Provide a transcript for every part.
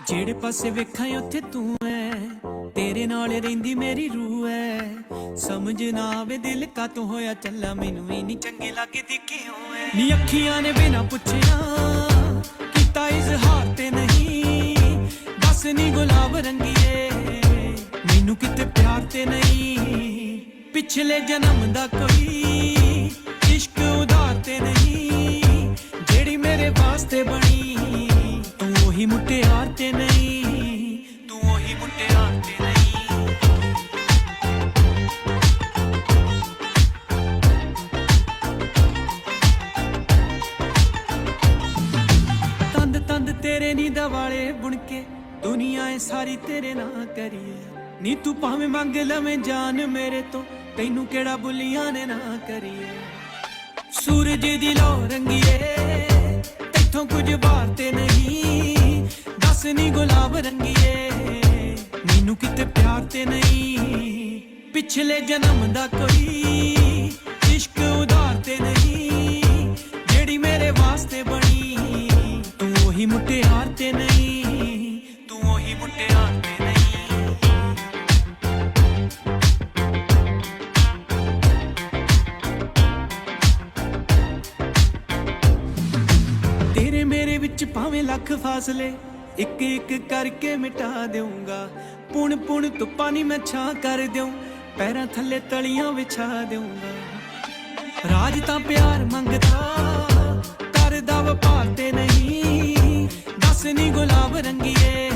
ਜਿਹੜੇ ਪਾਸੇ ਵੇਖਾਂ ਉੱਥੇ ਤੂੰ ਐ, ਤੇਰੇ ਨਾਲ ਰਹਿੰਦੀ ਮੇਰੀ ਰੂਹ ਐ। ਸਮਝ ਨਾ ਆਵੇ ਦਿਲ ਕਾਤੋਂ ਹੋਇਆ ਚੱਲਾ, ਮੈਨੂੰ ਵੀ ਨਹੀਂ ਚੰਗੇ ਲੱਗਦੀ ਕਿਉਂ ਐ। ਨੀ ਅੱਖੀਆਂ ਨੇ ਬਿਨਾ ਪੁੱਛਿਆ ਕੀਤਾ ਇਜ਼ਹਾਰ ਤੇ ਨਹੀਂ, ਦੱਸ ਨੀ ਗੁਲਾਬ ਰੰਗੀਏ ਮੈਨੂੰ ਕਿਤੇ ਪਿਆਰ ਤੇ ਨਹੀਂ। ਪਿਛਲੇ ਜਨਮ ਦਾ ਕੋਈ ਇਸ਼ਕ ਉਧਾਰ ਤੇ ਨਹੀਂ, ਜਿਹੜੀ ਮੇਰੇ ਵਾਸਤੇ ਬਣੀ ਤੂੰ ਉਹੀ ਮੁਟਿਆਰ ਤੇ ਨਹੀਂ, ਤੂੰ ਉਹੀ ਮੁਟਿਆਰ ਤੇ ਨਹੀਂ। ਤੰਦ ਤੰਦ ਤੇਰੇ ਨੀ ਦਵਾਲੇ ਬੁਣ ਕੇ ਦੁਨੀਆ ਏ ਸਾਰੀ ਤੇਰੇ ਨਾਂ ਕਰੀਏ। ਨੀ ਤੂੰ ਭਾਵੇਂ ਮੰਗ ਲਵੇਂ ਜਾਨ ਮੇਰੇ ਤੋਂ, ਤੈਨੂੰ ਕਿਹੜਾ ਬੁੱਲੀਆਂ ਨੇ ਨਾ ਕਰੀਏ। ਸੂਰਜ ਦੀ ਲੋ ਰੰਗੀਏ ਤੈਥੋਂ ਕੁਝ ਬਾਹਰ ਤੇ ਨਹੀਂ, ਦੱਸ ਨੀ ਗੁਲਾਬ ਰੰਗੀਏ ਮੈਨੂੰ ਕਿਤੇ ਪਿਆਰ ਤੇ ਨਹੀਂ। ਪਿਛਲੇ ਜਨਮ ਦਾ ਕੋਈ ਇਸ਼ਕ ਉਧਾਰ ਤੇ ਨਹੀਂ, ਜਿਹੜੀ ਮੇਰੇ ਵਾਸਤੇ ਬਣੀ ਤੂੰ ਉਹੀ ਮੁਟਿਆਰ ਤੇ ਨਹੀਂ, ਤੂੰ ਉਹੀ ਮੁਟਿਆਰ ਤੇ ਨਹੀਂ। ਤੇਰੇ ਮੇਰੇ ਵਿੱਚ ਭਾਵੇਂ ਲੱਖ ਫਾਸਲੇ ਇੱਕ ਇੱਕ ਕਰਕੇ ਮਿਟਾ ਦੇਊਂਗਾ। ਪੁਣ ਪੁਣ ਧੁੱਪਾਂ ਨੀ ਮੈਂ ਛਾਂ ਕਰ ਦਿਉਂ, ਪੈਰਾਂ ਥੱਲੇ ਤਲੀਆਂ ਵਿਛਾ ਦੇਊਂਗਾ। ਰਾਜ ਤਾਂ ਪਿਆਰ ਮੰਗਦਾ ਕਰਦਾ ਵਪਾਰ ਤੇ ਨਹੀਂ, ਦੱਸ ਨੀ ਗੁਲਾਬ ਰੰਗੀਏ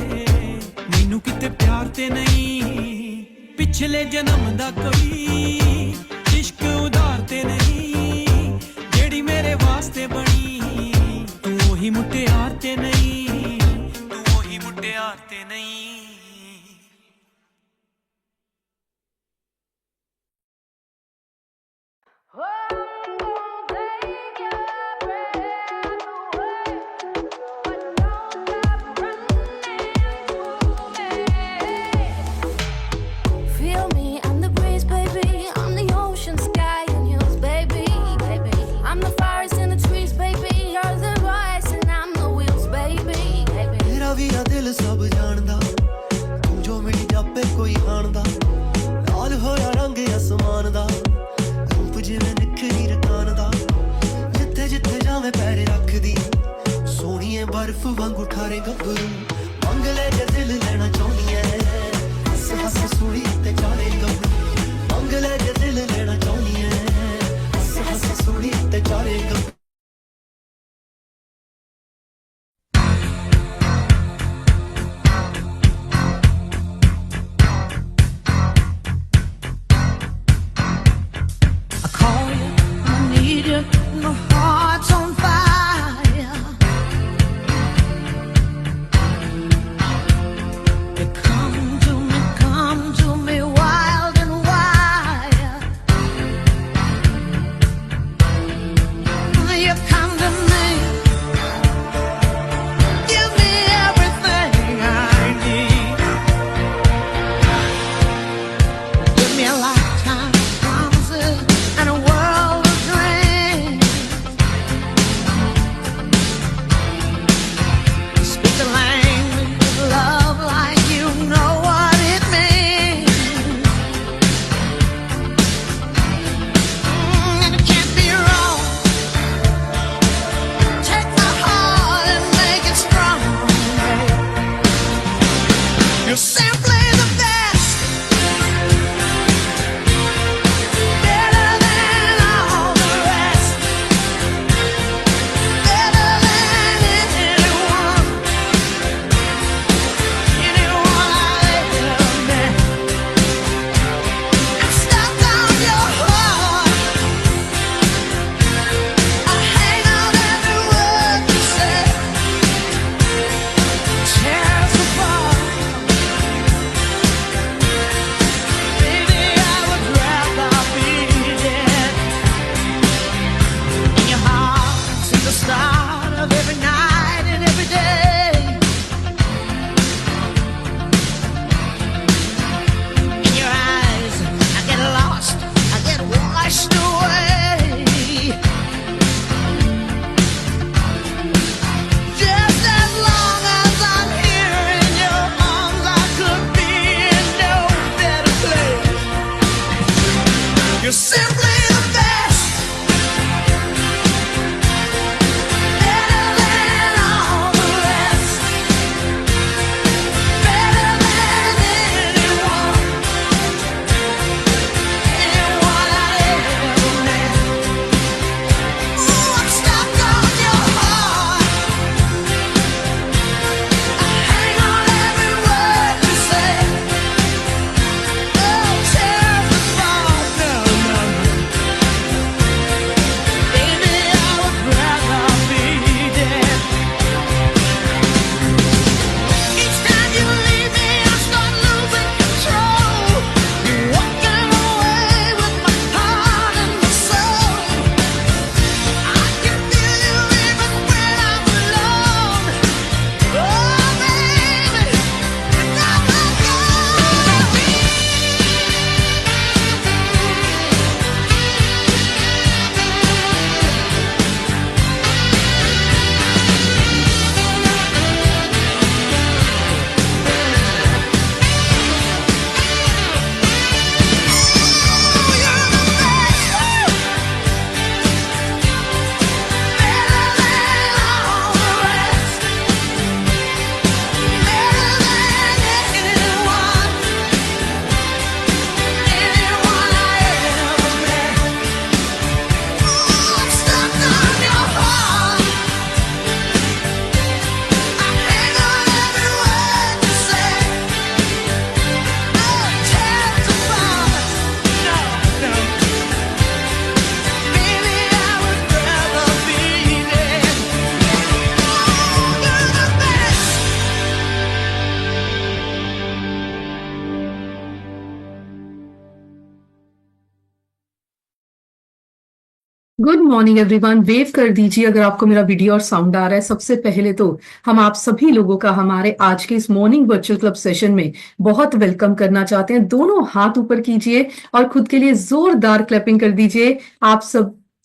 ਮੈਨੂੰ ਕਿਤੇ ਪਿਆਰ ਤੇ ਨਹੀਂ। ਪਿਛਲੇ ਜਨਮ ਦਾ ਕੋਈ ਇਸ਼ਕ ਉਧਾਰ ਤੇ ਨਹੀਂ, ਜਿਹੜੀ ਮੇਰੇ ਵਾਸਤੇ ਬਣੀ ਤੂੰ ਉਹੀ ਮੁਟਿਆਰ ਤੇ ਨਹੀਂ, ਤੂੰ ਉਹੀ ਮੁਟਿਆਰ ਤੇ ਨਹੀਂ। ਸਭ ਜਾਣਦਾ ਤੂੰ ਜੋ ਮਿਲੀ ਜਾਪੇ ਕੋਈ ਹਾਣਦਾ, ਲਾਲ ਹੋਇਆ ਰੰਗ ਅਸਮਾਨ ਦਾ, ਰੂਪ ਜਿਵੇਂ ਨਿਖਰੀ ਰਕਾਨ ਦਾ। ਜਿੱਥੇ ਜਿੱਥੇ ਜਾਵੇਂ ਪੈਰ ਰੱਖਦੀ, ਸੋਹਣੀਏ ਬਰਫ਼ ਵਾਂਗੂ ਠਾਰੇ ਗੱਭਰੂ। ਮੰਗ ਲੈ ਜੇ ਦਿਲ ਲੈਣਾ ਚਾਹੁੰਦੀ ਐ, ਹੱਸ ਹੱਸ ਸੂਲੀ ਤੇ ਚਾਰੇ ਗੱਭਰੂ। ਮੰਗ ਲੈ ਜੇ ਦਿਲ ਲੈਣਾ ਚਾਹੁੰਦੀ ਐ, ਹੱਸ ਹੱਸ ਸੂਲੀ ਤੇ ਚਾਰੇ ਗੱਭਰੂ। My heart's on fire. Good morning everyone. Wave कर दीजिए अगर आपको मेरा वीडियो और साउंड आ रहा है। सबसे पहले तो हम आप सभी लोगों का हमारे आज के इस मॉर्निंग वर्चुअल क्लब सेशन में बहुत वेलकम करना चाहते हैं। दोनों हाथ ऊपर कीजिए और खुद के लिए जोरदार क्लैपिंग कर दीजिए। आप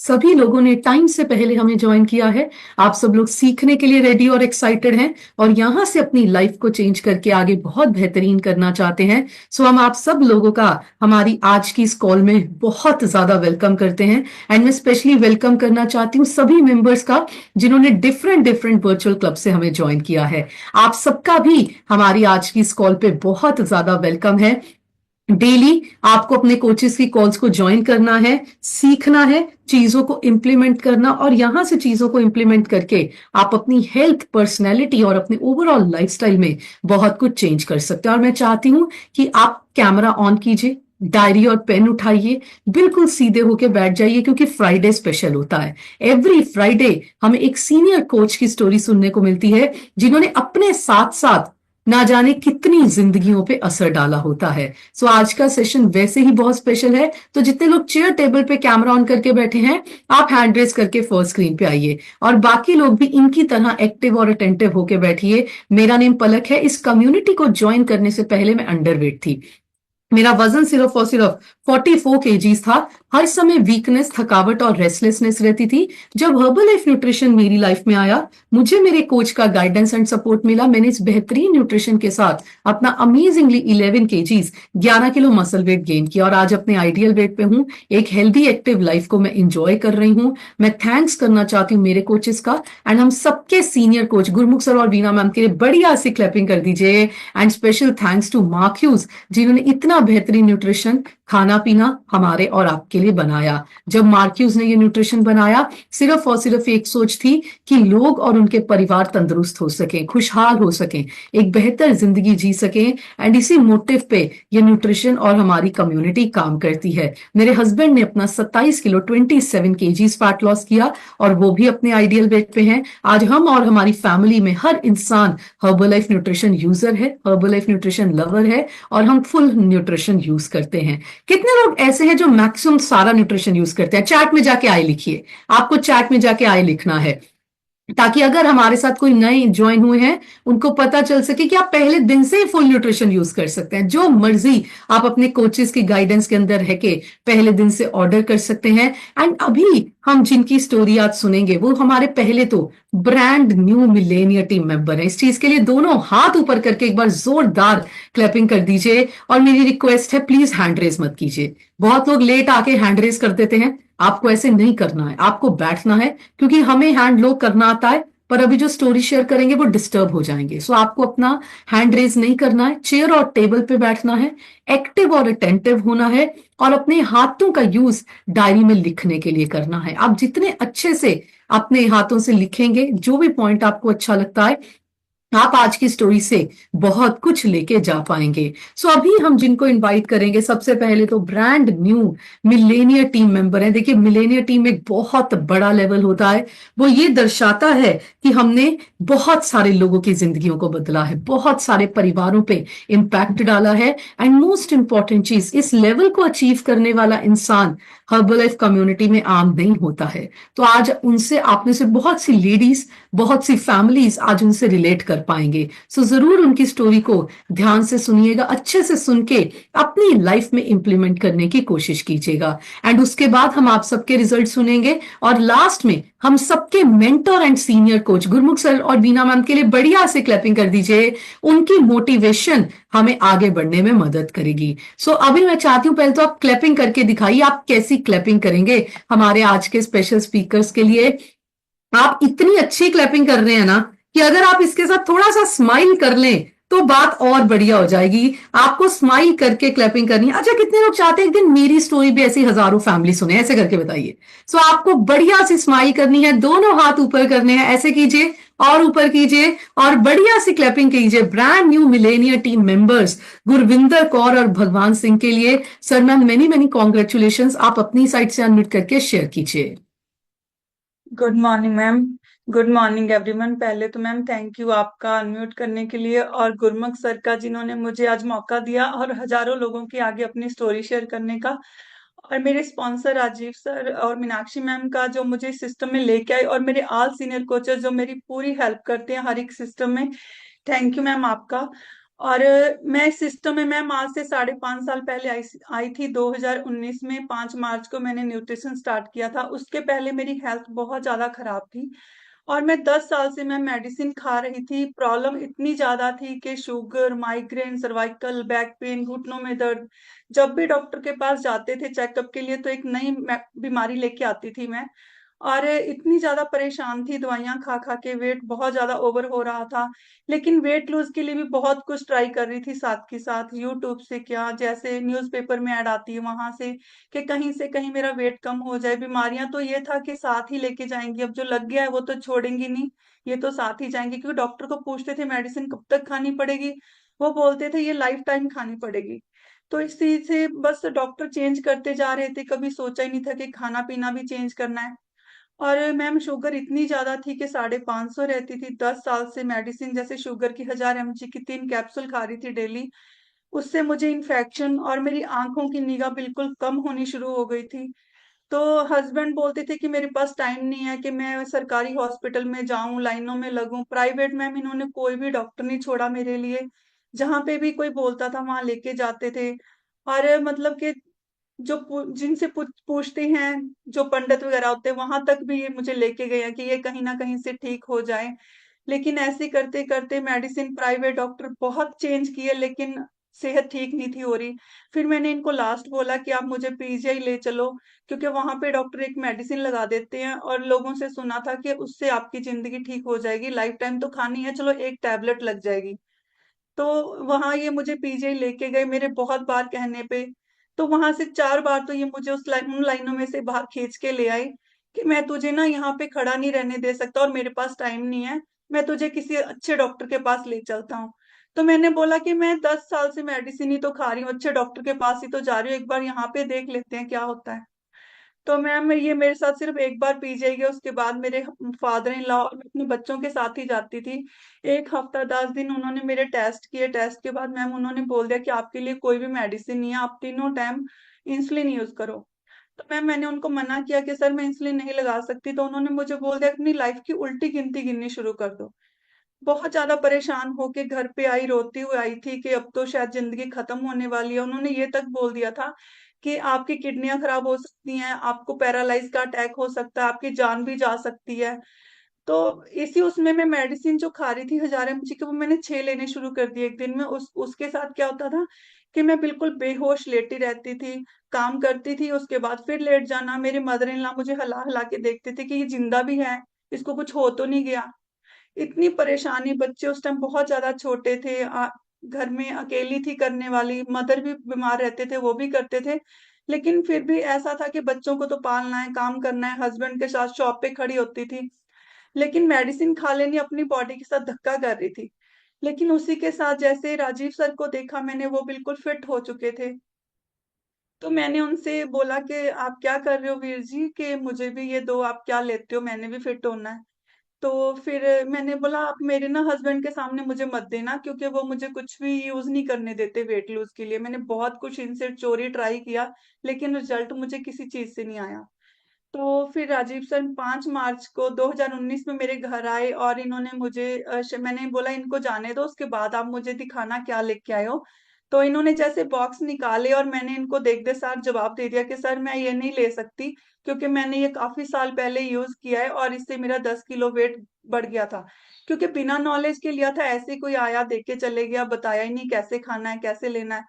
सभी लोगों ने टाइम से पहले हमें ज्वाइन किया है। आप सब लोग सीखने के लिए रेडी और एक्साइटेड हैं और यहां से अपनी लाइफ को चेंज करके आगे बहुत बेहतरीन करना चाहते हैं। सो हम आप सब लोगों का हमारी आज की इस कॉल में बहुत ज्यादा वेलकम करते हैं। एंड मैं स्पेशली वेलकम करना चाहती हूँ सभी मेंबर्स का जिन्होंने डिफरेंट डिफरेंट वर्चुअल क्लब से हमें ज्वाइन किया है। आप सबका भी हमारी आज की इस कॉल पे बहुत ज्यादा वेलकम है। डेली आपको अपने कोचेस की कॉल्स को ज्वाइन करना है, सीखना है, चीजों को इंप्लीमेंट करना और यहां से चीजों को इंप्लीमेंट करके आप अपनी हेल्थ, पर्सनैलिटी और अपने ओवरऑल लाइफस्टाइल में बहुत कुछ चेंज कर सकते हैं। और मैं चाहती हूं कि आप कैमरा ऑन कीजिए, डायरी और पेन उठाइए, बिल्कुल सीधे होके बैठ जाइए क्योंकि फ्राइडे स्पेशल होता है। एवरी फ्राइडे हमें एक सीनियर कोच की स्टोरी सुनने को मिलती है जिन्होंने अपने साथ साथ ना जाने कितनी जिंदगियों पे असर डाला होता है। सो आज का सेशन वैसे ही बहुत स्पेशल है। तो जितने लोग चेयर टेबल पे कैमरा ऑन करके बैठे हैं, आप हैंड रेस करके फर्स्ट स्क्रीन पे आइए और बाकी लोग भी इनकी तरह एक्टिव और अटेंटिव होके बैठिए। मेरा नेम पलक है। इस कम्युनिटी को ज्वाइन करने से पहले मैं अंडरवेट थी। मेरा वजन सिर्फ और सिर्फ 44 केजीज था। हर समय वीकनेस, थकावट और रेस्टलेसनेस रहती थी। जब हर्बल लाइफ न्यूट्रिशन मेरी लाइफ में आया, मुझे मेरे कोच का गाइडेंस एंड सपोर्ट मिला। मैंने इस बेहतरीन न्यूट्रिशन के साथ अपना amazingly 11 KGs 11 kilo muscle weight gain किया और आज अपने आइडियल वेट पे हूँ। एक हेल्दी एक्टिव लाइफ को मैं इंजॉय कर रही हूँ। मैं थैंक्स करना चाहती हूँ मेरे कोचेस का एंड हम सबके सीनियर कोच गुरमुख सर और वीना मैम के लिए बढ़िया से क्लैपिंग कर दीजिए। And special thanks to Mark Hughes जिन्होंने इतना बेहतरीन न्यूट्रिशन, खाना पीना हमारे और आपके लिए बनाया। जब मार्क्यूज ने ये न्यूट्रिशन बनाया, सिर्फ और सिर्फ एक सोच थी कि लोग और उनके परिवार तंदुरुस्त हो सकें, खुशहाल हो सकें, एक बेहतर जिंदगी जी सकें। एंड इसी मोटिव पे ये न्यूट्रिशन और हमारी कम्युनिटी काम करती है। मेरे हस्बैंड ने अपना 27 किलो 27 केजीज फैट लॉस किया और वो भी अपने आइडियल वेट पे हैं। आज हम और हमारी फैमिली में हर इंसान हर्बल लाइफ न्यूट्रिशन यूजर है, हर्बल लाइफ न्यूट्रिशन लवर है और हम फुल न्यूट्रिशन यूज करते हैं। कितने लोग ऐसे हैं जो मैक्सिमम सारा न्यूट्रिशन यूज करते हैं? चैट में जाके आए लिखिए। आपको चैट में जाके आए लिखना है ताकि अगर हमारे साथ कोई नए ज्वाइन हुए हैं उनको पता चल सके कि आप पहले दिन से ही फुल न्यूट्रिशन यूज कर सकते हैं। जो मर्जी आप अपने कोचेस की गाइडेंस के अंदर है कि पहले दिन से ऑर्डर कर सकते हैं। एंड अभी हम जिनकी स्टोरी आज सुनेंगे वो हमारे पहले तो brand new Millionaire team member है। इस चीज के लिए दोनों हाथ ऊपर करके एक बार जोरदार क्लैपिंग कर दीजिए। और मेरी रिक्वेस्ट है, प्लीज हैंड रेज मत कीजिए। बहुत लोग लेट आके हैंड रेज कर देते हैं। आपको ऐसे नहीं करना है, आपको बैठना है क्योंकि हमें हैंड लो करना आता है पर अभी जो स्टोरी शेयर करेंगे वो डिस्टर्ब हो जाएंगे। सो आपको अपना हैंड रेज नहीं करना है, चेयर और टेबल पे बैठना है, एक्टिव और अटेंटिव होना है और अपने हाथों का यूज डायरी में लिखने के लिए करना है। आप जितने अच्छे से अपने हाथों से लिखेंगे, जो भी पॉइंट आपको अच्छा लगता है, आप आज की स्टोरी से बहुत कुछ लेके जा पाएंगे। सो अभी हम जिनको इनवाइट करेंगे, सबसे पहले तो brand new Millionaire team member है। देखिए, मिलेनियर टीम एक बहुत बड़ा लेवल होता है। वो ये दर्शाता है कि हमने बहुत सारे लोगों की जिंदगियों को बदला है, बहुत सारे परिवारों पे इम्पैक्ट डाला है। एंड मोस्ट इंपॉर्टेंट चीज, इस लेवल को अचीव करने वाला इंसान हर्बल लाइफ कम्युनिटी में आम नहीं होता है। तो आज उनसे, आप में से बहुत सी लेडीज, बहुत सी फैमिलीज आज उनसे रिलेट कर पाएंगे। सो जरूर उनकी स्टोरी को ध्यान से सुनिएगा, अच्छे से सुन के अपनी लाइफ में इंप्लीमेंट करने की कोशिश कीजिएगा। एंड उसके बाद हम आप सबके रिजल्ट सुनेंगे और लास्ट में हम सबके mentor and senior coach Gurmukh sir और बीना मैम के लिए बढ़िया से क्लैपिंग कर दीजिए। उनकी मोटिवेशन हमें आगे बढ़ने में मदद करेगी। सो अभी मैं चाहती हूं, पहले तो आप क्लैपिंग करके दिखाइए। आप कैसी क्लैपिंग करेंगे हमारे आज के स्पेशल स्पीकर्स के लिए? आप इतनी अच्छी क्लैपिंग कर रहे हैं ना कि अगर आप इसके साथ थोड़ा सा स्माइल कर लें तो बात और बढ़िया हो जाएगी। आपको स्माइल करके क्लैपिंग करनी है। अच्छा, कितने लोग चाहते हैं एक दिन मेरी स्टोरी भी ऐसी हजारों फैमिली सुने? ऐसे करके बताइए। सो आपको बढ़िया सी स्माइल करनी है, दोनों हाथ ऊपर करने हैं, ऐसे कीजिए और ऊपर कीजिए और बढ़िया सी क्लैपिंग कीजिए। Brand new Millionaire team members Gurvinder Kaur और भगवान सिंह के लिए sir ma'am many many congratulation. आप अपनी साइड से अनम्यूट करके शेयर कीजिए। Good morning ma'am. Good morning everyone. पहले तो मैम थैंक यू आपका अनम्यूट करने के लिए और गुरमुख सर का जिन्होंने मुझे आज मौका दिया और हजारों लोगों के आगे अपनी स्टोरी शेयर करने का। और मेरे स्पॉन्सर राजीव सर और मीनाक्षी मैम का जो मुझे सिस्टम में लेके आए, और मेरे ऑल सीनियर कोचेस जो मेरी पूरी हेल्प करते हैं हर एक सिस्टम में। थैंक यू मैम आपका। और मैं इस सिस्टम में मैम आज से 5.5 साल पहले आई थी। 2019 में 5 मार्च को मैंने न्यूट्रिशन स्टार्ट किया था। उसके पहले मेरी हेल्थ बहुत ज्यादा खराब थी, और मैं 10 साल से मैं मेडिसिन खा रही थी। प्रॉब्लम इतनी ज्यादा थी कि sugar, migraine, cervical, back pain, घुटनों में दर्द। जब भी डॉक्टर के पास जाते थे चेकअप के लिए तो एक नई बीमारी लेके आती थी मैं। और इतनी ज्यादा परेशान थी, दवाइयां खा खा के वेट बहुत ज्यादा ओवर हो रहा था। लेकिन वेट लूज के लिए भी बहुत कुछ ट्राई कर रही थी, साथ के साथ यूट्यूब से, क्या जैसे न्यूज़पेपर में ऐड आती है वहां से, कि कहीं से कहीं मेरा वेट कम हो जाए। बीमारियां तो ये था कि साथ ही लेके जाएंगी, अब जो लग गया है वो तो छोड़ेंगी नहीं, ये तो साथ ही जाएंगे। क्योंकि डॉक्टर को पूछते थे मेडिसिन कब तक खानी पड़ेगी, वो बोलते थे ये लाइफ टाइम खानी पड़ेगी। तो इस चीज से बस डॉक्टर चेंज करते जा रहे थे, कभी सोचा ही नहीं था कि खाना पीना भी चेंज करना है। और मैम शुगर इतनी ज्यादा थी कि 550 रहती थी। 10 साल से मेडिसिन, जैसे शुगर की 1000 mg की 3 कैप्सूल खा रही थी डेली। उससे मुझे इन्फेक्शन और मेरी आंखों की निगाह बिल्कुल कम होनी शुरू हो गई थी। तो हस्बैंड बोलते थे कि मेरे पास टाइम नहीं है कि मैं सरकारी हॉस्पिटल में जाऊं, लाइनों में लगूं। प्राइवेट में इन्होंने कोई भी डॉक्टर नहीं छोड़ा मेरे लिए। जहां पे भी कोई बोलता था वहां लेके जाते थे। और मतलब कि जो जिनसे पूछते हैं, जो पंडित वगैरह होते हैं, वहां तक भी ये मुझे लेके गए हैं कि ये कहीं ना कहीं से ठीक हो जाए। लेकिन ऐसे करते करते मेडिसिन, प्राइवेट डॉक्टर बहुत चेंज किए, लेकिन सेहत ठीक नहीं थी हो रही। फिर मैंने इनको लास्ट बोला कि आप मुझे पीजीआई ले चलो, क्योंकि वहां पे डॉक्टर एक मेडिसिन लगा देते हैं, और लोगों से सुना था कि उससे आपकी जिंदगी ठीक हो जाएगी, लाइफ टाइम तो खानी है, चलो एक टैबलेट लग जाएगी। तो वहां ये मुझे पीजीआई लेके गए मेरे बहुत बार कहने पे। तो वहां से 4 बार तो ये मुझे उन लाइनों में से बाहर खींच के ले आई कि मैं तुझे ना यहाँ पे खड़ा नहीं रहने दे सकता, और मेरे पास टाइम नहीं है, मैं तुझे किसी अच्छे डॉक्टर के पास ले चलता हूँ। तो मैंने बोला कि मैं 10 साल से मेडिसिन ही तो खा रही हूँ, अच्छे डॉक्टर के पास ही तो जा रही हूँ, एक बार यहाँ पे देख लेते हैं क्या होता है। तो मैम ये मेरे साथ सिर्फ एक बार पीजीआई गया, उसके बाद मेरे फादर इन लॉ और मैं अपने बच्चों के साथ ही जाती थी। 1 हफ्ता 10 दिन उन्होंने मेरे टेस्ट किए। टेस्ट के बाद मैम उन्होंने बोल दिया कि आपके लिए कोई भी मेडिसिन नहीं है, आप तीनों टाइम इंसुलिन यूज करो। तो मैम मैंने उनको मना किया कि सर मैं इंसुलिन नहीं लगा सकती। तो उन्होंने मुझे बोल दिया अपनी लाइफ की उल्टी गिनती गिननी शुरू कर दो। बहुत ज्यादा परेशान होके घर पे आई, रोती हुई आई थी कि अब तो शायद जिंदगी खत्म होने वाली है। उन्होंने ये तक बोल दिया था कि आपकी किडनियां खराब हो सकती हैं, आपको पैरालाइज का अटैक हो सकता है, आपकी जान भी जा सकती है। तो इसी उसमें मैं मेडिसिन जो खा रही थी 1000 mg की, वो मैंने 6 लेने शुरू कर दिए एक दिन में। उसके साथ क्या होता था कि मैं बिल्कुल बेहोश लेटी रहती थी, काम करती थी, उसके बाद फिर लेट जाना। मेरे मदर इन लॉ मुझे हिला हिला के देखते थे कि ये जिंदा भी है, इसको कुछ हो तो नहीं गया। इतनी परेशानी, बच्चे उस टाइम बहुत ज्यादा छोटे थे, घर में अकेली थी करने वाली, मदर भी बीमार रहते थे, वो भी करते थे। लेकिन फिर भी ऐसा था कि बच्चों को तो पालना है, काम करना है, हस्बैंड के साथ शॉप पे खड़ी होती थी। लेकिन मेडिसिन खा लेनी अपनी बॉडी के साथ धक्का कर रही थी। लेकिन उसी के साथ जैसे राजीव सर को देखा मैंने, वो बिल्कुल फिट हो चुके थे। तो मैंने उनसे बोला कि आप क्या कर रहे हो वीर जी, कि मुझे भी ये दो, आप क्या लेते हो, मैंने भी फिट होना है। तो फिर मैंने बोला आप मेरे ना हस्बैंड के सामने मुझे मत देना, क्योंकि वो मुझे कुछ भी यूज नहीं करने देते वेट लूज के लिए। मैंने बहुत कुछ इनसे चोरी ट्राई किया, लेकिन रिजल्ट मुझे किसी चीज से नहीं आया। तो फिर राजीव सर 5 मार्च को 2019 में मेरे घर आए, और इन्होंने मुझे मैंने बोला इनको जाने दो, उसके बाद आप मुझे दिखाना क्या लेके आए हो। तो इन्होंने जैसे बॉक्स निकाले, और मैंने इनको देखते सार जवाब दे दिया कि सर मैं ये नहीं ले सकती, क्योंकि मैंने ये काफी साल पहले यूज किया है और इससे मेरा 10 किलो वेट बढ़ गया था। क्योंकि बिना नॉलेज के लिया था, ऐसे कोई आया देख के चले गया, बताया ही नहीं कैसे खाना है कैसे लेना है।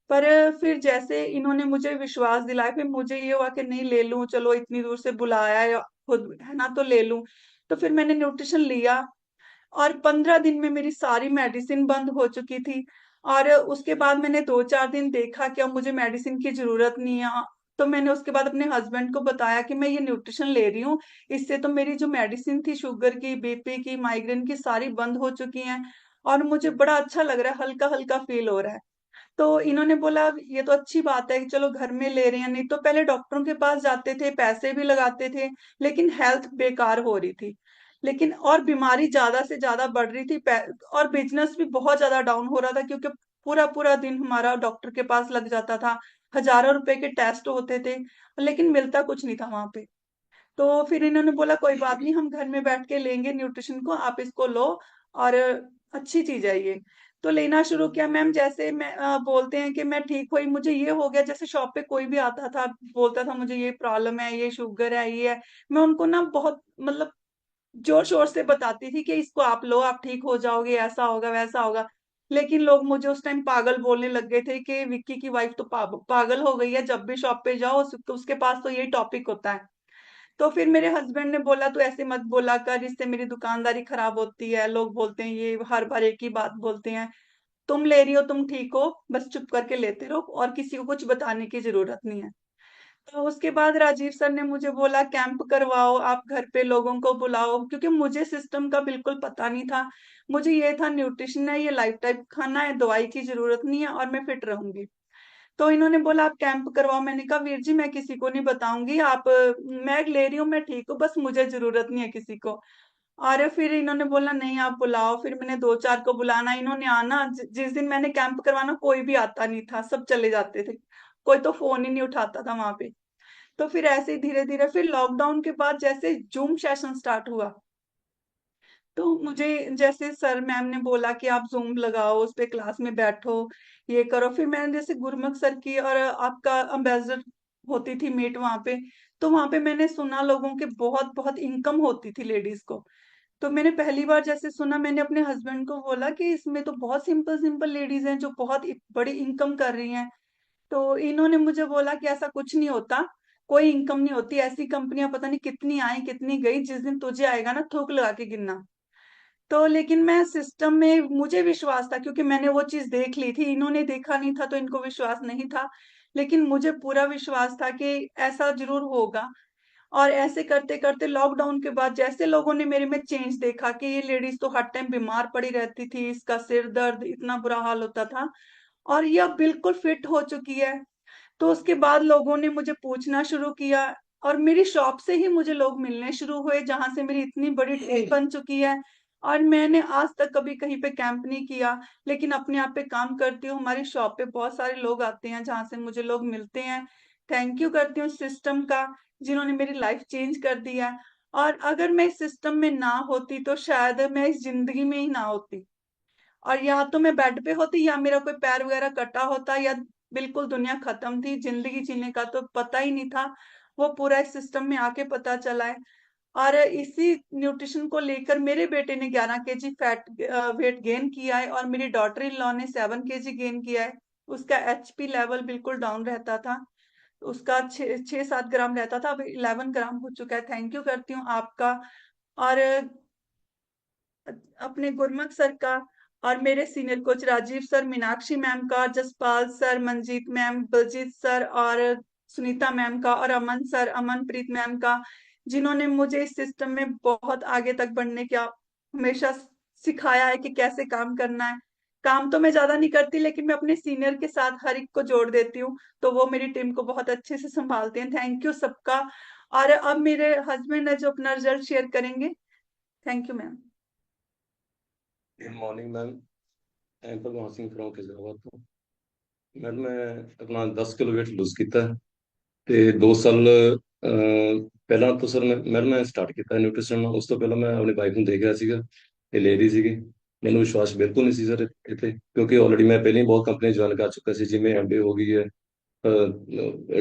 पर फिर जैसे इन्होंने मुझे विश्वास दिलाया, फिर मुझे ये हुआ कि नहीं ले लूं, चलो इतनी दूर से बुलाया है, खुद है ना, तो ले लूं। तो फिर मैंने न्यूट्रिशन लिया, और 15 दिन में मेरी सारी मेडिसिन बंद हो चुकी थी। और उसके बाद मैंने 2 4 दिन देखा कि अब मुझे मेडिसिन की जरूरत नहीं है। तो मैंने उसके बाद अपने हस्बैंड को बताया कि मैं ये न्यूट्रिशन ले रही हूँ, इससे तो मेरी जो मेडिसिन थी शुगर की, बीपी की, माइग्रेन की, सारी बंद हो चुकी हैं, और मुझे बड़ा अच्छा लग रहा है, हल्का हल्का फील हो रहा है। तो इन्होंने बोला ये तो अच्छी बात है कि चलो घर में ले रहे हैं, नहीं तो पहले डॉक्टरों के पास जाते थे, पैसे भी लगाते थे, लेकिन हेल्थ बेकार हो रही थी। लेकिन और बीमारी ज्यादा से ज्यादा बढ़ रही थी, और बिजनेस भी बहुत ज्यादा डाउन हो रहा था, क्योंकि पूरा पूरा दिन हमारा डॉक्टर के पास लग जाता था। हजारों रुपए के टेस्ट होते थे, लेकिन मिलता कुछ नहीं था वहां पे। तो फिर इन्होंने बोला कोई बात नहीं, हम घर में बैठ के लेंगे न्यूट्रिशन को, आप इसको लो, और अच्छी चीज है ये। तो लेना शुरू किया मैम। जैसे मैं बोलते हैं कि मैं ठीक हुई, मुझे ये हो गया, जैसे शॉप पे कोई भी आता था बोलता था मुझे ये प्रॉब्लम है, ये शुगर है, ये है, मैं उनको ना बहुत मतलब जोर शोर से बताती थी कि इसको आप लो, आप ठीक हो जाओगे, ऐसा होगा वैसा होगा। लेकिन लोग मुझे उस टाइम पागल बोलने लग गए थे कि विक्की की वाइफ तो पागल हो गई है, जब भी शॉप पे जाओ उसके पास तो यही टॉपिक होता है। तो फिर मेरे हस्बैंड ने बोला तू ऐसे मत बोला कर, इससे मेरी दुकानदारी खराब होती है, लोग बोलते हैं ये हर बार एक ही बात बोलते हैं, तुम ले रही हो तुम ठीक हो, बस चुप करके लेते रहो और किसी को कुछ बताने की जरूरत नहीं है। तो उसके बाद राजीव सर ने मुझे बोला कैंप करवाओ, आप घर पे लोगों को बुलाओ, क्योंकि मुझे सिस्टम का बिल्कुल पता नहीं था। मुझे ये था न्यूट्रिशन है, ये लाइफ टाइप खाना है, दवाई की जरूरत नहीं है और मैं फिट रहूंगी। तो इन्होंने बोला आप कैंप करवाओ। मैंने कहा वीर जी मैं किसी को नहीं बताऊंगी, आप मैं ले रही हूँ, मैं ठीक हूँ, बस मुझे जरूरत नहीं है किसी को। और फिर इन्होंने बोला नहीं आप बुलाओ। फिर मैंने दो चार को बुलाना, इन्होंने आना। जिस दिन मैंने कैंप करवाना कोई भी आता नहीं था, सब चले जाते थे, कोई तो फोन ही नहीं उठाता था वहां पे। तो फिर ऐसे ही धीरे धीरे फिर लॉकडाउन के बाद जैसे जूम सेशन स्टार्ट हुआ, तो मुझे जैसे सर मैम ने बोला कि आप जूम लगाओ, उस पे क्लास में बैठो, ये करो। फिर मैंने जैसे गुरमुख सर की और आपका अम्बेसडर होती थी मीट वहां पे, तो वहां पे मैंने सुना लोगों के बहुत बहुत इनकम होती थी लेडीज को। तो मैंने पहली बार जैसे सुना, मैंने अपने हस्बैंड को बोला कि इसमें तो बहुत सिंपल सिंपल लेडीज हैं जो बहुत बड़ी इनकम कर रही हैं। तो इन्होंने मुझे बोला कि ऐसा कुछ नहीं होता, कोई इनकम नहीं होती, ऐसी कंपनियां पता नहीं कितनी आई कितनी गई, जिस दिन तुझे आएगा ना थूक लगा के गिनना। तो लेकिन मैं सिस्टम में मुझे विश्वास था, क्योंकि मैंने वो चीज देख ली थी, इन्होंने देखा नहीं था तो इनको विश्वास नहीं था। लेकिन मुझे पूरा विश्वास था कि ऐसा जरूर होगा। और ऐसे करते करते लॉकडाउन के बाद जैसे लोगों ने मेरे में चेंज देखा कि ये लेडीज तो हर टाइम बीमार पड़ी रहती थी, इसका सिर दर्द इतना बुरा हाल होता था, और ये अब बिल्कुल फिट हो चुकी है। तो उसके बाद लोगों ने मुझे पूछना शुरू किया, और मेरी शॉप से ही मुझे लोग मिलने शुरू हुए, जहां से मेरी इतनी बड़ी टीम बन चुकी है। और मैंने आज तक कभी कहीं पे कैंप नहीं किया, लेकिन अपने आप पे काम करती हूँ। हमारी शॉप पे बहुत सारे लोग आते हैं जहां से मुझे लोग मिलते हैं। थैंक यू करती हूँ सिस्टम का, जिन्होंने मेरी लाइफ चेंज कर दी है। और अगर मैं इस सिस्टम में ना होती तो शायद मैं इस जिंदगी में ही ना होती, और या तो मैं बेड पे होती, या मेरा कोई पैर वगैरह कटा होता, या बिल्कुल दुनिया खत्म थी, जिंदगी जीने का तो पता ही नहीं था। वो पूरा इस सिस्टम में आके पता चला है। और इसी न्यूट्रिशन को लेकर मेरे बेटे ने 11 kg फैट वेट गेन किया है, और मेरी डॉटर इन लॉ ने 7 kg गेन किया है। उसका एचपी लेवल बिल्कुल डाउन रहता था, उसका 6-7 ग्राम रहता था, अब 11 ग्राम हो चुका है। थैंक यू करती हूँ आपका, और अपने गुरमुख सर का, और मेरे senior coach Rajeev sir, Meenakshi ma'am का, Jaspal sir, Manjeet ma'am, Baljeet sir, और सुनीता मैम का, और अमन सर, अमनप्रीत मैम का, जिन्होंने मुझे इस सिस्टम में बहुत आगे तक बढ़ने का हमेशा सिखाया है कि कैसे काम करना है। काम तो मैं ज्यादा नहीं करती, लेकिन मैं अपने सीनियर के साथ हर एक को जोड़ देती हूँ, तो वो मेरी टीम को बहुत अच्छे से संभालते हैं। थैंक यू सबका। और अब मेरे हस्बैंड है जो अपना रिजल्ट शेयर करेंगे। Thank you ma'am. Good morning ma'am. मैं भगवान सिंह फ्रॉम फिरोजाबाद ਤੋਂ मैडम मैं अपना 10 किलो वेट लूज ਕੀਤਾ ਤੇ 2 ਸਾਲ ਪਹਿਲਾਂ ਤੋਂ ਸਰ ਮੈਡਮ ਮੈਂ ਸਟਾਰਟ ਕੀਤਾ ਨਿਊਟ੍ਰੀਸ਼ਨ। ਉਸ ਤੋਂ ਪਹਿਲਾਂ ਮੈਂ ਆਪਣੀ ਵਾਈਫ ਨੂੰ ਦੇਖ ਰਿਹਾ ਸੀਗਾ, ਇਹ ਲੈ ਰਹੀ ਸੀਗੀ। ਮੈਨੂੰ ਵਿਸ਼ਵਾਸ ਬਿਲਕੁਲ ਨਹੀਂ ਸੀ ਸਰ ਇੱਥੇ, ਕਿਉਂਕਿ ਆਲਰੇਡੀ ਮੈਂ ਪਹਿਲਾਂ ਹੀ ਬਹੁਤ ਕੰਪਨੀ ਜੁਆਇਨ ਕਰ ਚੁੱਕਾ ਸੀ, ਜਿਵੇਂ ਐਮਬੀ ਹੋ ਗਈ ਹੈ,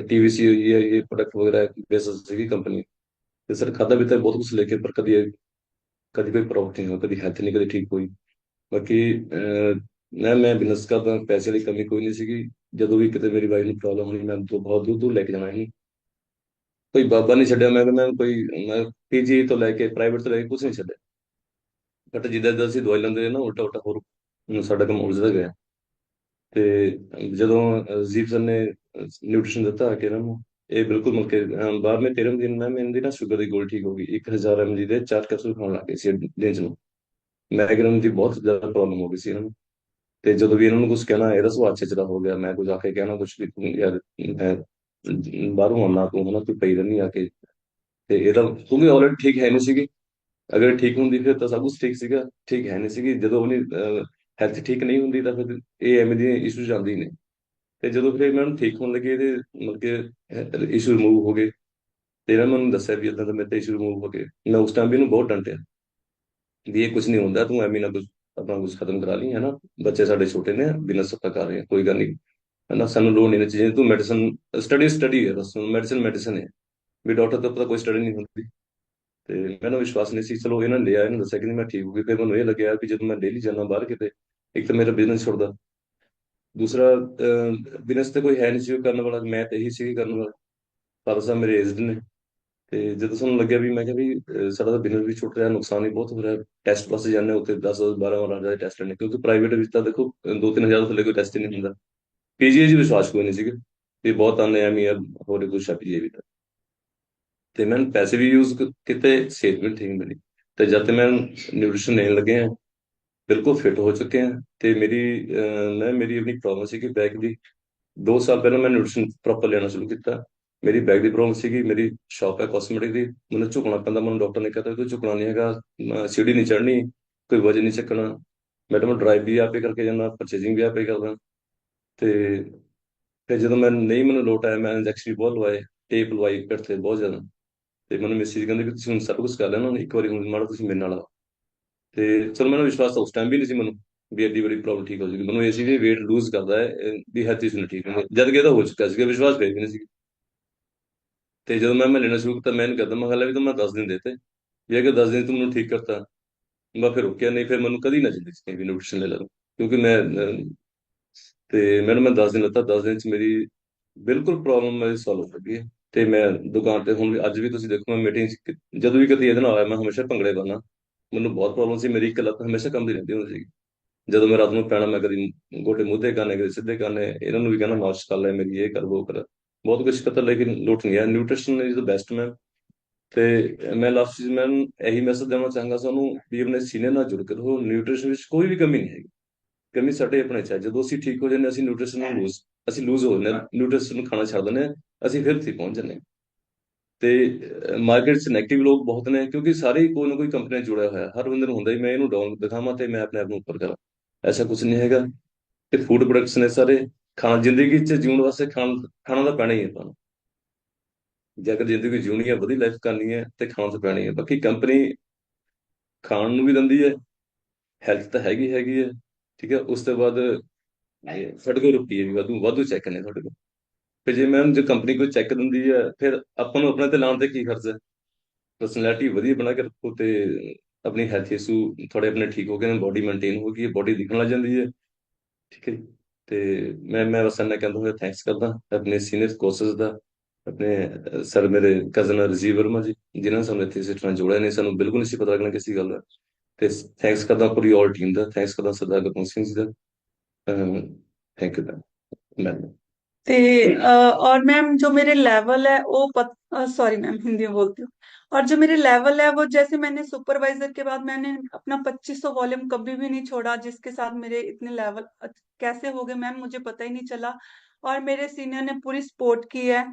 ਟੀਵੀਸੀ ਹੋਈ ਹੈ, ਇਹ ਪ੍ਰੋਡਕਟ ਵਗੈਰਾ ਬੇਸਿਸ ਸੀਗੀ ਕੰਪਨੀ। ਤੇ ਸਰ ਖਾਦਾ ਵੀ ਤਾਂ ਬਹੁਤ ਕੁਝ ਲੈ ਕੇ, ਪਰ ਕਦੀ ਕਦੀ ਕੋਈ ਪ੍ਰੋਬਲਮ ਨਹੀਂ ਹੋਈ, ਕਦੀ ਹੈਲਥ ਨਹੀਂ ਕਦੀ ਠੀਕ ਹੋਈ। ਬਾਕੀ ਮੈਂ ਬਿਜ਼ਨਸ ਕਰਦਾ, ਪੈਸੇ ਦੀ ਕਮੀ ਕੋਈ ਨਹੀਂ ਸੀਗੀ। ਜਦੋਂ ਵੀ ਕਿਤੇ ਮੇਰੀ ਵਾਈਫ ਨੂੰ ਪ੍ਰੋਬਲਮ ਹੋਣੀ, ਮੈਂ ਤੋਂ ਬਹੁਤ ਦੂਰ ਦੂਰ ਲੈ ਕੇ ਜਾਣਾ ਸੀ। ਕੋਈ ਬਾਬਾ ਨਹੀਂ ਛੱਡਿਆ, ਮੈਂ ਕੋਈ ਮੈਂ ਪੀਜੀ ਤੋਂ ਲੈ ਕੇ ਪ੍ਰਾਈਵੇਟ ਤੋਂ ਲੈ ਕੇ ਕੁਝ ਨਹੀਂ ਛੱਡਿਆ। ਬਟ ਜਿੱਦਾਂ ਜਿੱਦਾਂ ਅਸੀਂ ਦਵਾਈ ਲੈਂਦੇ ਰਹੇ ਨਾ, ਉਲਟਾ ਉਲਟਾ ਹੋਰ ਸਾਡਾ ਕੰਮ ਉਲਝਦਾ ਗਿਆ। ਤੇ ਜਦੋਂ ਜ਼ੀਪ ਸਰ ਨੇ ਨਿਊਟ੍ਰੀਸ਼ਨ ਦਿੱਤਾ ਆ ਕੇ ਇਹਨਾਂ ਨੂੰ, ਇਹ ਬਿਲਕੁਲ ਮਤਲਬ ਕਿ 12ਵੇਂ 13ਵੇਂ ਦਿਨ ਮੈਂ ਇਹਦੀ ਨਾ ਸ਼ੂਗਰ ਦੀ ਗੋਲੀ ਠੀਕ ਹੋ ਗਈ। 1000 mg ਦੇ 4 ਕੈਪਸੂਲ ਖਾਣ ਲੱਗ ਗਏ ਸੀ ਦਿਨ 'ਚ ਨੂੰ। ਮਾਈਗ੍ਰੇਨ ਦੀ ਬਹੁਤ ਜ਼ਿਆਦਾ ਪ੍ਰੋਬਲਮ ਹੋ ਗਈ ਸੀ ਇਹਨਾਂ ਨੂੰ। ਤੇ ਜਦੋਂ ਵੀ ਇਹਨਾਂ ਨੂੰ ਕੁਝ ਕਹਿਣਾ, ਇਹਦਾ ਸੁਭਾਅ ਚਿੜਚਿੜਾ ਹੋ ਗਿਆ। ਮੈਂ ਕੁਝ ਆ ਕੇ ਕਹਿਣਾ ਕੁਝ ਵੀ, ਤੂੰ ਯਾਰ ਮੈਂ ਬਾਹਰੋਂ ਆਉਣਾ, ਤੂੰ ਹਨਾ ਤੂੰ ਪਈ ਰਹਿੰਦੀ ਆ ਕੇ। ਤੇ ਇਹਦਾ ਕਿਉਂਕਿ ਆਲਰੇਡੀ ਠੀਕ ਹੈ ਨਹੀਂ ਸੀਗੀ। ਅਗਰ ਠੀਕ ਹੁੰਦੀ ਫਿਰ ਤਾਂ ਸਭ ਕੁਝ ਠੀਕ ਸੀਗਾ, ਠੀਕ ਹੈ ਨਹੀਂ ਸੀਗੀ। ਜਦੋਂ ਆਪਣੀ ਹੈਲਥ ਠੀਕ ਨਹੀਂ ਹੁੰਦੀ ਤਾਂ ਫਿਰ ਇਹ ਐਵੇਂ ਦੀਆਂ ਇਸ਼ੂਜ਼ ਆਉਂਦੇ ਹੀ ਨੇ। ਤੇ ਜਦੋਂ ਫਿਰ ਮੈਨੂੰ ਠੀਕ ਹੋਣ ਲੱਗੇ, ਇਹਦੇ ਮਤਲਬ ਕਿ ਇਸ਼ੂ ਰਿਮੂਵ ਹੋ ਗਏ, ਤੇ ਇਹਨਾਂ ਮੈਨੂੰ ਦੱਸਿਆ ਵੀ ਇਦਾਂ ਦਾ ਮੇਰੇ ਤੇ ਇਸ਼ੂ ਰਿਮੂਵ ਹੋ ਗਏ। ਮੈਂ ਉਸ ਟਾਈਮ ਵੀ ਇਹਨੂੰ ਬਹੁਤ ਡੰਟਿਆ ਵੀ ਇਹ ਕੁਝ ਨਹੀਂ ਹੁੰਦਾ, ਤੂੰ ਐਵੇਂ ਨਾ ਕੁਝ ਆਪਣਾ ਕੁਝ ਖਤਮ ਕਰਾ ਲਈ, ਹੈ ਨਾ, ਬੱਚੇ ਸਾਡੇ ਛੋਟੇ ਨੇ, ਬਿਜ਼ਨਸ ਆਪਾਂ ਕਰ ਰਹੇ ਹਾਂ, ਕੋਈ ਗੱਲ ਨਹੀਂ, ਹੈ ਨਾ, ਸਾਨੂੰ ਲੋੜ ਨਹੀਂ ਚਾਹੀਦੀ, ਤੂੰ ਮੈਡੀਸਨ ਸਟੱਡੀ ਹੈ, ਬਸ ਮੈਡੀਸਨ ਹੈ, ਵੀ ਡਾਕਟਰ ਤੋਂ ਪਤਾ ਕੋਈ ਸਟੱਡੀ ਨਹੀਂ ਹੁੰਦੀ। ਤੇ ਮੈਨੂੰ ਵਿਸ਼ਵਾਸ ਨਹੀਂ ਸੀ। ਚਲੋ ਇਹਨਾਂ ਨੇ ਲਿਆ, ਇਹਨੂੰ ਦੱਸਿਆ ਕਿ ਨਹੀਂ ਮੈਂ ਠੀਕ ਹੋ ਗਈ। ਫਿਰ ਮੈਨੂੰ ਇਹ ਲੱਗਿਆ ਵੀ ਜਦੋਂ ਮੈਂ ਡੇਲੀ ਜਾਂਦਾ ਬਾਹਰ ਕਿਤੇ, ਇੱਕ ਤਾਂ ਮੇਰਾ ਬਿਜ਼ਨਸ ਛੁੱਟਦਾ, ਦੂਸਰਾ ਬਿਜ਼ਨਸ ਤੇ ਕੋਈ ਹੈ ਨਹੀਂ ਸੀ ਕਰਨ ਵਾਲਾ, ਮੈਂ ਤੇ ਇਹੀ ਸੀ ਕਰਨ ਵਾਲਾ। ਫਾਦਰ ਸਾਹਿਬ ਮੇਰੇ ਏਜਡ ਨੇ, ਤੇ ਜਦੋਂ ਸਾਨੂੰ ਲੱਗਿਆ ਵੀ, ਮੈਂ ਕਿਹਾ ਵੀ ਸਾਡਾ ਤਾਂ ਬਿਜ਼ਨਸ ਵੀ ਛੁੱਟ ਰਿਹਾ, ਨੁਕਸਾਨ ਵੀ ਬਹੁਤ ਹੋ ਰਿਹਾ, ਟੈਸਟ ਪਾਸੇ ਜਾਂਦੇ ਉੱਥੇ 10-12 ਹਜ਼ਾਰ ਦੇ ਟੈਸਟ ਲੈਣੇ, ਕਿਉਂਕਿ ਪ੍ਰਾਈਵੇਟ ਵਿੱਚ ਤਾਂ ਦੇਖੋ 2-3 ਹਜ਼ਾਰ ਤੋਂ ਥੱਲੇ ਕੋਈ ਟੈਸਟ ਹੀ ਨਹੀਂ ਹੁੰਦਾ। ਪੀਜੀਆਈ 'ਚ ਵਿਸ਼ਵਾਸ ਕੋਈ ਨਹੀਂ ਸੀਗਾ ਵੀ ਬਹੁਤ ਆਉਂਦੇ ਐਵੇਂ ਆ, ਹੋਰ ਕੁਛ ਆ ਪੀਜੀਆਈ ਵੀ ਤਾਂ। ਤੇ ਮੈਂ ਪੈਸੇ ਵੀ ਯੂਜ਼ ਕੀਤੇ, ਸਿਹਤ ਵੀ ਠੀਕ ਮਿਲੀ। ਤੇ ਜਦ ਤੇ ਮੈਂ ਨਿਊਟ੍ਰੀਸ਼ਨ ਲੈਣ ਲੱਗੇ ਆ, ਬਿਲਕੁਲ ਫਿੱਟ ਹੋ ਚੁੱਕੇ ਆ। ਤੇ ਮੇਰੀ ਆਪਣੀ ਪ੍ਰੋਬਲਮ ਸੀ ਕਿ ਬੈਕ ਦੀ, 2 ਸਾਲ ਪਹਿਲਾਂ ਮੈਂ ਨਿਊਟ੍ਰੀਸ਼ਨ ਪ੍ਰੋਪਰ ਲੈਣਾ ਸ਼ੁਰੂ ਕੀਤਾ। ਮੇਰੀ ਬੈਕ ਦੀ ਪ੍ਰੋਬਲਮ ਸੀਗੀ, ਮੇਰੀ ਸ਼ਾਪ ਹੈ ਕਾਸਮੈਟਿਕ ਦੀ, ਮੈਨੂੰ ਝੁਕਣਾ ਪੈਂਦਾ, ਮੈਨੂੰ ਡਾਕਟਰ ਨੇ ਕਹਿੰਦਾ ਤੂੰ ਝੁਕਣਾ ਨਹੀਂ ਹੈਗਾ, ਸੀढ़ी ਨਹੀਂ ਚੜ੍ਹਨੀ, ਕੋਈ ਵਜਨ ਨਹੀਂ ਚੱਕਣਾ। ਮੈਡਮ ਮੈਂ ਡਰਾਈਵ ਵੀ ਆਪੇ ਕਰਕੇ ਜਾਂਦਾ, ਪਰਚੇਜਿੰਗ ਵੀ ਆਪੇ ਕਰਦਾ। ਤੇ ਫਿਰ ਜਦੋਂ ਮੈਨੂੰ ਲੋਟ ਆਇਆ, ਮੈਂ ਇੰਜੈਕਸ਼ਨ ਵੀ ਬਹੁਤ ਲਵਾਏ, ਟੇਪ ਲਵਾਈ ਪਿੱਠ ਤੇ ਬਹੁਤ ਜ਼ਿਆਦਾ। ਤੇ ਮੈਨੂੰ ਮਿਸਿਜ ਕਹਿੰਦੇ ਵੀ ਤੁਸੀਂ ਹੁਣ ਸਭ ਕੁਝ ਕਰ ਲੈਣਾ, ਹੁਣ ਇੱਕ ਵਾਰੀ ਹੁਣ ਮਾੜਾ ਤੁਸੀਂ ਮੇਰੇ ਨਾਲ ਆਓ। ਤੇ ਚਲੋ ਮੈਨੂੰ ਵਿਸ਼ਵਾਸ ਤਾਂ ਉਸ ਟਾਈਮ ਵੀ ਨਹੀਂ ਸੀ ਮੈਨੂੰ ਵੀ ਐਡੀ ਬੜੀ ਪ੍ਰੋਬਲਮ ਠੀਕ ਹੋ ਜਾਊਗੀ। ਮੈਨੂੰ ਇਹ ਸੀ ਵੀ weight ਲੂਜ਼ ਕਰਦਾ ਹੈ, ਵੀ ਹਰ ਚੀਜ਼ ਨੂੰ ਠੀਕ ਹੋਣੀ, ਜਦ ਕਿ ਇਹਦਾ ਹੋ ਚੁੱਕਾ ਸੀਗਾ, ਵਿਸ਼ਵਾਸ ਫਿਰ ਵੀ ਨਹੀਂ ਸੀ। ਤੇ ਜਦੋਂ ਮੈਂ ਲੈਣਾ ਸ਼ੁਰੂ ਕੀਤਾ, ਮੈਂ ਇਹਨੂੰ ਕਹਿੰਦਾ ਮੈਂ ਕਿਹਾ ਵੀ ਤਾਂ ਮੈਂ 10 ਦਿਨ ਦੇਤੇ, ਜੇ ਅਗਰ 10 ਦਿਨ ਤੂੰ ਮੈਨੂੰ ਠੀਕ ਕਰਤਾ, ਮੈਂ ਫਿਰ ਰੁਕਿਆ ਨਹੀਂ, ਫਿਰ ਮੈਨੂੰ ਕਦੀ ਨਾ ਜ਼ਿੰਦਗੀ 'ਚ ਕਹੀਂ ਵੀ ਨਿਊਟ੍ਰੀਸ਼ਨ ਲੈ ਲਾ ਲਊਂ। ਕਿਉਂਕਿ ਮੈਨੂੰ ਮੈਂ 10 ਦਿਨ ਲੱਤਾ, 10 ਦਿਨ 'ਚ ਮੇਰੀ ਬਿਲਕੁਲ ਪ੍ਰੋਬਲਮ ਮੇਰੀ ਸੋਲਵ ਹੋ ਗਈ ਹੈ। ਤੇ ਮੈਂ ਦੁਕਾਨ ਤੇ ਹੁਣ ਅੱਜ ਵੀ ਤੁਸੀਂ ਦੇਖੋ, ਮੈਂ ਮੀਟਿੰਗ 'ਚ ਜਦੋਂ ਵੀ ਕਦੀ ਇਹਦੇ ਨਾਲ ਆਇਆ, ਮੈਂ ਹਮੇਸ਼ਾ ਭੰਗੜੇ ਪਾਉਂਦਾ। ਮੈਨੂੰ ਬਹੁਤ ਪ੍ਰੋਬਲਮ ਸੀ, ਮੇਰੀ ਇੱਕ ਲੱਤ ਹਮੇਸ਼ਾ ਕੰਬਦੀ ਰਹਿੰਦੀ ਹੁੰਦੀ ਸੀ। ਜਦੋਂ ਮੈਂ ਰਾਤ ਨੂੰ ਪੈਣਾ, ਮੈਂ ਕਦੀ ਗੋਡੇ ਮੁੱਧੇ ਕਰਨੇ, ਕਦੇ ਸਿੱਧੇ ਕਰਨੇ, ਇਹਨਾਂ ਨੂੰ ਵੀ ਕਹਿੰਦਾ ਮਾਲਿਸ਼ ਕਰ ਲੈ ਮੇਰੀ, ਇਹ ਕਰ ਉਹ ਕਰ, ਬਹੁਤ ਕੁਛ ਪਤਾ, ਲੇਕਿਨ ਲੁੱਟ ਨਹੀਂ ਗਿਆ। Nutrition is the best ma'am. ਤੇ ਮੈਂ ਲਾਸਟ ਚੀਜ਼ ਮੈਂ ਇਹੀ ਮੈਸੇਜ ਦੇਣਾ ਚਾਹਾਂਗਾ ਸਾਨੂੰ ਵੀ ਆਪਣੇ ਸੀਨੀਅਰ ਨਾਲ ਜੁੜ ਕੇ ਰਹੋ, ਨਿਊਟ੍ਰੀਸ਼ਨ ਵਿੱਚ ਕੋਈ ਵੀ ਕਮੀ ਨਹੀਂ ਹੈਗੀ, ਕਮੀ ਸਾਡੇ ਆਪਣੇ 'ਚ ਹੈ। ਜਦੋਂ ਅਸੀਂ ਠੀਕ ਹੋ ਜਾਂਦੇ, ਅਸੀਂ ਲੂਜ਼ ਹੋ ਜਾਂਦੇ ਹਾਂ, ਨਿਊਟ੍ਰੀਸ਼ਨ ਖਾਣਾ ਛੱਡ ਦਿੰਦੇ ਹਾਂ, ਅਸੀਂ ਫਿਰ ਉੱਥੇ ਪਹੁੰਚ ਜਾਂਦੇ ਹਾਂ। ਤੇ ਮਾਰਕੀਟ 'ਚ ਨੈਗੇਟਿਵ ਲੋਕ ਬਹੁਤ ਨੇ, ਕਿਉਂਕਿ ਸਾਰੇ ਹੀ ਕੋਈ ਨਾ ਕੋਈ ਕੰਪਨੀ ਨਾਲ ਜੁੜਿਆ ਹੋਇਆ, ਹਰ ਬੰਦੇ ਨੂੰ ਹੁੰਦਾ ਹੀ ਮੈਂ ਇਹਨੂੰ ਡਾਊਨ ਦਿਖਾਵਾਂ ਤੇ ਮੈਂ ਆਪਣੇ ਆਪ ਨੂੰ ਉੱਪਰ ਕਰਾਂ। ਐਸਾ ਕੁਝ ਨਹੀਂ ਹੈਗਾ। ਤੇ ਫੂਡ ਪ੍ਰੋਡਕਟਸ ਨੇ ਸਾਰੇ, ਖਾਣਾ ਜ਼ਿੰਦਗੀ 'ਚ ਜਿਉਣ ਵਾਸਤੇ ਖਾਣਾ ਤਾਂ ਪੈਣਾ ਹੀ ਹੈ ਤੁਹਾਨੂੰ। ਜੇ ਅਗਰ ਜ਼ਿੰਦਗੀ ਜਿਉਣੀ ਹੈ, ਵਧੀਆ ਲਾਈਫ ਕਰਨੀ ਹੈ, ਤੇ ਖਾਣਾ ਤਾਂ ਪੈਣਾ ਹੀ ਹੈ। ਬਾਕੀ ਕੰਪਨੀ ਖਾਣ ਨੂੰ ਵੀ ਦਿੰਦੀ ਹੈ, ਹੈਲਥ ਤਾਂ ਹੈਗੀ ਹੈ, ਠੀਕ ਹੈ। ਉਸ ਤੋਂ ਬਾਅਦ ਸਾਡੇ ਕੋਲ ਰੁਪਈਏ ਵੀ ਵਾਧੂ ਚੈੱਕ ਨੇ ਤੁਹਾਡੇ ਕੋਲ। ਫਿਰ ਜੇ ਕੰਪਨੀ ਕੋਈ ਚੈੱਕ ਦਿੰਦੀ ਹੈ, ਫਿਰ ਆਪਾਂ ਨੂੰ ਆਪਣੇ ਤੇ ਲਾਉਣ ਤੇ ਕੀ ਖਰਚਾ ਹੈ। ਪਰਸਨੈਲਿਟੀ ਵਧੀਆ ਬਣਾ ਕੇ ਰੱਖੋ, ਤੇ ਆਪਣੀ ਹੈਲਥ ਇਸ਼ੂ ਥੋੜੇ ਆਪਣੇ ਠੀਕ ਹੋ ਗਏ, ਬੋਡੀ ਮੇਨਟੇਨ ਹੋ ਗਈ, ਬੋਡੀ ਦਿਖਣ ਲੱਗ ਜਾਂਦੀ ਹੈ, ਠੀਕ ਹੈ ਜੀ। ਤੇ ਮੈਂ ਬਸ ਇੰਨਾ ਕਹਿੰਦਾ ਹੋਇਆ ਥੈਂਕਸ ਕਰਦਾ ਆਪਣੇ ਸੀਨੀਅਰ ਕੋਰਸਸ ਦਾ, ਆਪਣੇ ਸਰ ਮੇਰੇ ਕਜ਼ਨ ਰਜੀਵ ਵਰਮਾ ਜੀ, ਜਿਨ੍ਹਾਂ ਨੇ ਸਾਨੂੰ ਇੱਥੇ ਇਸ ਤਰ੍ਹਾਂ ਜੋੜਿਆ ਨੇ, ਸਾਨੂੰ ਬਿਲਕੁਲ ਨਹੀਂ ਸੀ ਪਤਾ ਲੱਗਣਾ ਕਿਸੇ ਗੱਲ ਦਾ। ਤੇ ਥੈਂਕਸ ਕਰਦਾ ਪੂਰੀ ਆਲ ਟੀਮ ਦਾ, ਥੈਂਕਸ ਕਰਦਾ ਸਰਦਾਰ ਗੁਰਪ੍ਰੀਤ ਸਿੰਘ ਜੀ ਦਾ। Thank you ma'am. ते और मैम जो मेरे लेवल है वो सॉरी मैम हिंदी में बोलती हूँ। और जो मेरे लेवल है वो, जैसे मैंने सुपरवाइजर के बाद मैंने अपना 2500 वॉल्यूम कभी भी नहीं छोड़ा, जिसके साथ मेरे इतने लेवल कैसे हो गए मैम मुझे पता ही नहीं चला। और मेरे सीनियर ने पूरी सपोर्ट की है,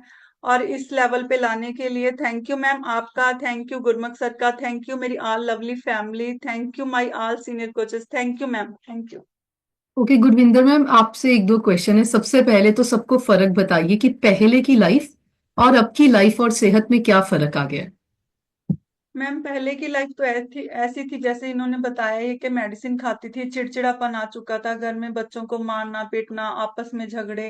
और इस लेवल पे लाने के लिए थैंक यू मैम आपका, थैंक यू गुरमुख सर का, थैंक यू मेरी all lovely family, thank you my all senior coaches, thank you ma'am, thank you. Okay Gurvinder ma'am, आपसे एक दो क्वेश्चन है। सबसे पहले तो सबको फर्क बताइए कि पहले की लाइफ और अब की लाइफ और सेहत में क्या फर्क आ गया है। मैम पहले की लाइफ तो ऐसी थी जैसे इन्होंने बताया है कि मेडिसिन खाती थी, चिड़चिड़ापन आ चुका था घर में, बच्चों को मारना पीटना, आपस में झगड़े।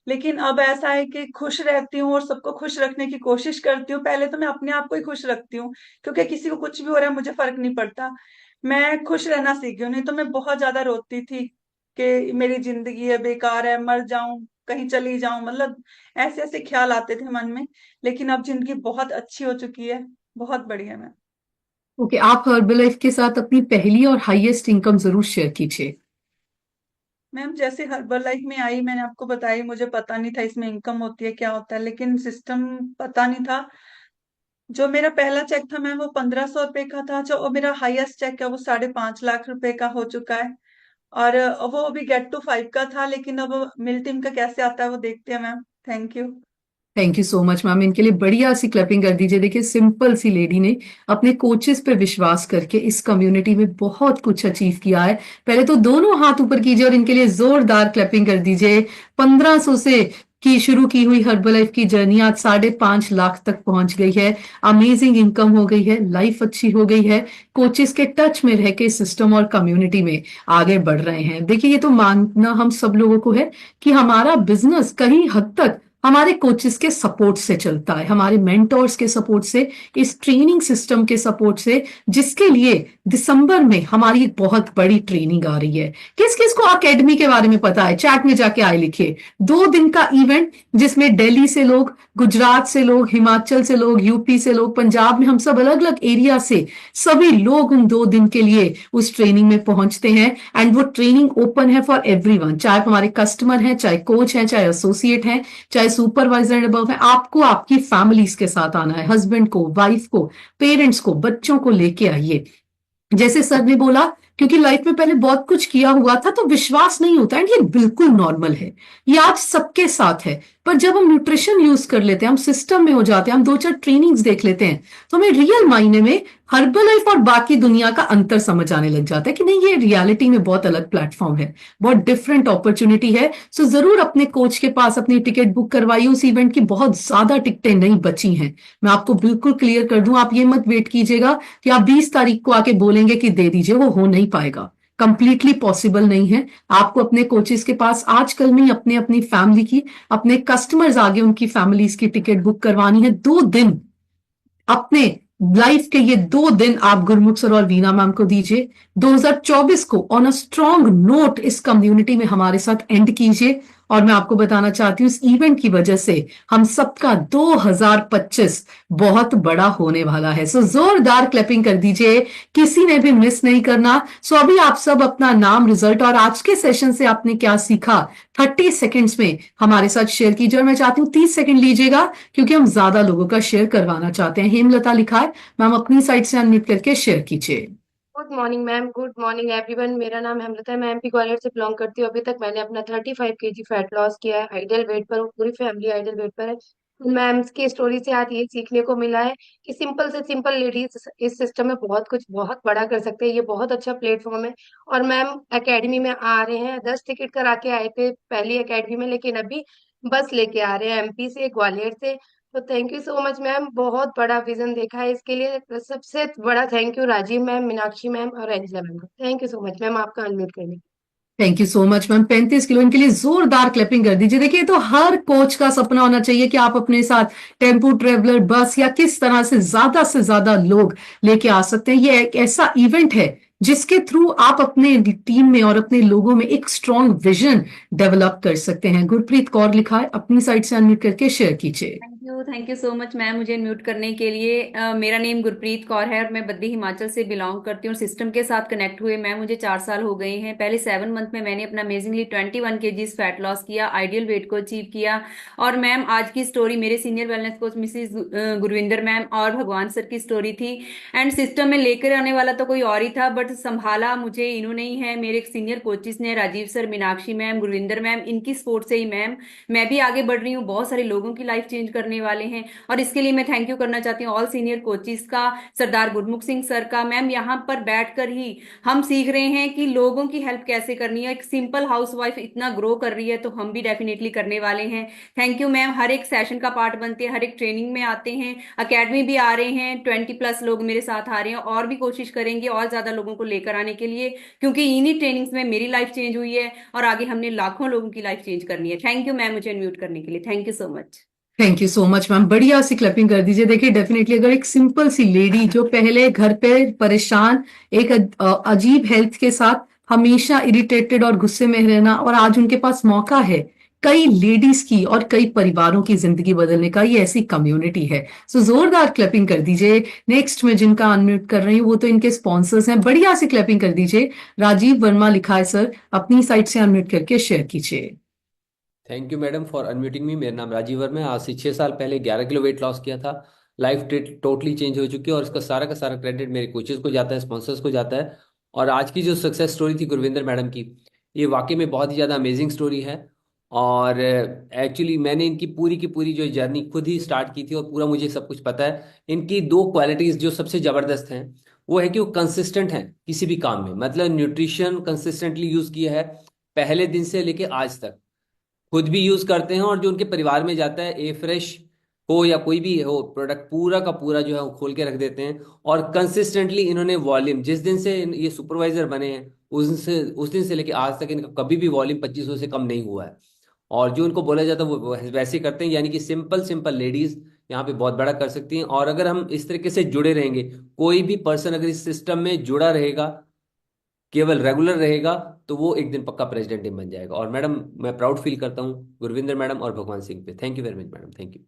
लेकिन अब ऐसा है कि खुश रहती हूँ और सबको खुश रखने की कोशिश करती हूँ। पहले तो मैं अपने आप को ही खुश रखती हूँ, क्योंकि किसी को कुछ भी हो रहा है मुझे फर्क नहीं पड़ता। मैं खुश रहना सीख गई हूँ, नहीं तो मैं बहुत ज्यादा रोती थी कि मेरी जिंदगी है बेकार है, मर जाऊं, कहीं चली जाऊं, मतलब ऐसे ऐसे ख्याल आते थे मन में। लेकिन अब जिंदगी बहुत अच्छी हो चुकी है, बहुत बढ़िया मैम। ओके, आप हर्बल लाइफ के साथ अपनी पहली और हाईएस्ट इनकम जरूर शेयर कीजिए। मैम जैसे हर्बल लाइफ में आई, मैंने आपको बताई, मुझे पता नहीं था इसमें इनकम होती है क्या होता है, लेकिन सिस्टम पता नहीं था। जो मेरा पहला चेक था मैम वो 1500 रुपए का था, जो मेरा हाईएस्ट चेक है वो 5.5 लाख रुपए का हो चुका है। और वो अभी गेट टू 5 का था, लेकिन अब मिल टीम का कैसे आता है वो देखते हैं ma'am. Thank you. Thank you so much ma'am, इनके लिए बढ़िया सी क्लैपिंग कर दीजिए। देखिए सिंपल सी लेडी ने अपने कोचेस पे विश्वास करके इस कम्युनिटी में बहुत कुछ अचीव किया है। पहले तो दोनों हाथ ऊपर कीजिए और इनके लिए जोरदार क्लैपिंग कर दीजिए। 1500 से की शुरू की हुई हर्बलाइफ की जर्नी आज 5.5 लाख तक पहुंच गई है। अमेजिंग इनकम हो गई है, लाइफ अच्छी हो गई है, कोचेस के टच में रह के सिस्टम और कम्युनिटी में आगे बढ़ रहे हैं। देखिए ये तो मानना हम सब लोगों को है कि हमारा बिजनेस कहीं हद तक हमारे कोचेस के सपोर्ट से चलता है, हमारे मेंटोर्स के सपोर्ट से, इस ट्रेनिंग सिस्टम के सपोर्ट से, जिसके लिए दिसंबर में हमारी एक बहुत बड़ी ट्रेनिंग आ रही है। किस किस को एकेडमी के बारे में पता है, चैट में जाके आए लिखिए। 2 दिन का इवेंट जिसमें दिल्ली से लोग, गुजरात से लोग, हिमाचल से लोग, यूपी से लोग, पंजाब में, हम सब अलग अलग एरिया से सभी लोग उन 2 दिन के लिए उस ट्रेनिंग में पहुंचते हैं। एंड वो ट्रेनिंग ओपन है फॉर एवरीवन, चाहे हमारे कस्टमर हैं, चाहे कोच हैं, चाहे एसोसिएट हैं, चाहे सुपरवाइजर एंड अबव है। आपको आपकी फैमिलीज के साथ आना है, हस्बैंड को, वाइफ को, पेरेंट्स को, बच्चों को लेके आइए। जैसे सर ने बोला, क्योंकि लाइफ में पहले बहुत कुछ किया हुआ था तो विश्वास नहीं होता, एंड ये बिल्कुल नॉर्मल है, ये आज सबके साथ है। पर जब हम न्यूट्रिशन यूज कर लेते हैं, हम सिस्टम में हो जाते हैं, हम 2-4 ट्रेनिंग्स देख लेते हैं, तो हमें रियल मायने में हर्बल लाइफ और बाकी दुनिया का अंतर समझ आने लग जाता है कि नहीं, ये रियलिटी में बहुत अलग प्लेटफॉर्म है, बहुत डिफरेंट अपॉर्चुनिटी है। सो जरूर अपने कोच के पास अपनी टिकट बुक करवाइए। उस इवेंट की बहुत ज्यादा टिकटें नहीं बची हैं, मैं आपको बिल्कुल क्लियर कर दूं। आप ये मत वेट कीजिएगा कि आप 20 तारीख को आके बोलेंगे कि दे दीजिए, वो हो नहीं पाएगा, कंप्लीटली पॉसिबल नहीं है। आपको अपने कोचेस के पास आजकल में अपने अपनी फैमिली की, अपने कस्टमर्स आगे उनकी फैमिलीज की टिकट बुक करवानी है। 2 दिन अपने लाइफ के, ये 2 दिन आप गुरमुख सर और वीना मैम को दीजिए। 2024 को ऑन अ स्ट्रॉन्ग नोट इस कम्युनिटी में हमारे साथ एंड कीजिए। और मैं आपको बताना चाहती हूँ इस इवेंट की वजह से हम सबका 2025 बहुत बड़ा होने वाला है। सो जोरदार क्लैपिंग कर दीजिए, किसी ने भी मिस नहीं करना। सो अभी आप सब अपना नाम, रिजल्ट और आज के सेशन से आपने क्या सीखा 30 सेकेंड्स में हमारे साथ शेयर कीजिए। और मैं चाहती हूँ 30 सेकेंड लीजिएगा क्योंकि हम ज्यादा लोगों का शेयर करवाना चाहते हैं। हेमलता लिखा है, मैम अपनी साइड से अनम्यूट करके शेयर कीजिए। Good morning ma'am, good morning everyone. मेरा नाम हेमलता है, मैं एमपी ग्वालियर से बिलोंग करती हूँ। अभी तक मैंने अपना 35 kg फैट लॉस किया है, आइडियल वेट पर हूँ, पूरी फैमिली आइडियल वेट पर है। मैम की स्टोरी से आज ये सीखने को मिला है कि सिंपल से सिंपल लेडीज इस सिस्टम में बहुत कुछ बहुत बड़ा कर सकते हैं। ये बहुत अच्छा प्लेटफॉर्म है। और मैम एकेडमी में आ रहे हैं, 10 टिकट करा के आए थे पहली एकेडमी में, लेकिन अभी बस लेके आ रहे हैं एमपी से, ग्वालियर से। तो thank you so much ma'am, बहुत बड़ा विजन देखा है इसके लिए। सबसे बड़ा thank you Rajeev ma'am, Meenakshi ma'am और एंजला मैम को। Thank you so much ma'am, आपका अनम्यूट करने। Thank you so much ma'am. 35 kilo, इनके लिए जोरदार क्लैपिंग कर दीजिए। देखिए तो हर कोच का सपना होना चाहिए कि आप अपने साथ टेम्पो ट्रेवलर, बस या किस तरह से ज्यादा लोग लेके आ सकते हैं। ये एक ऐसा इवेंट है जिसके थ्रू आप अपने टीम में और अपने लोगों में एक स्ट्रॉन्ग विजन डेवलप कर सकते हैं। गुरप्रीत कौर लिखा है, अपनी साइड से अनम्यूट करके शेयर कीजिए। Thank you so much ma'am मुझे म्यूट करने के लिए। मेरा नेम गुरप्रीत कौर है और मैं बद्दी हिमाचल से बिलोंग करती हूँ। सिस्टम के साथ कनेक्ट हुए मैम मुझे 4 साल हो गए हैं। पहले 7 मंथ में मैंने अपना अमेजिंगली 21 kg फैट लॉस किया, आइडियल वेट को अचीव किया। और मैम आज की स्टोरी मेरे senior wellness coach Mrs Gurvinder ma'am और भगवान सर की स्टोरी थी। एंड सिस्टम में लेकर आने वाला तो कोई और ही था, बट संभाला मुझे इन्होंने ही है, मेरे सीनियर कोचिस ने, Rajeev sir, Meenakshi ma'am, Gurvinder ma'am, इनकी सपोर्ट से ही मैम मैं भी आगे बढ़ रही हूँ। बहुत सारे लोगों की लाइफ चेंज करने वाले हैं और इसके लिए मैं थैंक यू करना चाहती हूँ ऑल सीनियर कोचिस का, सरदार गुरमुख सिंह सर का। मैम यहाँ पर बैठकर ही हम सीख रहे हैं कि लोगों की हेल्प कैसे करनी है। एक सिंपल हाउसवाइफ इतना ग्रो कर रही है तो हम भी डेफिनेटली करने वाले हैं। Thank you ma'am. हर एक सेशन का पार्ट बनते हैं, हर एक ट्रेनिंग में आते हैं, अकेडमी भी आ रहे हैं, 20+ लोग मेरे साथ आ रहे हैं और भी कोशिश करेंगे और ज्यादा लोगों को लेकर आने के लिए, क्योंकि इन्हीं ट्रेनिंग्स में मेरी लाइफ चेंज हुई है और आगे हमने लाखों लोगों की लाइफ चेंज करनी है। थैंक यू मैम मुझे अनम्यूट करने के लिए। Thank you so much. Thank you so much ma'am, बढ़िया सी क्लैपिंग कर दीजिए। देखिए डेफिनेटली अगर एक सिंपल सी लेडी जो पहले घर पे परेशान, एक अजीब हेल्थ के साथ, हमेशा इरिटेटेड और गुस्से में रहना, और आज उनके पास मौका है कई लेडीज की और कई परिवारों की जिंदगी बदलने का, ये ऐसी कम्युनिटी है। सो जोरदार क्लैपिंग कर दीजिए। नेक्स्ट में जिनका अनम्यूट कर रही हूँ वो तो इनके स्पॉन्सर्स हैं, बढ़िया सी क्लैपिंग कर दीजिए। राजीव वर्मा लिखा है, सर अपनी साइड से अनम्यूट करके शेयर कीजिए। Thank you madam for unmuting me. मेरा नाम राजीव वर्मा है। आज से 6 साल पहले 11 किलो वेट लॉस किया था। लाइफ टोटली चेंज हो चुकी है और इसका सारा का सारा क्रेडिट मेरे कोचेस को जाता है, स्पॉन्सर्स को जाता है। और आज की जो सक्सेस स्टोरी थी गुरविंदर मैडम की, ये वाकई में बहुत ही ज़्यादा अमेजिंग स्टोरी है। और एक्चुअली मैंने इनकी पूरी की पूरी जो जर्नी खुद ही स्टार्ट की थी और पूरा मुझे सब कुछ पता है। इनकी दो क्वालिटीज जो सबसे ज़बरदस्त हैं वो है कि वो कंसिस्टेंट हैं किसी भी काम में, मतलब न्यूट्रिशन कंसिस्टेंटली यूज़ किया है पहले दिन से लेके आज तक, खुद भी यूज करते हैं और जो उनके परिवार में जाता है, ए फ्रेश हो या कोई भी हो प्रोडक्ट, पूरा का पूरा जो है वो खोल के रख देते हैं। और कंसिस्टेंटली इन्होंने वॉल्यूम, जिस दिन से ये सुपरवाइजर बने हैं उस दिन से लेके आज तक इनका कभी भी वॉल्यूम 2500 से कम नहीं हुआ है। और जो उनको बोला जाता है वो वैसे करते हैं, यानी कि सिंपल सिंपल लेडीज यहाँ पे बहुत बड़ा कर सकती हैं। और अगर हम इस तरीके से जुड़े रहेंगे, कोई भी पर्सन अगर इस सिस्टम में जुड़ा रहेगा, केवल रेगुलर रहेगा, तो वो एक दिन पक्का प्रेसिडेंट ही बन जाएगा। और मैडम, मैं प्राउड फील करता हूँ गुरविंदर मैडम और भगवान सिंह पे। Thank you very much madam, thank you.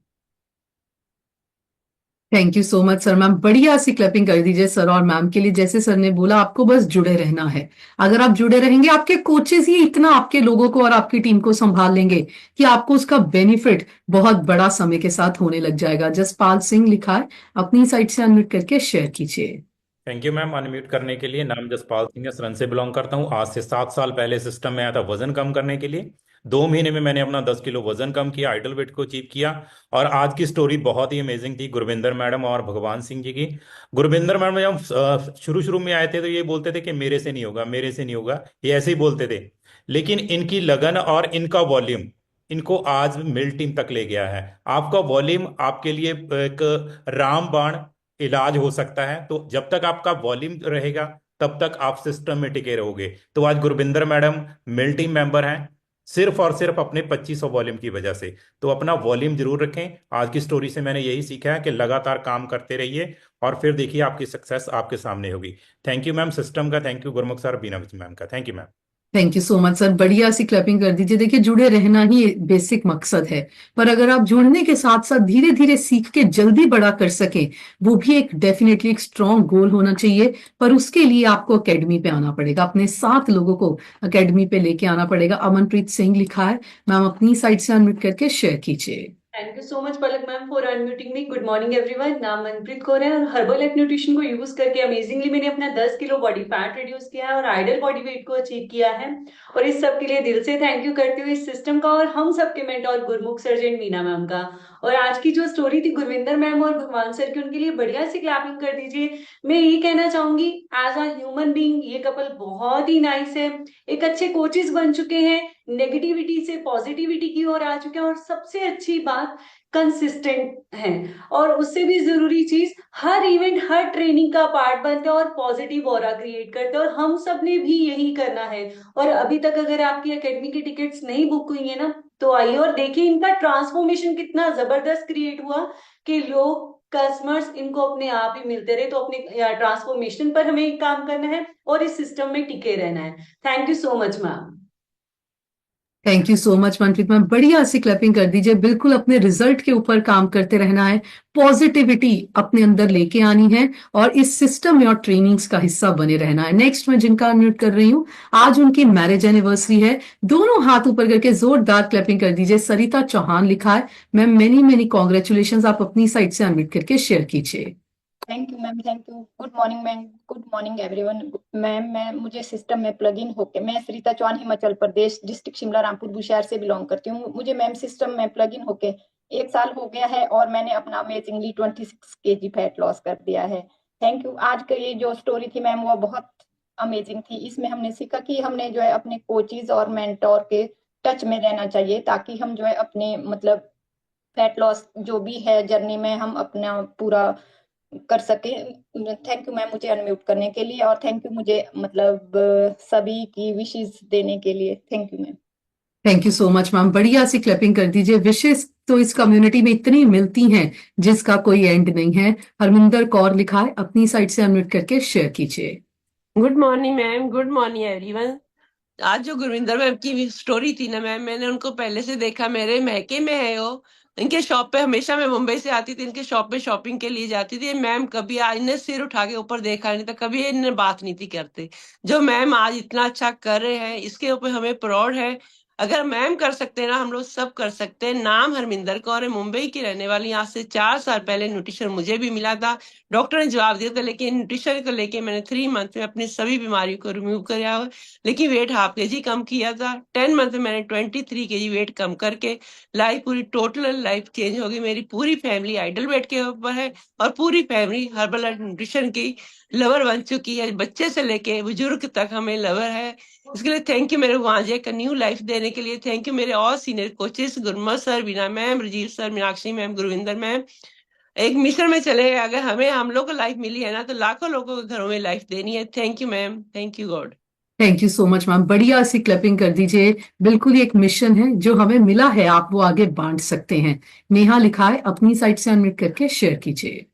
Thank you so much sir. Ma'am बढ़िया सी क्लैपिंग कर दीजिए सर और मैम के लिए। जैसे सर ने बोला, आपको बस जुड़े रहना है। अगर आप जुड़े रहेंगे, आपके कोचेस ही इतना आपके लोगों को और आपकी टीम को संभाल लेंगे कि आपको उसका बेनिफिट बहुत बड़ा समय के साथ होने लग जाएगा। जसपाल सिंह लिखा है, अपनी साइड से अनम्यूट करके शेयर कीजिए। थैंक यू मैम अनम्यूट करने के लिए। नाम जसपाल सिंह है, सरन से बिलोंग करता हूँ। आज से 7 साल पहले सिस्टम में आया था वजन कम करने के लिए। 2 महीने में मैंने अपना 10 किलो वजन कम किया, आइडल वेट को अचीव किया। और आज की स्टोरी बहुत ही अमेजिंग थी गुरविंदर मैडम और भगवान सिंह जी की। गुरविंदर मैडम जब शुरू शुरू में आए थे तो ये बोलते थे कि मेरे से नहीं होगा, मेरे से नहीं होगा, ये ऐसे ही बोलते थे। लेकिन इनकी लगन और इनका वॉल्यूम इनको आज मिल टीम तक ले गया है। आपका वॉल्यूम आपके लिए एक रामबाण इलाज हो सकता है। तो जब तक आपका वॉल्यूम रहेगा तब तक आप सिस्टम में टिके रहोगे। तो आज गुरविंदर मैडम मिल टीम मेंबर हैं सिर्फ और सिर्फ अपने 2500 वॉल्यूम की वजह से। तो अपना वॉल्यूम जरूर रखें। आज की स्टोरी से मैंने यही सीखा है कि लगातार काम करते रहिए और फिर देखिए आपकी सक्सेस आपके सामने होगी। थैंक यू मैम सिस्टम का, thank you Gurmukh sir, Beena ma'am का, thank you ma'am. Thank you so much sir. बढ़िया सी क्लैपिंग कर दीजिए। देखिए, जुड़े रहना ही बेसिक मकसद है, पर अगर आप जुड़ने के साथ साथ धीरे धीरे सीख के जल्दी बड़ा कर सके, वो भी एक डेफिनेटली एक स्ट्रॉन्ग गोल होना चाहिए। पर उसके लिए आपको एकेडमी पे आना पड़ेगा, अपने 7 लोगों को एकेडमी पे लेके आना पड़ेगा। अमनप्रीत सिंह लिखा है, मैम अपनी साइड से अनम्यूट करके शेयर कीजिए। Thank you so much Palak ma'am for unmuting me. Good morning everyone. नाम मनप्रीत कौर है और हर्बल लाइफ न्यूट्रिशन को यूज करके अमेजिंगली मैंने अपना 10 किलो बॉडी फैट रिड्यूस किया है और आइडल बॉडी वेट को अचीव किया है। और इस सब के लिए दिल से थैंक यू करती हूँ इस सिस्टम का और हम सबके मेंटोर गुरमुख सर्जन मीना मैम का। और आज की जो स्टोरी थी गुरविंदर मैम और भगवान सर की, उनके लिए बढ़िया सी क्लैपिंग कर दीजिए। मैं यही कहना चाहूंगी, एज अ ह्यूमन बीइंग ये कपल बहुत ही नाइस है, एक अच्छे कोचेस बन चुके हैं, नेगेटिविटी से पॉजिटिविटी की ओर आ चुके हैं और सबसे अच्छी बात कंसिस्टेंट हैं। और उससे भी जरूरी चीज, हर इवेंट हर ट्रेनिंग का पार्ट बनते हैं और पॉजिटिव ऑरा क्रिएट करते हैं। और हम सब ने भी यही करना है। और अभी तक अगर आपकी एकेडमी की टिकट्स नहीं बुक हुई है ना, तो आइए और देखिए इनका ट्रांसफॉर्मेशन कितना जबरदस्त क्रिएट हुआ कि लोग कस्टमर्स इनको अपने आप ही मिलते रहे। तो अपने ट्रांसफॉर्मेशन पर हमें काम करना है और इस सिस्टम में टिके रहना है। Thank you so much ma'am. Thank you so much Manpreet ma'am. बढ़िया सी क्लैपिंग कर दीजिए। बिल्कुल अपने रिजल्ट के ऊपर काम करते रहना है, पॉजिटिविटी अपने अंदर लेके आनी है और इस सिस्टम में और ट्रेनिंग्स का हिस्सा बने रहना है। नेक्स्ट मैं जिनका अनम्यूट कर रही हूँ, आज उनकी मैरिज एनिवर्सरी है। दोनों हाथ ऊपर करके जोरदार क्लैपिंग कर दीजिए। सरिता चौहान लिखा है, मैम मेनी मेनी कॉन्ग्रेचुलेशन। आप अपनी साइड से अनम्यूट करके शेयर कीजिए। Thank you ma'am, thank you. Good morning ma'am, good morning everyone. Ma'am मैं मुझे सिस्टम में प्लग इन होके, मैं सरिता चौहान हिमाचल प्रदेश डिस्ट्रिक्ट शिमला रामपुर बुशहर से बिलोंग करती हूँ। मुझे मैम सिस्टम में प्लग इन होके 1 साल हो गया है और मैंने अपना अमेजिंगली 26 केजी फैट लॉस कर दिया है। Thank you. आज का ये जो स्टोरी थी मैम वो बहुत अमेजिंग थी। इसमें हमने सीखा कि हमने जो है अपने कोचेज और मेंटोर के टच में रहना चाहिए ताकि हम जो है अपने मतलब फैट लॉस जो भी है जर्नी में हम अपना पूरा कर सके। थैंक यू मैम मुझे अनम्यूट करने के लिए और थैंक यू मुझे मतलब सभी की विशेष देने के लिए। Thank you ma'am. Thank you so much ma'am. बढ़िया सी क्लैपिंग कर दीजिए। विशेष तो इस कम्युनिटी में इतनी मिलती हैं जिसका कोई एंड नहीं है। हरमिंदर कौर लिखा है, अपनी साइड से अनम्यूट करके शेयर कीजिए। Good morning ma'am, good morning everyone. आज जो गुरविंदर मैम की स्टोरी थी ना मैम, मैंने उनको पहले से देखा, मेरे मैके में है वो। इनके शॉप पे हमेशा मैं मुंबई से आती थी, इनके शॉप पे शॉपिंग के लिए जाती थी। मैम कभी आज इन्हें सिर उठा के ऊपर देखा नहीं था, कभी इन्हें बात नहीं थी करते। जो मैम आज इतना अच्छा कर रहे हैं इसके ऊपर हमें प्राउड है। अगर मैम कर सकते हैं ना, हम लोग सब कर सकते हैं। नाम हरमिंदर कौर है, मुंबई की रहने वाली। आज से 4 साल पहले न्यूट्रिशन मुझे भी मिला था। डॉक्टर ने जवाब दिया था, लेकिन न्यूट्रिशन को लेके मैंने 3 मंथ में अपनी सभी बीमारियों को रिमूव किया हुआ, लेकिन वेट हाफ केजी कम किया था। 10 मंथ में मैंने 23 kg वेट कम करके लाइफ पूरी टोटल लाइफ चेंज हो गई। मेरी पूरी फैमिली आइडल वेट के ऊपर है और पूरी फैमिली हर्बल न्यूट्रिशन की लवर बन चुकी है। बच्चे से लेके बुजुर्ग तक हमें लवर है। इसके लिए थैंक यू मेरे वहां एक न्यू लाइफ देने के लिए। थैंक यू मेरे और senior coaches, Gurmat sir, Beena ma'am, Rajeev sir, Meenakshi ma'am, Gurvinder ma'am. एक मिशन में चले गए, अगर हमें हम लोग को लाइफ मिली है ना, तो लाखों लोगों के घरों में लाइफ देनी है। Thank you ma'am, thank you God. Thank you so much ma'am, बढ़िया सी क्लैपिंग कर दीजिए। बिल्कुल ही एक मिशन है जो हमें मिला है, आप वो आगे बांट सकते हैं। नेहा लिखा है, अपनी साइड से अनम्यूट करके शेयर कीजिए।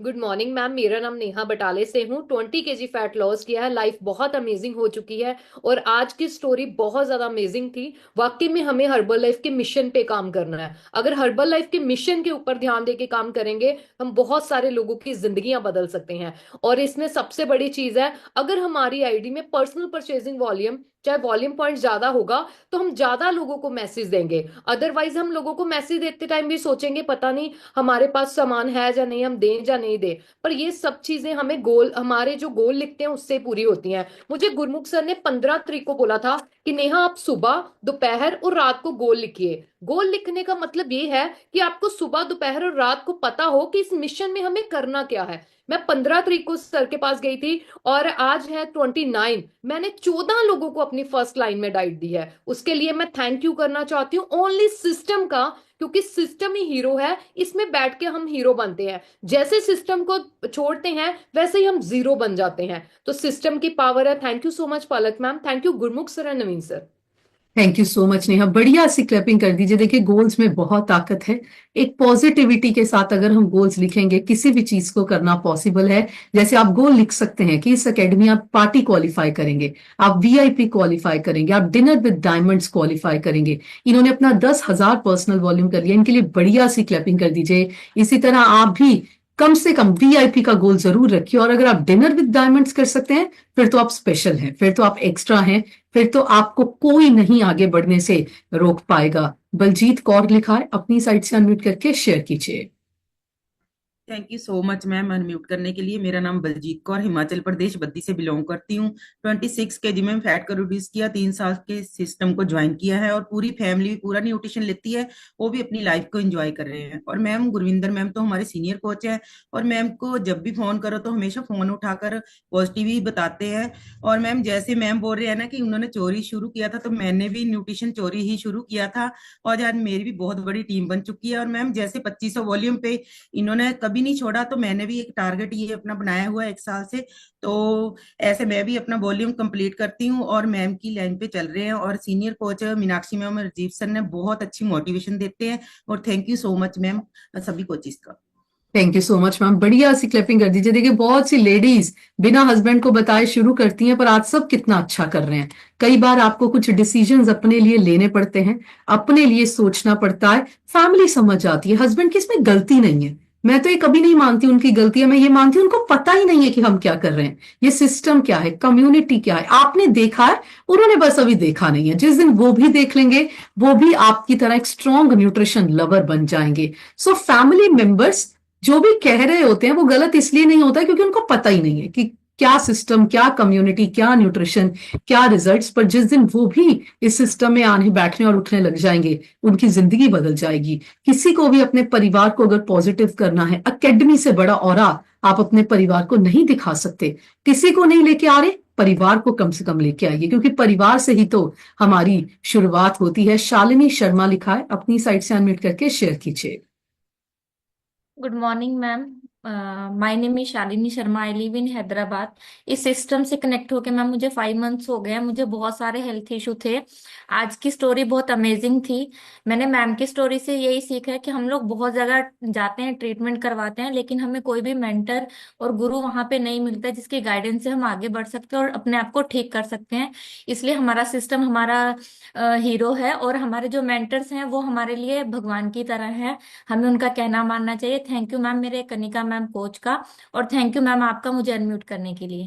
गुड मॉर्निंग मैम, मेरा नाम नेहा बटाले से हूँ। 20 kg फैट लॉस किया है, लाइफ बहुत अमेजिंग हो चुकी है और आज की स्टोरी बहुत ज्यादा अमेजिंग थी। वाकई में हमें हर्बल लाइफ के मिशन पे काम करना है। अगर हर्बल लाइफ के मिशन के ऊपर ध्यान देके काम करेंगे, हम बहुत सारे लोगों की जिंदगियां बदल सकते हैं। और इसमें सबसे बड़ी चीज है, अगर हमारी आईडी में पर्सनल परचेजिंग वॉल्यूम, चाहे वॉल्यूम पॉइंट ज्यादा होगा, तो हम ज्यादा लोगों को मैसेज देंगे। अदरवाइज हम लोगों को मैसेज देते टाइम भी सोचेंगे पता नहीं हमारे पास सामान है या नहीं, हम दें या नहीं दें। पर ये सब चीजें हमें गोल, हमारे जो गोल लिखते हैं उससे पूरी होती हैं। मुझे गुरमुख सर ने 15 तारीख को बोला था कि नेहा आप सुबह, दोपहर और रात को गोल लिखिए। गोल लिखने का मतलब ये है कि आपको सुबह, दोपहर और रात को पता हो कि इस मिशन में हमें करना क्या है। मैं 15 तारीख को सर के पास गई थी और आज है 29। मैंने 14 लोगों को अपनी फर्स्ट लाइन में डाइट दी है। उसके लिए मैं थैंक यू करना चाहती हूँ ओनली सिस्टम का, क्योंकि सिस्टम ही हीरो है। इसमें बैठ के हम हीरो बनते हैं। जैसे सिस्टम को छोड़ते हैं वैसे ही हम जीरो बन जाते हैं। तो सिस्टम की पावर है। Thank you so much Palak ma'am, thank you Gurmukh sir and Naveen sir. Thank you so much Neha, बढ़िया सी क्लैपिंग कर दीजिए। देखिए, गोल्स में बहुत ताकत है। एक पॉजिटिविटी के साथ अगर हम गोल्स लिखेंगे, किसी भी चीज को करना पॉसिबल है। जैसे आप गोल लिख सकते हैं कि इस एकेडमी आप पार्टी क्वालिफाई करेंगे, आप वीआईपी क्वालिफाई करेंगे, आप डिनर विद डायमंड्स क्वालिफाई करेंगे। इन्होंने अपना 10,000 पर्सनल वॉल्यूम कर लिया, इनके लिए बढ़िया सी क्लैपिंग कर दीजिए। इसी तरह आप भी कम से कम वीआईपी का गोल जरूर रखिए। और अगर आप डिनर विद डायमंड्स कर सकते हैं, फिर तो आप स्पेशल हैं, फिर तो आप एक्स्ट्रा हैं, फिर तो आपको कोई नहीं आगे बढ़ने से रोक पाएगा। बलजीत कौर लिखा है, अपनी साइड से अनम्यूट करके शेयर कीजिए। Thank you so much ma'am unmute करने के लिए। मेरा नाम बलजीत कौर, हिमाचल प्रदेश बद्दी से बिलोंग करती हूँ। 26 kg में फैट को रिड्यूस किया, 3 साल के सिस्टम को ज्वाइन किया है और पूरी फैमिली पूरा न्यूट्रिशन लेती है, वो भी अपनी लाइफ को एंजॉय कर रहे हैं। और मैम गुरविंदर मैम तो हमारे सीनियर कोच है और मैम को जब भी फोन करो तो हमेशा फोन उठाकर पॉजिटिव ही बताते हैं। और मैम जैसे मैम बोल रहे हैं ना कि उन्होंने चोरी शुरू किया था, तो मैंने भी न्यूट्रिशन चोरी ही शुरू किया था और आज मेरी भी बहुत बड़ी टीम बन चुकी है। और मैम जैसे 2500 वॉल्यूम पे इन्होंने कभी नहीं छोड़ा, तो मैंने भी एक टारगेट ये अपना बनाया हुआ है 1 साल से। तो ऐसे मैं भी अपना वॉल्यूम कंप्लीट करती हूँ और मैम की लाइन पे चल रहे हैं। और सीनियर कोच मीनाक्षी मैम और राजीव सर ने बहुत अच्छी मोटिवेशन देते हैं। और thank you so much ma'am सभी कोचिस का। Thank you so much ma'am, बढ़िया सी क्लैपिंग कर दीजिए। देखिए, बहुत सी लेडीज बिना हस्बैंड को बताए शुरू करती हैं, पर आज सब कितना अच्छा कर रहे हैं। कई बार आपको कुछ डिसीजंस अपने लिए लेने पड़ते हैं, अपने लिए सोचना पड़ता है, फैमिली समझ जाती है। हस्बैंड की इसमें गलती नहीं है, मैं तो ये कभी नहीं मानती उनकी गलती है। मैं ये मानती हूँ उनको पता ही नहीं है कि हम क्या कर रहे हैं, ये सिस्टम क्या है, कम्युनिटी क्या है। आपने देखा है, उन्होंने बस अभी देखा नहीं है। जिस दिन वो भी देख लेंगे, वो भी आपकी तरह एक स्ट्रॉन्ग न्यूट्रिशन लवर बन जाएंगे। सो फैमिली मेंबर्स जो भी कह रहे होते हैं वो गलत इसलिए नहीं होता है क्योंकि उनको पता ही नहीं है कि क्या सिस्टम, क्या कम्युनिटी, क्या न्यूट्रिशन, क्या रिजल्ट्स। पर जिस दिन वो भी इस सिस्टम में आने, बैठने और उठने लग जाएंगे, उनकी जिंदगी बदल जाएगी। किसी को भी अपने परिवार को अगर पॉजिटिव करना है, एकेडमी से बड़ा ऑरा आप अपने परिवार को नहीं दिखा सकते। किसी को नहीं लेके आ रहे, परिवार को कम से कम लेके आइए, क्योंकि परिवार से ही तो हमारी शुरुआत होती है। शालिनी शर्मा लिखा है, अपनी साइड से अनम्यूट करके शेयर कीजिए। Good morning ma'am, my name is Shalini Sharma, I live in Hyderabad. इस सिस्टम से कनेक्ट होके मैम मुझे 5 मंथ्स हो गए हैं। मुझे बहुत सारे हेल्थ इशू थे। आज की स्टोरी बहुत अमेजिंग थी। मैंने मैम की स्टोरी से यही सीखा है कि हम लोग बहुत जगह जाते हैं, ट्रीटमेंट करवाते हैं, लेकिन हमें कोई भी मेंटर और गुरु वहां पे नहीं मिलता जिसके गाइडेंस से हम आगे बढ़ सकते हैं और अपने आप को ठीक कर सकते हैं। इसलिए हमारा सिस्टम हमारा हीरो है और हमारे जो मेंटर्स हैं वो हमारे लिए भगवान की तरह है। हमें उनका कहना मानना चाहिए। थैंक यू मैम मेरे कनिका मैम कोच का, और थैंक यू मैम आपका मुझे अनम्यूट करने के लिए।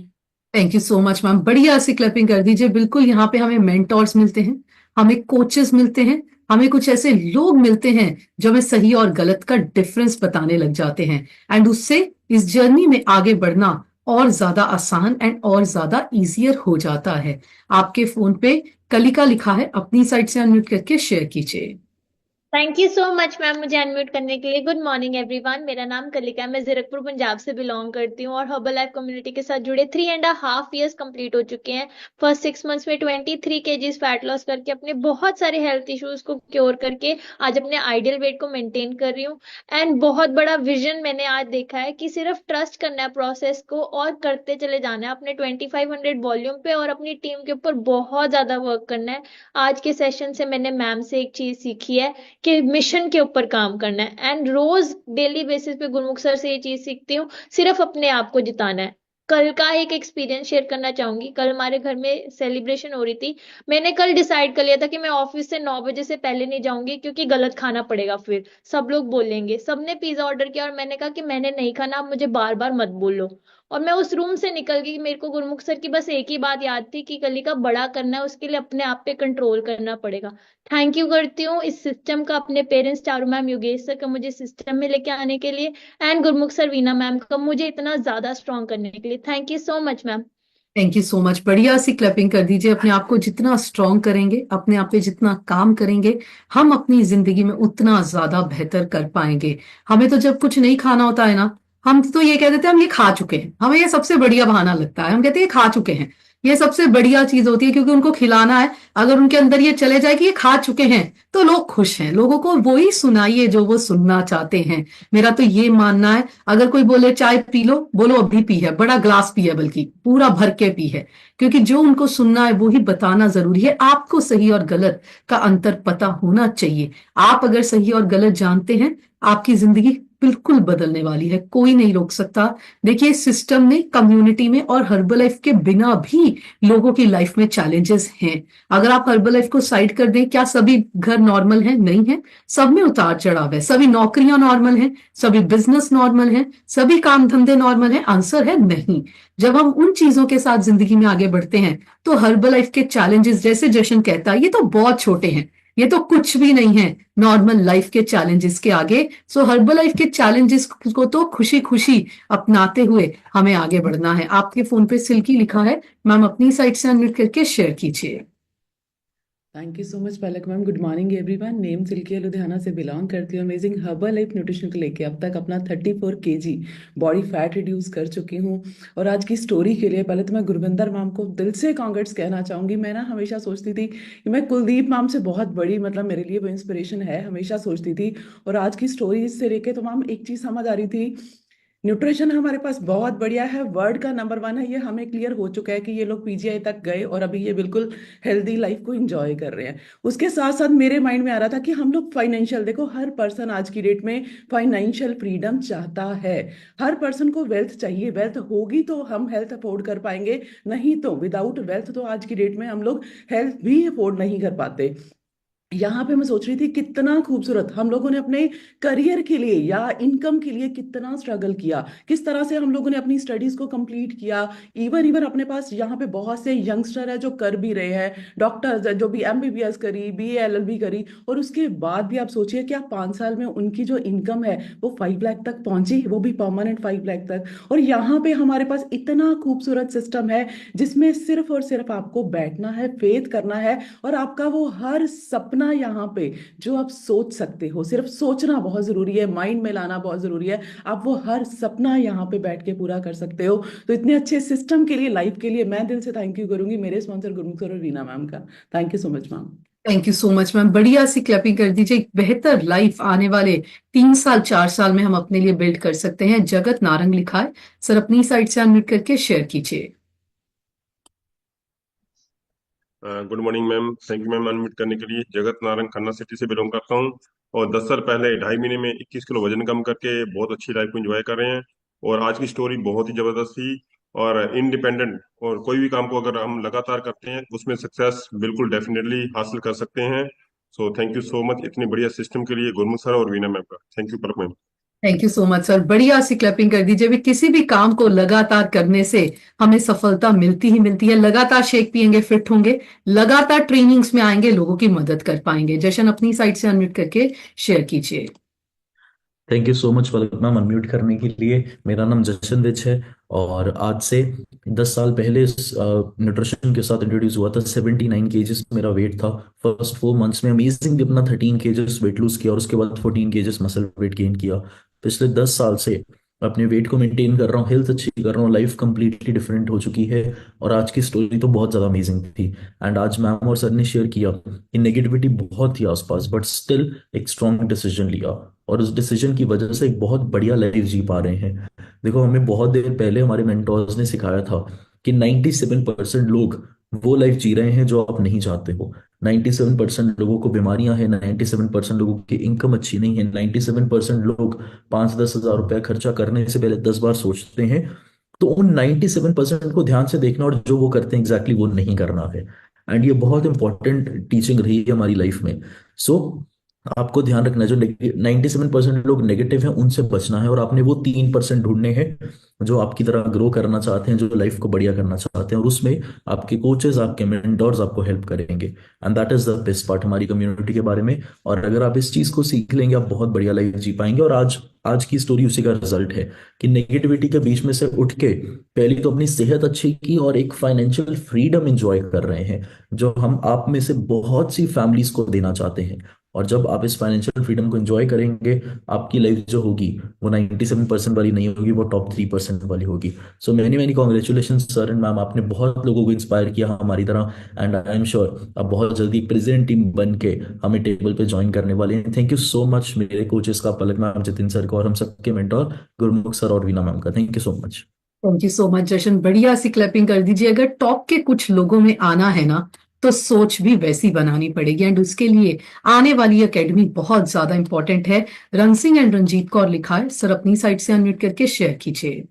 Thank you so much ma'am, बढ़िया सी क्लैपिंग कर दीजिए। बिल्कुल, यहाँ पे हमें मेंटोर्स मिलते हैं, हमें कोचेस मिलते हैं, हमें कुछ ऐसे लोग मिलते हैं जो हमें सही और गलत का डिफरेंस बताने लग जाते हैं, एंड उससे इस जर्नी में आगे बढ़ना और ज्यादा आसान एंड और ज्यादा इजियर हो जाता है। आपके फोन पे कलिका लिखा है, अपनी साइड से अनम्यूट करके शेयर कीजिए। Thank you so much ma'am मुझे अनम्यूट करने के लिए। गुड मॉर्निंग एवरीवन, मेरा नाम कलिका है, मैं जीरकपुर पंजाब से बिलोंग करती हूँ और हर्बल लाइफ कम्युनिटी के साथ जुड़े 3.5 years कंप्लीट हो चुके हैं। फर्स्ट 6 months में 23 kgs फैट लॉस करके अपने बहुत सारे हेल्थ इश्यूज को क्योर करके आज अपने आइडियल वेट को मेंटेन कर रही हूँ। एंड बहुत बड़ा विजन मैंने आज देखा है कि सिर्फ ट्रस्ट करना है प्रोसेस को और करते चले जाना है अपने 2500 वॉल्यूम पे और अपनी टीम के ऊपर बहुत ज्यादा वर्क करना है। आज के सेशन से मैंने मैम से एक चीज सीखी है कि मिशन के ऊपर काम करना है एंड रोज डेली बेसिस पे गुरमुख सर से ये चीज सीखती हूँ, सिर्फ अपने आप को जिताना है। कल का एक एक्सपीरियंस शेयर करना चाहूंगी। कल हमारे घर में सेलिब्रेशन हो रही थी। मैंने कल डिसाइड कर लिया था कि मैं ऑफिस से 9 बजे से पहले नहीं जाऊंगी क्योंकि गलत खाना पड़ेगा, फिर सब लोग बोलेंगे। सबने पिज्जा ऑर्डर किया और मैंने कहा कि मैंने नहीं खाना, आप मुझे बार बार मत बोलो। और मैं उस रूम से निकल गई। मेरे को गुरमुख सर की बस एक ही बात याद थी कि कली का बड़ा करना है, उसके लिए अपने आप पे कंट्रोल करना पड़ेगा। थैंक यू करती हूँ इस सिस्टम का, अपने parents Charu ma'am, Yogesh sir का मुझे सिस्टम में लेके आने के लिए, and Gurmukh sir, Veena ma'am का मुझे इतना ज्यादा स्ट्रॉन्ग करने के लिए। Thank you so much ma'am. Thank you so much. बढ़िया सी क्लैपिंग कर दीजिए। अपने आप को जितना स्ट्रांग करेंगे, अपने आप पे जितना काम करेंगे, हम अपनी जिंदगी में उतना ज्यादा बेहतर कर पाएंगे। हमें तो जब कुछ नहीं खाना होता है ना, हम तो ये कह देते हैं हम ये खा चुके हैं। हमें ये सबसे बढ़िया बहाना लगता है, हम कहते हैं ये खा चुके हैं। ये सबसे बढ़िया चीज होती है क्योंकि उनको खिलाना है। अगर उनके अंदर ये चले जाए कि ये खा चुके हैं तो लोग खुश हैं। लोगों को वही सुनाइए जो वो सुनना चाहते हैं। मेरा तो ये मानना है, अगर कोई बोले चाय पी लो, बोलो अभी पी है, बड़ा ग्लास पी है, बल्कि पूरा भर के पी है, क्योंकि जो उनको सुनना है वो ही बताना जरूरी है। आपको सही और गलत का अंतर पता होना चाहिए। आप अगर सही और गलत जानते हैं, आपकी जिंदगी बिल्कुल बदलने वाली है, कोई नहीं रोक सकता। देखिए, सिस्टम ने, कम्युनिटी में और हर्बल लाइफ के बिना भी लोगों की लाइफ में चैलेंजेस हैं। अगर आप हर्बल लाइफ को साइड कर दें, क्या सभी घर नॉर्मल है? नहीं है। सब में उतार चढ़ाव है। सभी नौकरियां नॉर्मल हैं? सभी बिजनेस नॉर्मल हैं? सभी काम धंधे नॉर्मल हैं? आंसर है नहीं। जब हम उन चीजों के साथ जिंदगी में आगे बढ़ते हैं तो हर्बल लाइफ के चैलेंजेस, जैसे जशन कहता है, ये तो बहुत छोटे हैं, ये तो कुछ भी नहीं है नॉर्मल लाइफ के चैलेंजेस के आगे। सो हर्बल लाइफ के चैलेंजेस को तो खुशी खुशी अपनाते हुए हमें आगे बढ़ना है। आपके फोन पे सिल्की लिखा है, मैम अपनी साइड से अनम्यूट करके शेयर कीजिए। Thank you so much Palak ma'am. Good morning everyone. Name Silkiya, Ludhiana से बिलोंग करती हूँ। अमेजिंग हर्बल लाइफ न्यूट्रिशन को लेके अब तक अपना 34 kg बॉडी फैट रिड्यूस कर चुकी हूँ। और आज की स्टोरी के लिए पहले तो मैं गुरविंदर मैम को दिल से कांग्रेट्स कहना चाहूंगी। मैं ना हमेशा सोचती थी कि मैं कुलदीप मैम से बहुत बड़ी, मतलब मेरे लिए वो इंस्पिरेशन है, हमेशा सोचती थी। और आज की स्टोरी से लेके तो मैम एक चीज समझ आ रही थी, न्यूट्रिशन हमारे पास बहुत बढ़िया है, वर्ल्ड का नंबर 1 है, ये हमें क्लियर हो चुका है कि ये लोग पीजीआई तक गए और अभी ये बिल्कुल हेल्दी लाइफ को एंजॉय कर रहे हैं। उसके साथ साथ मेरे माइंड में आ रहा था कि हम लोग फाइनेंशियल, देखो हर पर्सन आज की डेट में फाइनेंशियल फ्रीडम चाहता है। हर पर्सन को वेल्थ चाहिए। वेल्थ होगी तो हम हेल्थ अफोर्ड कर पाएंगे, नहीं तो विदाउट वेल्थ तो आज की डेट में हम लोग हेल्थ भी अफोर्ड नहीं कर पाते। यहाँ पे मैं सोच रही थी कितना खूबसूरत हम लोगों ने अपने करियर के लिए या इनकम के लिए कितना स्ट्रगल किया, किस तरह से हम लोगों ने अपनी स्टडीज को कंप्लीट किया। इवन इवन अपने पास यहाँ पे बहुत से यंगस्टर है जो कर भी रहे हैं, डॉक्टर्स जो भी एमबीबीएस करी, बीए एलएलबी करी, और उसके बाद भी आप सोचिए क्या 5 साल में उनकी जो इनकम है वो 5 लाख तक पहुंची, वो भी परमानेंट 5 लाख तक। और यहाँ पे हमारे पास इतना खूबसूरत सिस्टम है जिसमें सिर्फ और सिर्फ आपको बैठना है, फेथ करना है, और आपका वो हर सपना यहाँ पे जो आप सोच सकते हो, सिर्फ सोचना बहुत जरूरी है, माइंड में लाना बहुत जरूरी है, आप वो हर सपना यहाँ पे बैठ के पूरा कर सकते हो। तो इतने अच्छे सिस्टम के लिए, लाइफ के लिए मैं दिल से थैंक यू करूंगी मेरे स्पॉन्सर गुरमुख सर और रीना मैम का। Thank you so much ma'am. Thank you so much ma'am. बढ़िया सी क्लैपिंग कर दीजिए। एक बेहतर लाइफ आने वाले 3 साल 4 साल में हम अपने लिए बिल्ड कर सकते हैं। जगत नारंग लिखा है, सर अपनी साइड से अनम्यूट करके शेयर कीजिए। Good morning ma'am. Thank you ma'am unmute करने के लिए। जगत नारंग खन्ना सिटी से बिलोंग करता हूँ और 10 साल पहले 2.5 महीने में 21 किलो वजन कम करके बहुत अच्छी लाइफ को एंजॉय कर रहे हैं। और आज की स्टोरी बहुत ही जबरदस्त थी। और इंडिपेंडेंट और कोई भी काम को अगर हम लगातार करते हैं उसमें सक्सेस बिल्कुल डेफिनेटली हासिल कर सकते हैं। So thank you so much इतनी बढ़िया सिस्टम के लिए गुरमुख सर और वीना मैम का। थैंक यू परक ma'am. Thank you so much sir, बढ़िया सी क्लैपिंग कर दीजिए। भी किसी भी काम को लगातार करने से हमें सफलता मिलती ही मिलती है। लगातार शेक पियेंगे, फिट होंगे, लगातार ट्रेनिंग्स में आएंगे, लोगों की मदद कर पाएंगे। जशन अपनी साइड से अनम्यूट करके शेयर कीजिए। Thank you so much Palak ma'am unmute करने के लिए। मेरा नाम जशन विच है और आज से 10 साल पहले न्यूट्रिशन के साथ इंट्रोड्यूस हुआ था। 79 केजेस मेरा वेट था। फर्स्ट 4 मंथ्स में अमेजिंगली अपना 13 केजेस वेट लूज किया और उसके बाद 14 केजेस मसल वेट गेन किया। पिछले 10 साल से अपने वेट को मेंटेन कर रहा हूँ, हेल्थ अच्छी कर रहा हूँ, लाइफ कंप्लीटली डिफरेंट हो चुकी है। और आज की स्टोरी तो बहुत ज़्यादा अमेजिंग थी। एंड आज मैम और सर ने शेयर किया कि नेगेटिविटी बहुत थी आसपास, बट स्टिल एक स्ट्रॉन्ग डिसीजन लिया और उस डिसीजन की वजह से एक बहुत बढ़िया लाइफ जी पा रहे हैं। देखो, हमें बहुत देर पहले हमारे मेंटोर्स ने सिखाया था कि 97% लोग वो लाइफ जी रहे हैं जो आप नहीं चाहते हो। 97% लोगों को बीमारियां हैं, 97% लोगों की इनकम अच्छी नहीं है, 97% लोग 5-10 हज़ार रुपया खर्चा करने से पहले 10 बार सोचते हैं। तो उन 97% को ध्यान से देखना और जो वो करते हैं एग्जैक्टली वो नहीं करना है। एंड ये बहुत इंपॉर्टेंट टीचिंग रही है हमारी लाइफ में। सो आपको ध्यान रखना है, जो 97% लोग नेगेटिव हैं उनसे बचना है और आपने वो 3% ढूंढने हैं जो आपकी तरह ग्रो करना चाहते हैं, जो लाइफ को बढ़िया करना चाहते हैं। और उसमें आपके कोचेस, आपके मेंटोर्स आपको हेल्प करेंगे। And that is the best part हमारी कम्युनिटी के बारे में। और अगर आप इस चीज को सीख लेंगे आप बहुत बढ़िया लाइफ जी पाएंगे। और आज आज की स्टोरी उसी का रिजल्ट है कि नेगेटिविटी के बीच में से उठ के पहले तो अपनी सेहत अच्छी की और एक फाइनेंशियल फ्रीडम एंजॉय कर रहे हैं, जो हम आप में से बहुत सी फैमिलीज को देना चाहते हैं। और जब आप इस फाइनेंशियल फ्रीडम को एंजॉय करेंगे, आपकी लाइफ जो होगी वो 97% वाली नहीं होगी, वो टॉप 3% वाली होगी। So many many congratulation sir and ma'am, आपने बहुत लोगों को इंस्पायर किया हमारी तरह। एंड आई एम श्योर आप बहुत जल्दी एक प्रेसिडेंट टीम बन के हमें टेबल पे ज्वाइन करने वाले हैं। थैंक यू सो मच मेरे कोचेस का, पलक मैम, जितिन सर को, और हम सबके मेंटोर गुरमुख सर और वीना मैम का। Thank you so much. Thank you so much Jashan, बढ़िया सी क्लैपिंग कर दीजिए। अगर टॉप के कुछ लोगों में आना है ना, तो सोच भी वैसी बनानी पड़ेगी। एंड उसके लिए आने वाली एकेडमी बहुत ज्यादा इंपॉर्टेंट है। रन सिंह एंड रंजीत कौर लिखा है। सर अपनी साइड से अनम्यूट करके शेयर कीजिए।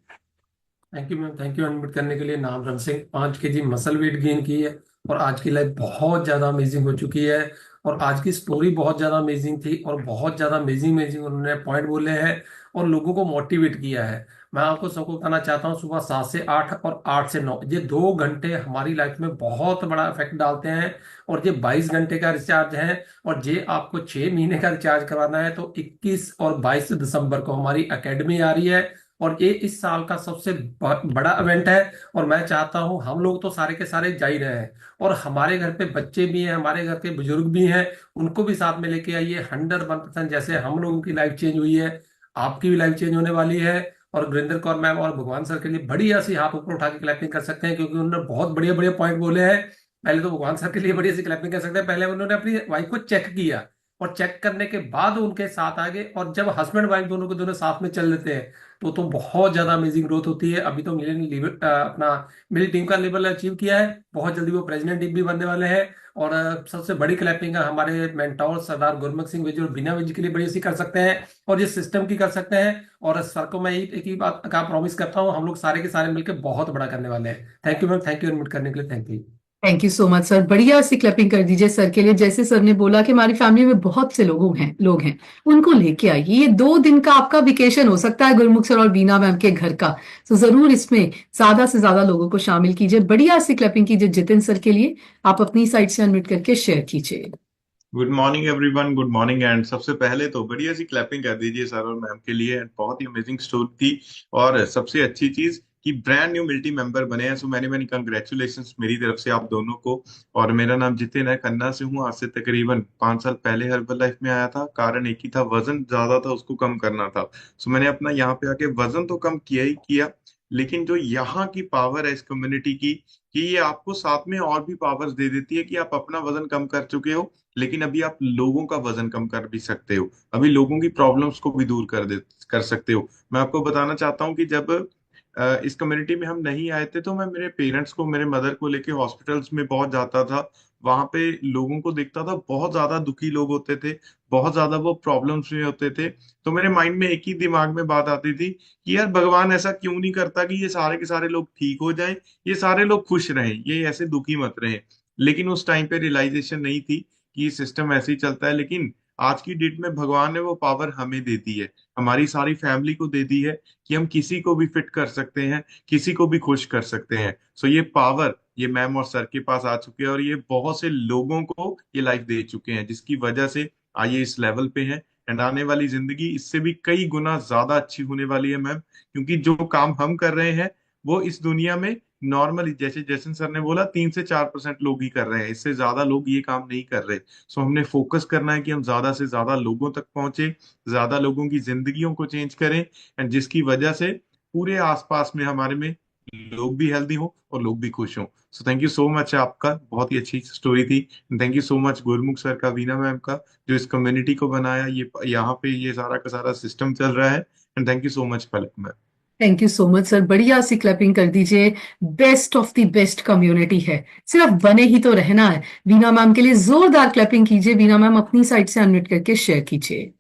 Thank you ma'am, thank you unmute करने के लिए। नाम run Singh, 5 KG muscle weight gain की है और आज की लाइफ बहुत ज्यादा अमेजिंग हो चुकी है। और आज की स्टोरी बहुत ज्यादा अमेजिंग थी और बहुत ज्यादा अमेजिंग अमेजिंग उन्होंने पॉइंट बोले हैं और लोगों को मोटिवेट किया है। मैं आपको सबको बताना चाहता हूँ, सुबह 7 से 8 और 8 से 9 ये 2 घंटे हमारी लाइफ में बहुत बड़ा इफेक्ट डालते हैं। और ये 22 घंटे का रिचार्ज है और ये आपको 6 महीने का रिचार्ज करवाना है। तो 21 और 22 दिसंबर को हमारी एकेडमी आ रही है और ये इस साल का सबसे बड़ा इवेंट है। और मैं चाहता हूँ, हम लोग तो सारे के सारे जा ही रहे हैं और हमारे घर पे बच्चे भी हैं, हमारे घर के बुजुर्ग भी हैं, उनको भी साथ में लेके आइए। 101% जैसे हम लोगों की लाइफ चेंज हुई है, आपकी भी लाइफ चेंज होने वाली है। और गुरिंदर कौर मैम और भगवान सर के लिए बढ़िया सी हाथ ऊपर उठा के क्लैपिंग कर सकते हैं, क्योंकि उन्होंने बहुत बढ़िया बढ़िया पॉइंट बोले हैं। पहले तो भगवान सर के लिए बढ़िया सी क्लैपिंग कर सकते हैं। पहले उन्होंने अपनी वाइफ को चेक किया और चेक करने के बाद उनके साथ आगे, और जब हस्बैंड वाइफ दोनों के दोनों साथ में चल लेते हैं तो बहुत ज्यादा अमेजिंग ग्रोथ होती है। अभी तो अपना मेरी टीम का लेवल अचीव किया है, बहुत जल्दी वो प्रेसिडेंट टीम भी बनने वाले हैं। और सबसे बड़ी क्लैपिंग हमारे मेंटोर सरदार गुरमुख सिंह विजय और बिना विजय के लिए बड़ी सी कर सकते हैं और ये सिस्टम की कर सकते हैं। और सर को मैं एक ही बात का प्रॉमिस करता हूँ, हम लोग सारे के सारे मिलकर बहुत बड़ा करने वाले हैं। Thank you ma'am, thank you unmute करने के लिए, thank you. Thank you so much sir, बढ़िया सी क्लैपिंग कर दीजिए सर के लिए। जैसे सर ने बोला कि हमारी फैमिली में बहुत से लोग हैं, उनको लेके आइए। ये 2 दिन का आपका वेकेशन हो सकता है गुरमुख सर और बीना मैम के घर का। तो जरूर इसमें ज्यादा से ज्यादा लोगों को शामिल कीजिए। बढ़िया सी क्लैपिंग कीजिए जितिन सर के लिए। आप अपनी साइड से अनम्यूट करके शेयर कीजिए। Good morning everyone, good morning. And सबसे पहले तो बढ़िया सी क्लैपिंग कर दीजिए सर और मैम के लिए। एंड बहुत ही अमेजिंग स्टोरी थी और सबसे अच्छी चीज कि ब्रांड न्यू मिल्टी मेंबर बने हैं। सो मैनी मैनी कंग्रेचुलेशंस मेरी तरफ से आप दोनों को। और मेरा नाम जितिन है, खन्ना से हूँ। आज से तकरीबन 5 साल पहले हर्बल लाइफ में आया था। कारण एक ही था, वजन ज्यादा था, उसको कम करना था। सो मैंने अपना यहाँ पे आके वजन तो कम किया ही किया, लेकिन जो यहाँ की पावर है इस कम्युनिटी की, कि ये आपको साथ में और भी पावर्स दे देती है कि आप अपना वजन कम कर चुके हो, लेकिन अभी आप लोगों का वजन कम कर भी सकते हो, अभी लोगों की प्रॉब्लम्स को भी दूर कर सकते हो। मैं आपको बताना चाहता हूँ कि जब इस कम्युनिटी में हम नहीं आए थे तो मैं मेरे पेरेंट्स को, मेरे मदर को लेके हॉस्पिटल्स में बहुत जाता था। वहां पे लोगों को देखता था, बहुत ज्यादा दुखी लोग होते थे, बहुत ज्यादा वो प्रॉब्लम्स में होते थे। तो मेरे माइंड में एक ही दिमाग में बात आती थी कि यार भगवान ऐसा क्यों नहीं करता कि ये सारे के सारे लोग ठीक हो जाएं, ये सारे लोग खुश रहें, ये ऐसे दुखी मत रहें। लेकिन उस टाइम पे रियलाइजेशन नहीं थी कि ये सिस्टम ऐसे ही चलता है। लेकिन आज की डेट में भगवान ने वो पावर हमें दे दी है, हमारी सारी फैमिली को दे दी है कि हम किसी को भी फिट कर सकते हैं, किसी को भी खुश कर सकते हैं। सो ये पावर ये मैम और सर के पास आ चुके हैं और ये बहुत से लोगों को ये लाइफ दे चुके हैं, जिसकी वजह से आज ये इस लेवल पे हैं। एंड आने वाली जिंदगी इससे भी कई गुना ज्यादा अच्छी होने वाली है मैम, क्योंकि जो काम हम कर रहे हैं वो इस दुनिया में नॉर्मली, जैसे जैसन सर ने बोला, 3 से 4% लोग ही कर रहे हैं, इससे ज्यादा लोग ये काम नहीं कर रहे। सो हमने फोकस करना है कि हम ज्यादा से ज्यादा लोगों तक पहुंचे, ज्यादा लोगों की जिंदगियों को चेंज करें, एंड जिसकी वजह से पूरे आसपास में हमारे में लोग भी हेल्दी हो और लोग भी खुश हों। So thank you so much, आपका बहुत ही अच्छी स्टोरी थी। Thank you so much Gurmukh sir का, वीना मैम का, जो इस कम्युनिटी को बनाया, ये यहाँ पे ये सारा का सारा सिस्टम चल रहा है। And thank you so much Palak ma'am. Thank you so much sir, बढ़िया सी क्लैपिंग कर दीजिए। Best of the best community है, सिर्फ बने ही तो रहना है। वीना मैम के लिए जोरदार क्लैपिंग कीजिए। वीना मैम अपनी साइड से अनम्यूट करके शेयर कीजिए।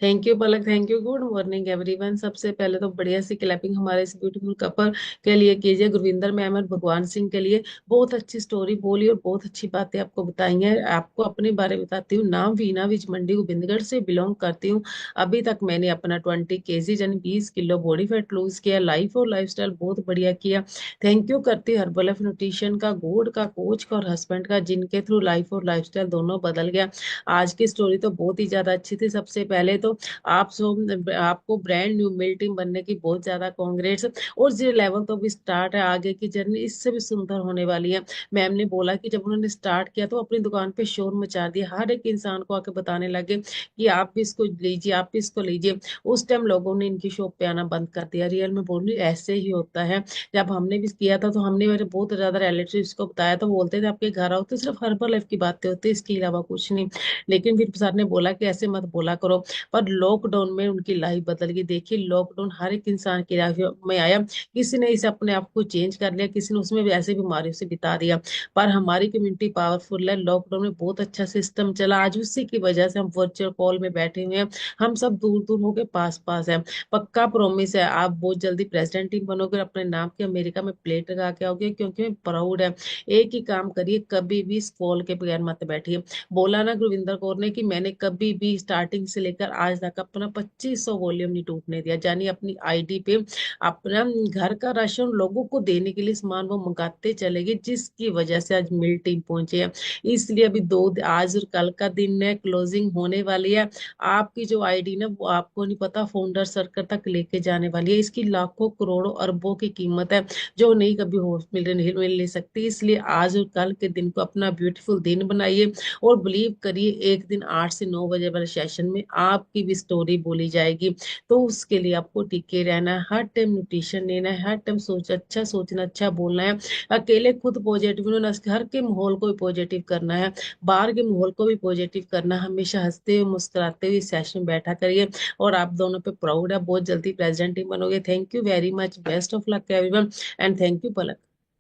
Thank you Palak, thank you. Good morning everyone. सबसे पहले तो बढ़िया सी क्लैपिंग हमारे इस ब्यूटीफुल कपल के लिए कीजिए, गुरविंदर मैम और भगवान सिंह के लिए। बहुत अच्छी स्टोरी बोली और बहुत अच्छी बातें आपको बताई हैं। आपको अपने बारे में बताती हूँ। नाम वीना विज मंडी गोविंदगढ़ से बिलोंग करती हूँ। अभी तक मैंने अपना 20 kg यानी 20 किलो बॉडी फैट लूज किया। लाइफ और लाइफस्टाइल बहुत बढ़िया किया। थैंक यू करती हूँ हर्बल लाइफ न्यूट्रिशन का, गोड का, कोच का और हस्बैंड का, जिनके थ्रू लाइफ और लाइफस्टाइल दोनों बदल गया। आज की स्टोरी तो बहुत ही ज्यादा अच्छी थी। सबसे पहले तो आपको ब्रांड न्यू मिल टीम बनने की बहुत ज्यादा कांग्रेट्स। और जो लेवल तो भी स्टार्ट है, आगे की जर्नी इससे भी सुंदर होने वाली है। मैम ने बोला कि जब उन्होंने स्टार्ट किया तो अपनी दुकान पे शोर मचा दिया, हर एक इंसान को आके बताने लगे कि आप भी इसको लीजिए, आप भी इसको लीजिए। उस टाइम लोगों ने इनकी शॉप पे आना बंद कर दिया। रियल में बोल रही ऐसे ही होता है। जब हमने भी किया था तो हमने मेरे बहुत ज्यादा रिलेटिव्स को बताया, तो बोलते थे आपके घर आओ तो सिर्फ हर्बल लाइफ की बातें होती है, इसके अलावा कुछ नहीं। लेकिन फिर सर ने बोला कि ऐसे मत बोला करो। पर लॉकडाउन में उनकी लाइफ बदल गई। देखिए लॉकडाउन हर एक इंसान की लाइफ में आया, किसी ने इसे अपने आप को चेंज कर लिया, किसी ने उसमें भी ऐसे बीमारियों से बिता दिया। पर हमारी कम्युनिटी पावरफुल है। लॉकडाउन में बहुत अच्छा सिस्टम चला, आज उसी की वजह से हम वर्चुअल कॉल में बैठे हुए हैं। हम सब दूर दूर होके पास पास है। पक्का प्रॉमिस है आप बहुत जल्दी प्रेसिडेंट टीम बनोगे और अपने नाम के अमेरिका में प्लेट लगा के आओगे, क्योंकि मैं प्राउड है। एक ही काम करिए, कभी भी इस कॉल के बगैर मत बैठिए। बोला ना गुरविंदर कौर ने कि मैंने कभी भी स्टार्टिंग से लेकर आज तक अपना 2500 वॉल्यूम नहीं टूटने दिया। यानी अपनी आईडी पे अपना घर का राशन लोगों को देने के लिए सामान वो मंगाते चले गए, जिसकी वजह से आज मिल टीम पहुंचे हैं। इसलिए अभी आज और कल का दिन है, क्लोजिंग होने वाली है। आपकी जो आईडी ना वो आपको नहीं पता फाउंडर सर्कल तक लेके जाने वाली है। इसकी लाखों करोड़ों अरबों की कीमत है, जो नहीं कभी हो मिल सकती। इसलिए आज और कल के दिन को अपना ब्यूटीफुल दिन बनाइए और बिलीव करिए, एक दिन 8 से 9 बजे वाले सेशन में आपकी भी स्टोरी बोली जाएगी। तो उसके लिए आपको टिके रहना है, हर टाइम न्यूट्रिशन लेना है, हर टाइम अच्छा सोचना, अच्छा बोलना है। अकेले खुद पॉजिटिव होना, घर के माहौल को भी पॉजिटिव करना है, बाहर के माहौल को भी पॉजिटिव करना है। हमेशा हंसते हुए मुस्कुराते हुए सेशन में बैठा करिए। और आप दोनों पे प्राउड है, बहुत जल्दी प्रेसिडेंट टीम बनोगे। Thank you very much, best of luck everyone and thank you Palak.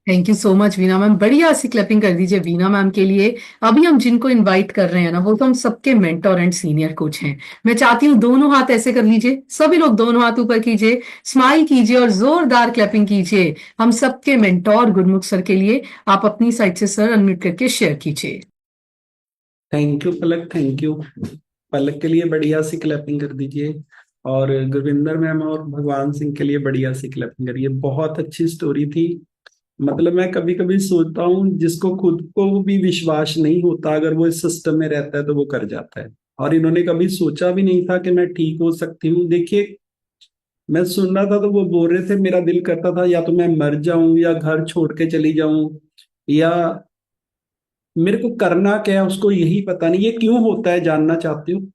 Thank you so much Veena ma'am, बढ़िया सी क्लैपिंग कर दीजिए वीना मैम के लिए। अभी हम जिनको इनवाइट कर रहे हैं ना, वो तो हम सबके मेंटोर एंड सीनियर कोच हैं। मैं चाहती हूँ दोनों हाथ ऐसे कर लीजिए, सभी लोग दोनों हाथ ऊपर कीजिए, स्माइल कीजिए और जोरदार क्लैपिंग कीजिए हम सबके मेंटोर गुरमुख सर के लिए। आप अपनी साइड से सर अनम्यूट करके शेयर कीजिए। Thank you Palak, thank you. Palak के लिए बढ़िया सी क्लैपिंग कर दीजिए और गुरविंदर मैम और भगवान सिंह के लिए बढ़िया सी क्लैपिंग करिए। बहुत अच्छी स्टोरी थी। मतलब मैं कभी कभी सोचता हूँ, जिसको खुद को भी विश्वास नहीं होता, अगर वो इस सिस्टम में रहता है तो वो कर जाता है। और इन्होंने कभी सोचा भी नहीं था कि मैं ठीक हो सकती हूँ। देखिए मैं सुन रहा था तो वो बोल रहे थे, मेरा दिल करता था या तो मैं मर जाऊं या घर छोड़ के चली जाऊं, या मेरे को करना क्या है उसको यही पता नहीं। ये क्यों होता है जानना चाहती हूँ।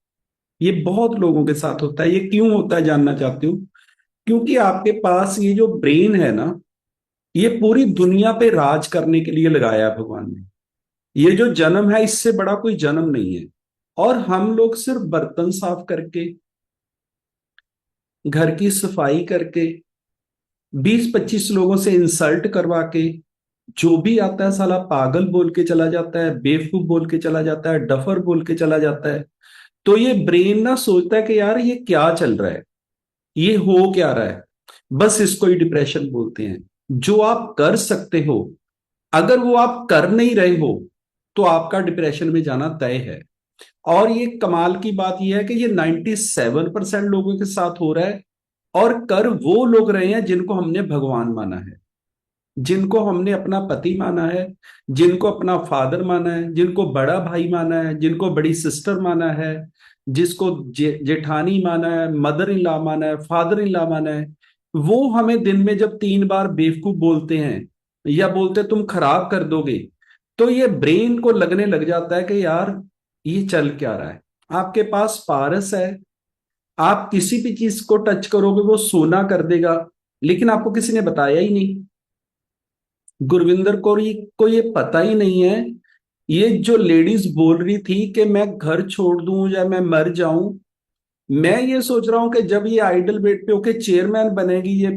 ये बहुत लोगों के साथ होता है। ये क्यों होता है जानना चाहती हूँ। क्योंकि आपके पास ये जो ब्रेन है ना, ये पूरी दुनिया पे राज करने के लिए लगाया है भगवान ने। ये जो जन्म है इससे बड़ा कोई जन्म नहीं है। और हम लोग सिर्फ बर्तन साफ करके, घर की सफाई करके, 20-25 लोगों से इंसल्ट करवा के, जो भी आता है साला पागल बोल के चला जाता है, बेवकूफ बोल के चला जाता है, डफर बोल के चला जाता है। तो ये ब्रेन ना सोचता है कि यार ये क्या चल रहा है, ये हो क्या रहा है। बस इसको ही डिप्रेशन बोलते हैं। जो आप कर सकते हो, अगर वो आप कर नहीं रहे हो तो आपका डिप्रेशन में जाना तय है। और ये कमाल की बात यह है कि ये 97% लोगों के साथ हो रहा है, और कर वो लोग रहे हैं जिनको हमने भगवान माना है, जिनको हमने अपना पति माना है, जिनको अपना फादर माना है, जिनको बड़ा भाई माना है, जिनको बड़ी सिस्टर माना है, जिसको जेठानी माना है, मदर इन लॉ माना है, फादर इन लॉ माना है। वो हमें दिन में जब 3 बार बेवकूफ बोलते हैं या बोलते तुम खराब कर दोगे, तो ये ब्रेन को लगने लग जाता है कि यार ये चल क्या रहा है। आपके पास पारस है, आप किसी भी चीज को टच करोगे वो सोना कर देगा, लेकिन आपको किसी ने बताया ही नहीं। गुरविंदर को ये पता ही नहीं है। ये जो लेडीज बोल रही थी कि मैं घर छोड़ दूं या मैं मर जाऊं, मैं ये सोच रहा हूं कि जब ये आइडल वेट पे होके चेयरमैन बनेगी, ये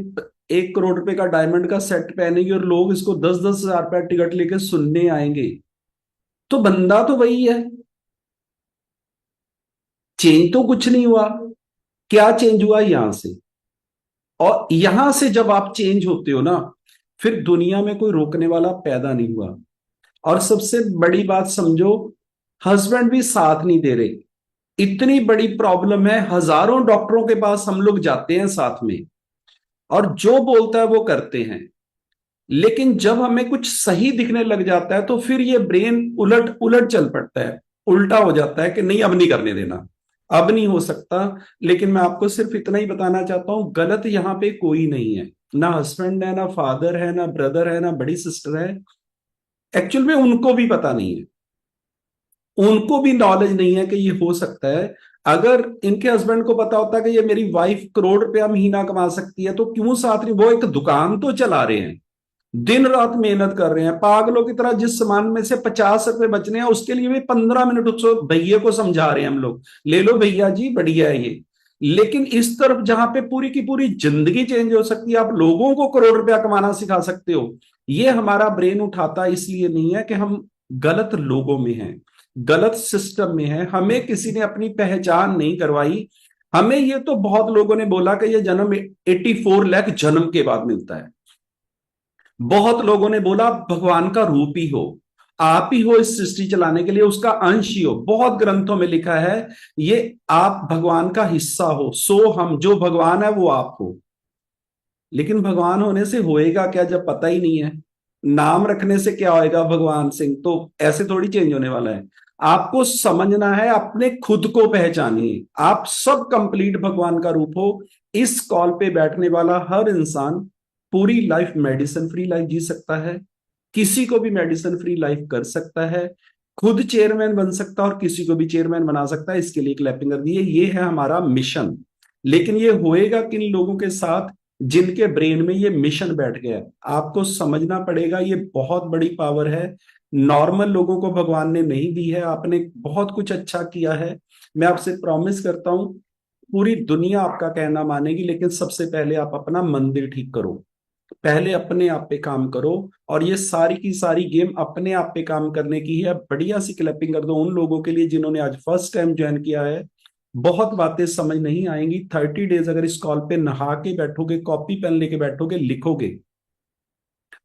1 करोड़ रुपए का डायमंड का सेट पहनेगी और लोग इसको 10-10 हजार रुपया टिकट लेके सुनने आएंगे, तो बंदा तो वही है, चेंज तो कुछ नहीं हुआ। क्या चेंज हुआ यहां से? और यहां से जब आप चेंज होते हो ना, फिर दुनिया में कोई रोकने वाला पैदा नहीं हुआ। और सबसे बड़ी बात समझो, हस्बैंड भी साथ नहीं दे रहे। इतनी बड़ी प्रॉब्लम है, हजारों डॉक्टरों के पास हम लोग जाते हैं साथ में, और जो बोलता है वो करते हैं, लेकिन जब हमें कुछ सही दिखने लग जाता है तो फिर ये ब्रेन उलट उलट चल पड़ता है, उल्टा हो जाता है कि नहीं अब नहीं करने देना, अब नहीं हो सकता। लेकिन मैं आपको सिर्फ इतना ही बताना चाहता हूं, गलत यहां पे कोई नहीं है, ना हस्बैंड है, ना फादर है, ना ब्रदर है, ना बड़ी सिस्टर है। एक्चुअल में उनको भी पता नहीं है, उनको भी नॉलेज नहीं है कि ये हो सकता है। अगर इनके हस्बैंड को पता होता कि ये मेरी वाइफ करोड़ रुपया महीना कमा सकती है, तो क्यों साथ नहीं? वो एक दुकान तो चला रहे हैं, दिन रात मेहनत कर रहे हैं पागलों की तरह। जिस सामान में से 50 रुपए बचने हैं उसके लिए भी 15 मिनट उसको भैया को समझा रहे हैं हम लोग, ले लो भैया जी बढ़िया है ये। लेकिन इस तरफ जहां पे पूरी की पूरी जिंदगी चेंज हो सकती है, आप लोगों को करोड़ रुपया कमाना सिखा सकते हो, ये हमारा ब्रेन उठाता इसलिए नहीं है कि हम गलत लोगों में हैं, गलत सिस्टम में है, हमें किसी ने अपनी पहचान नहीं करवाई। हमें ये तो बहुत लोगों ने बोला कि ये जन्म 84 लाख जन्म के बाद मिलता है। बहुत लोगों ने बोला भगवान का रूप ही हो, आप ही हो इस सृष्टि चलाने के लिए, उसका अंश ही हो। बहुत ग्रंथों में लिखा है ये आप भगवान का हिस्सा हो, सो हम, जो भगवान है वो आप हो। लेकिन भगवान होने से होएगा क्या जब पता ही नहीं है? नाम रखने से क्या होएगा भगवान सिंह, तो ऐसे थोड़ी चेंज होने वाला है। आपको समझना है, अपने खुद को पहचानिए, आप सब कंप्लीट भगवान का रूप हो। इस कॉल पे बैठने वाला हर इंसान पूरी लाइफ मेडिसिन फ्री लाइफ जी सकता है, किसी को भी मेडिसिन फ्री लाइफ कर सकता है, खुद चेयरमैन बन सकता है और किसी को भी चेयरमैन बना सकता है। इसके लिए क्लैपिंग कर दिए, ये है हमारा मिशन। लेकिन ये होएगा किन लोगों के साथ? जिनके ब्रेन में ये मिशन बैठ गया। आपको समझना पड़ेगा, ये बहुत बड़ी पावर है, नॉर्मल लोगों को भगवान ने नहीं दी है। आपने बहुत कुछ अच्छा किया है, मैं आपसे प्रॉमिस करता हूं पूरी दुनिया आपका कहना मानेगी, लेकिन सबसे पहले आप अपना मंदिर ठीक करो, पहले अपने आप पे काम करो। और ये सारी की सारी गेम अपने आप पे काम करने की है। बढ़िया सी क्लैपिंग कर दो उन लोगों के लिए जिन्होंने आज फर्स्ट टाइम ज्वाइन किया है। बहुत बातें समझ नहीं आएंगी, 30 डेज अगर इस कॉल पे नहा के बैठोगे, कॉपी पेन लेके बैठोगे, लिखोगे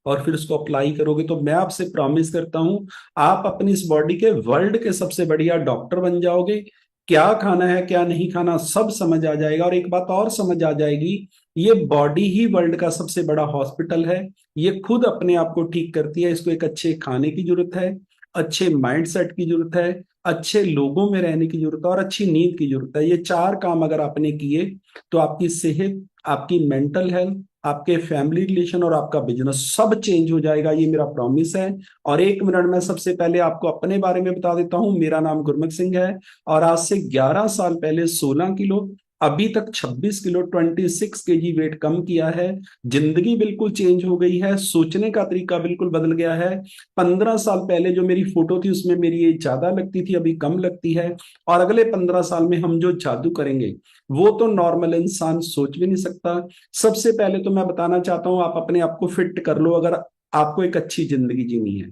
और फिर उसको अप्लाई करोगे, तो मैं आपसे प्रॉमिस करता हूं आप अपनी इस बॉडी के वर्ल्ड के सबसे बढ़िया डॉक्टर बन जाओगे। क्या खाना है क्या नहीं खाना सब समझ आ जाएगा। और एक बात और समझ आ जाएगी, ये बॉडी ही वर्ल्ड का सबसे बड़ा हॉस्पिटल है। ये खुद अपने आप को ठीक करती है। इसको एक अच्छे खाने की जरूरत है, अच्छे माइंड सेट की जरूरत है, अच्छे लोगों में रहने की जरूरत है और अच्छी नींद की जरूरत है। ये 4 काम अगर आपने किए तो आपकी सेहत, आपकी मेंटल हेल्थ, आपके फैमिली रिलेशन और आपका बिजनेस सब चेंज हो जाएगा, ये मेरा प्रॉमिस है। और 1 मिनट में सबसे पहले आपको अपने बारे में बता देता हूं। मेरा नाम गुरमुख सिंह है और आज से 11 साल पहले 16 किलो, अभी तक 26 किलो 26 केजी वेट कम किया है। जिंदगी बिल्कुल चेंज हो गई है, सोचने का तरीका बिल्कुल बदल गया है। 15 साल पहले जो मेरी फोटो थी उसमें मेरी एज ज्यादा लगती थी, अभी कम लगती है। और अगले 15 साल में हम जो जादू करेंगे वो तो नॉर्मल इंसान सोच भी नहीं सकता। सबसे पहले तो मैं बताना चाहता हूं आप अपने आप को फिट कर लो अगर आपको एक अच्छी जिंदगी जीनी है।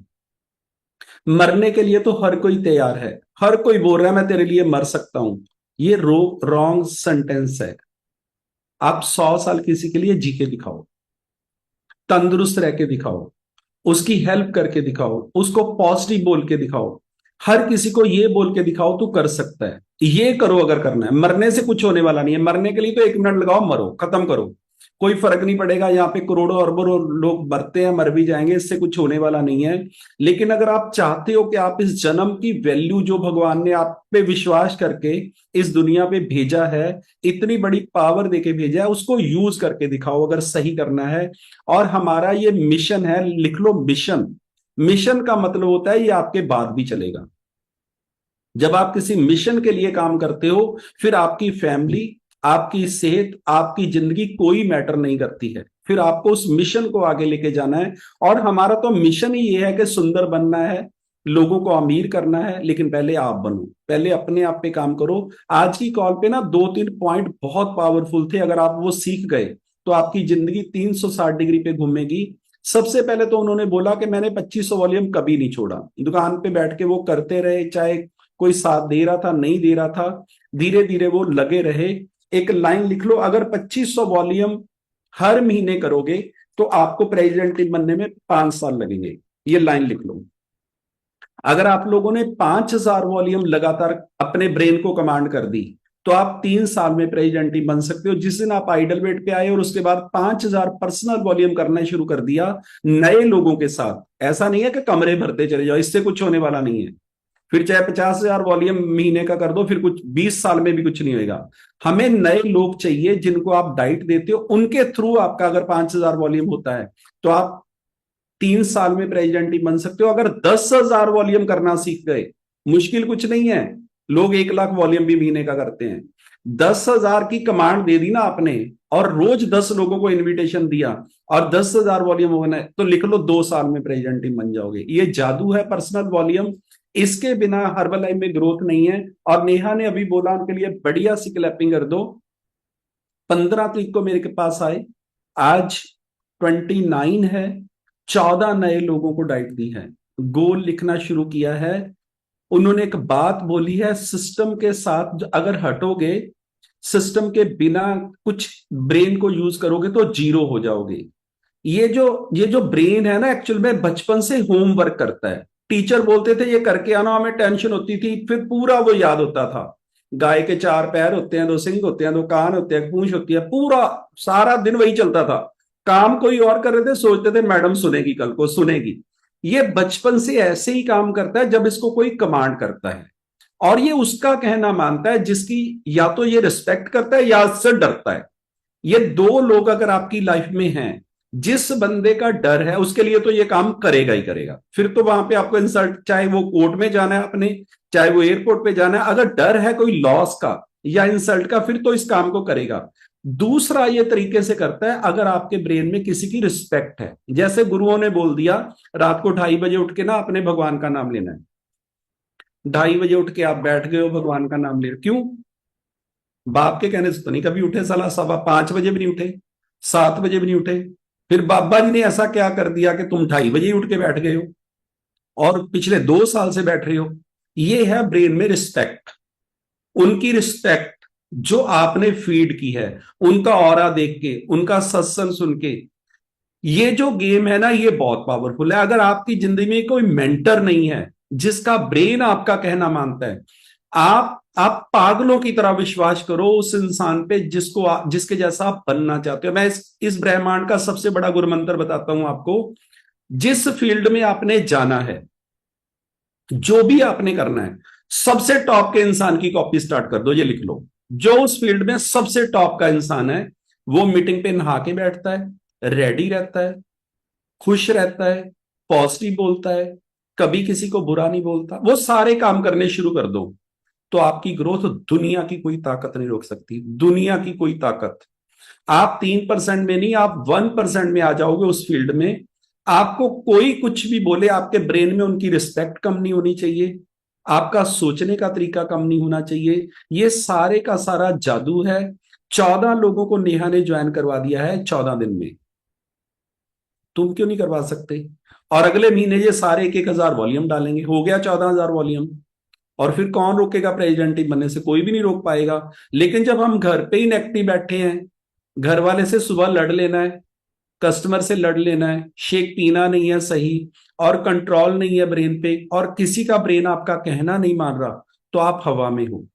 मरने के लिए तो हर कोई तैयार है, हर कोई बोल रहा है मैं तेरे लिए मर सकता हूं। ये रॉन्ग सेंटेंस है। आप 100 साल किसी के लिए जी के दिखाओ, तंदुरुस्त रह के दिखाओ, उसकी हेल्प करके दिखाओ, उसको पॉजिटिव बोल के दिखाओ। हर किसी को ये बोल के दिखाओ तू कर सकता है, ये करो अगर करना है। मरने से कुछ होने वाला नहीं है, मरने के लिए तो 1 मिनट लगाओ, मरो, खत्म करो, कोई फर्क नहीं पड़ेगा। यहाँ पे करोड़ों अरबों लोग मरते हैं, मर भी जाएंगे, इससे कुछ होने वाला नहीं है। लेकिन अगर आप चाहते हो कि आप इस जन्म की वैल्यू जो भगवान ने आप पे विश्वास करके इस दुनिया पे भेजा है, इतनी बड़ी पावर देके भेजा है, उसको यूज करके दिखाओ अगर सही करना है। और हमारा ये मिशन है, लिख लो मिशन। मिशन का मतलब होता है ये आपके बाद भी चलेगा। जब आप किसी मिशन के लिए काम करते हो, फिर आपकी फैमिली, आपकी सेहत, आपकी जिंदगी कोई मैटर नहीं करती है, फिर आपको उस मिशन को आगे लेके जाना है। और हमारा तो मिशन ही ये है कि सुंदर बनना है, लोगों को अमीर करना है, लेकिन पहले आप बनो, पहले अपने आप पे काम करो। आज की कॉल पे ना 2-3 पॉइंट बहुत पावरफुल थे, अगर आप वो सीख गए तो आपकी जिंदगी 360 डिग्री पे घूमेगी। सबसे पहले तो उन्होंने बोला कि मैंने 2500 वॉल्यूम कभी नहीं छोड़ा, दुकान पे बैठ के वो करते रहे, चाहे कोई साथ दे रहा था नहीं दे रहा था, धीरे धीरे वो लगे रहे। एक लाइन लिख लो, अगर 2500 वॉल्यूम हर महीने करोगे तो आपको प्रेसिडेंट बनने में 5 साल लगेंगे, ये लाइन लिख लो। अगर आप लोगों ने 5000 वॉल्यूम लगातार अपने ब्रेन को कमांड कर दी तो आप 3 साल में प्रेसिडेंट बन सकते हो। जिस दिन आप आइडल वेट पे आए और उसके बाद 5000 पर्सनल वॉल्यूम करना शुरू कर दिया नए लोगों के साथ, ऐसा नहीं है कि कमरे भरते चले जाओ, इससे कुछ होने वाला नहीं है। फिर चाहे 50,000 वॉल्यूम महीने का कर दो, फिर कुछ 20 साल में भी कुछ नहीं होगा। हमें नए लोग चाहिए जिनको आप डाइट देते हो, उनके थ्रू आपका अगर 5000 वॉल्यूम होता है तो आप 3 साल में प्रेसिडेंट ही बन सकते हो। अगर 10,000 वॉल्यूम करना सीख गए, मुश्किल कुछ नहीं है, लोग 1 लाख वॉल्यूम भी महीने का करते हैं। 10,000 की कमांड दे दी ना आपने और रोज 10 लोगों को इनविटेशन दिया और 10,000 वॉल्यूम होना है, तो लिख लो 2 साल में प्रेसिडेंट ही बन जाओगे। ये जादू है पर्सनल वॉल्यूम, इसके बिना हर्बल लाइफ में ग्रोथ नहीं है। और नेहा ने अभी बोला, उनके लिए बढ़िया सी क्लैपिंग कर दो। 15 तारीख को मेरे के पास आए, आज 29 है, 14 नए लोगों को डाइट दी है, गोल लिखना शुरू किया है। उन्होंने एक बात बोली है, सिस्टम के साथ अगर हटोगे, सिस्टम के बिना कुछ ब्रेन को यूज करोगे तो जीरो हो जाओगे। ये जो ब्रेन है ना, एक्चुअल में बचपन से होमवर्क करता है। टीचर बोलते थे ये करके आना, हमें टेंशन होती थी, फिर पूरा वो याद होता था। गाय के 4 पैर होते हैं, 2 सिंग होते हैं, 2 कान होते हैं, पूंछ होती है, पूरा सारा दिन वही चलता था। काम कोई और कर रहे थे, सोचते थे मैडम सुनेगी, कल को सुनेगी। ये बचपन से ऐसे ही काम करता है जब इसको कोई कमांड करता है, और ये उसका कहना मानता है जिसकी या तो ये रिस्पेक्ट करता है या उससे डरता है। ये 2 लोग अगर आपकी लाइफ में हैं, जिस बंदे का डर है उसके लिए तो ये काम करेगा ही करेगा। फिर तो वहां पे आपको इंसल्ट, चाहे वो कोर्ट में जाना है अपने, चाहे वो एयरपोर्ट पे जाना है, अगर डर है कोई लॉस का या इंसल्ट का, फिर तो इस काम को करेगा। दूसरा ये तरीके से करता है, अगर आपके ब्रेन में किसी की रिस्पेक्ट है, जैसे गुरुओं ने बोल दिया रात को 2:30 बजे उठ के ना अपने भगवान का नाम लेना है। 2:30 बजे उठ के आप बैठ गए हो, भगवान का नाम ले रहे हो, क्यों? बाप के कहने से तो नहीं कभी उठे, साला 5:15 बजे भी नहीं उठे, 7 बजे भी नहीं उठे। फिर बाबा जी ने ऐसा क्या कर दिया कि तुम 2:30 बजे ही उठ के बैठ गए हो और पिछले 2 साल से बैठ रहे हो? ये है ब्रेन में रिस्पेक्ट, उनकी रिस्पेक्ट जो आपने फीड की है, उनका ऑरा देख के, उनका सत्संग सुन के। ये जो गेम है ना, ये बहुत पावरफुल है। अगर आपकी जिंदगी में कोई मेंटर नहीं है जिसका ब्रेन आपका कहना मानता है, आप पागलों की तरह विश्वास करो उस इंसान पे जिसके जैसा आप बनना चाहते हो। मैं इस ब्रह्मांड का सबसे बड़ा गुरु मंत्र बताता हूं आपको। जिस फील्ड में आपने जाना है, जो भी आपने करना है, सबसे टॉप के इंसान की कॉपी स्टार्ट कर दो, ये लिख लो। जो उस फील्ड में सबसे टॉप का इंसान है, वो मीटिंग पे नहा के बैठता है, रेडी रहता है, खुश रहता है, पॉजिटिव बोलता है, कभी किसी को बुरा नहीं बोलता, वो सारे काम करने शुरू कर दो, तो आपकी ग्रोथ दुनिया की कोई ताकत नहीं रोक सकती, दुनिया की कोई ताकत। आप 3% में नहीं, आप 1% में आ जाओगे उस फील्ड में। आपको कोई कुछ भी बोले, आपके ब्रेन में उनकी रिस्पेक्ट कम नहीं होनी चाहिए, आपका सोचने का तरीका कम नहीं होना चाहिए। ये सारे का सारा जादू है। 14 लोगों को नेहा ने ज्वाइन करवा दिया है 14 दिन में, तुम क्यों नहीं करवा सकते? और अगले महीने ये सारे 1,000 वॉल्यूम डालेंगे, हो गया 14,000 वॉल्यूम। और फिर कौन रोकेगा प्रेसिडेंट बनने से? कोई भी नहीं रोक पाएगा। लेकिन जब हम घर पे ही नेगेटिव बैठे हैं, घर वाले से सुबह लड़ लेना है, कस्टमर से लड़ लेना है, शेक पीना नहीं है सही, और कंट्रोल नहीं है ब्रेन पे, और किसी का ब्रेन आपका कहना नहीं मान रहा, तो आप हवा में हो।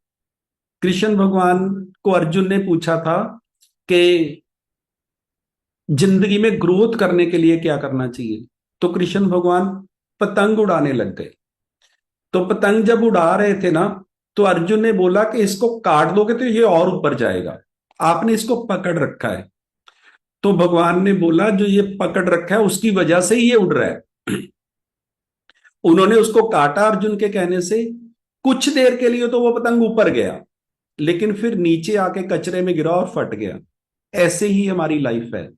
कृष्ण भगवान को अर्जुन ने पूछा था कि जिंदगी में ग्रोथ करने के लिए क्या करना चाहिए, तो कृष्ण भगवान पतंग उड़ाने लग गए। तो पतंग जब उड़ा रहे थे ना, तो अर्जुन ने बोला कि इसको काट दोगे तो ये और ऊपर जाएगा, आपने इसको पकड़ रखा है। तो भगवान ने बोला जो ये पकड़ रखा है उसकी वजह से ही ये उड़ रहा है। उन्होंने उसको काटा अर्जुन के कहने से, कुछ देर के लिए तो वो पतंग ऊपर गया, लेकिन फिर नीचे आके कचरे में गिरा और फट गया। ऐसे ही हमारी लाइफ है,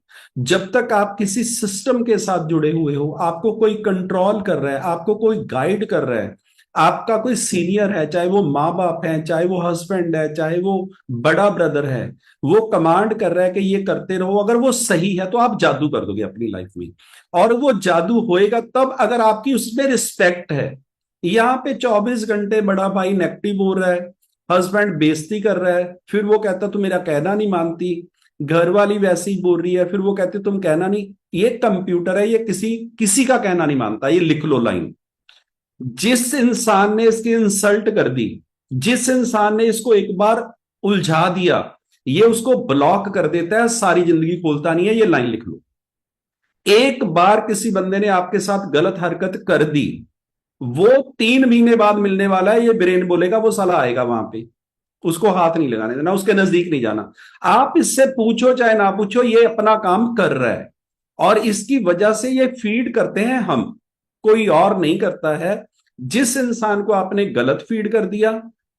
जब तक आप किसी सिस्टम के साथ जुड़े हुए हो, आपको कोई कंट्रोल कर रहा है, आपको कोई गाइड कर रहा है, आपका कोई सीनियर है, चाहे वो माँ बाप है, चाहे वो हस्बैंड है, चाहे वो बड़ा ब्रदर है, वो कमांड कर रहा है कि ये करते रहो, अगर वो सही है तो आप जादू कर दोगे अपनी लाइफ में। और वो जादू होएगा तब अगर आपकी उसमें रिस्पेक्ट है। यहाँ पे 24 घंटे बड़ा भाई नेगेटिव बोल रहा है, हस्बैंड बेइज्जती कर रहा है, फिर वो कहता तू मेरा कहना नहीं मानती, घर वाली वैसी ही बोल रही है, फिर वो कहते तुम कहना नहीं। ये कंप्यूटर है, ये किसी किसी का कहना नहीं मानता। ये लिख लो लाइन, जिस इंसान ने इसकी इंसल्ट कर दी, जिस इंसान ने इसको एक बार उलझा दिया, ये उसको ब्लॉक कर देता है, सारी जिंदगी खोलता नहीं है। ये लाइन लिख लो, एक बार किसी बंदे ने आपके साथ गलत हरकत कर दी, वो 3 महीने बाद मिलने वाला है, ये ब्रेन बोलेगा वो साला आएगा वहां पे, उसको हाथ नहीं लगाने देना, उसके नजदीक नहीं जाना। आप इससे पूछो चाहे ना पूछो, ये अपना काम कर रहा है, और इसकी वजह से ये फीड करते हैं हम, कोई और नहीं करता है। जिस इंसान को आपने गलत फीड कर दिया,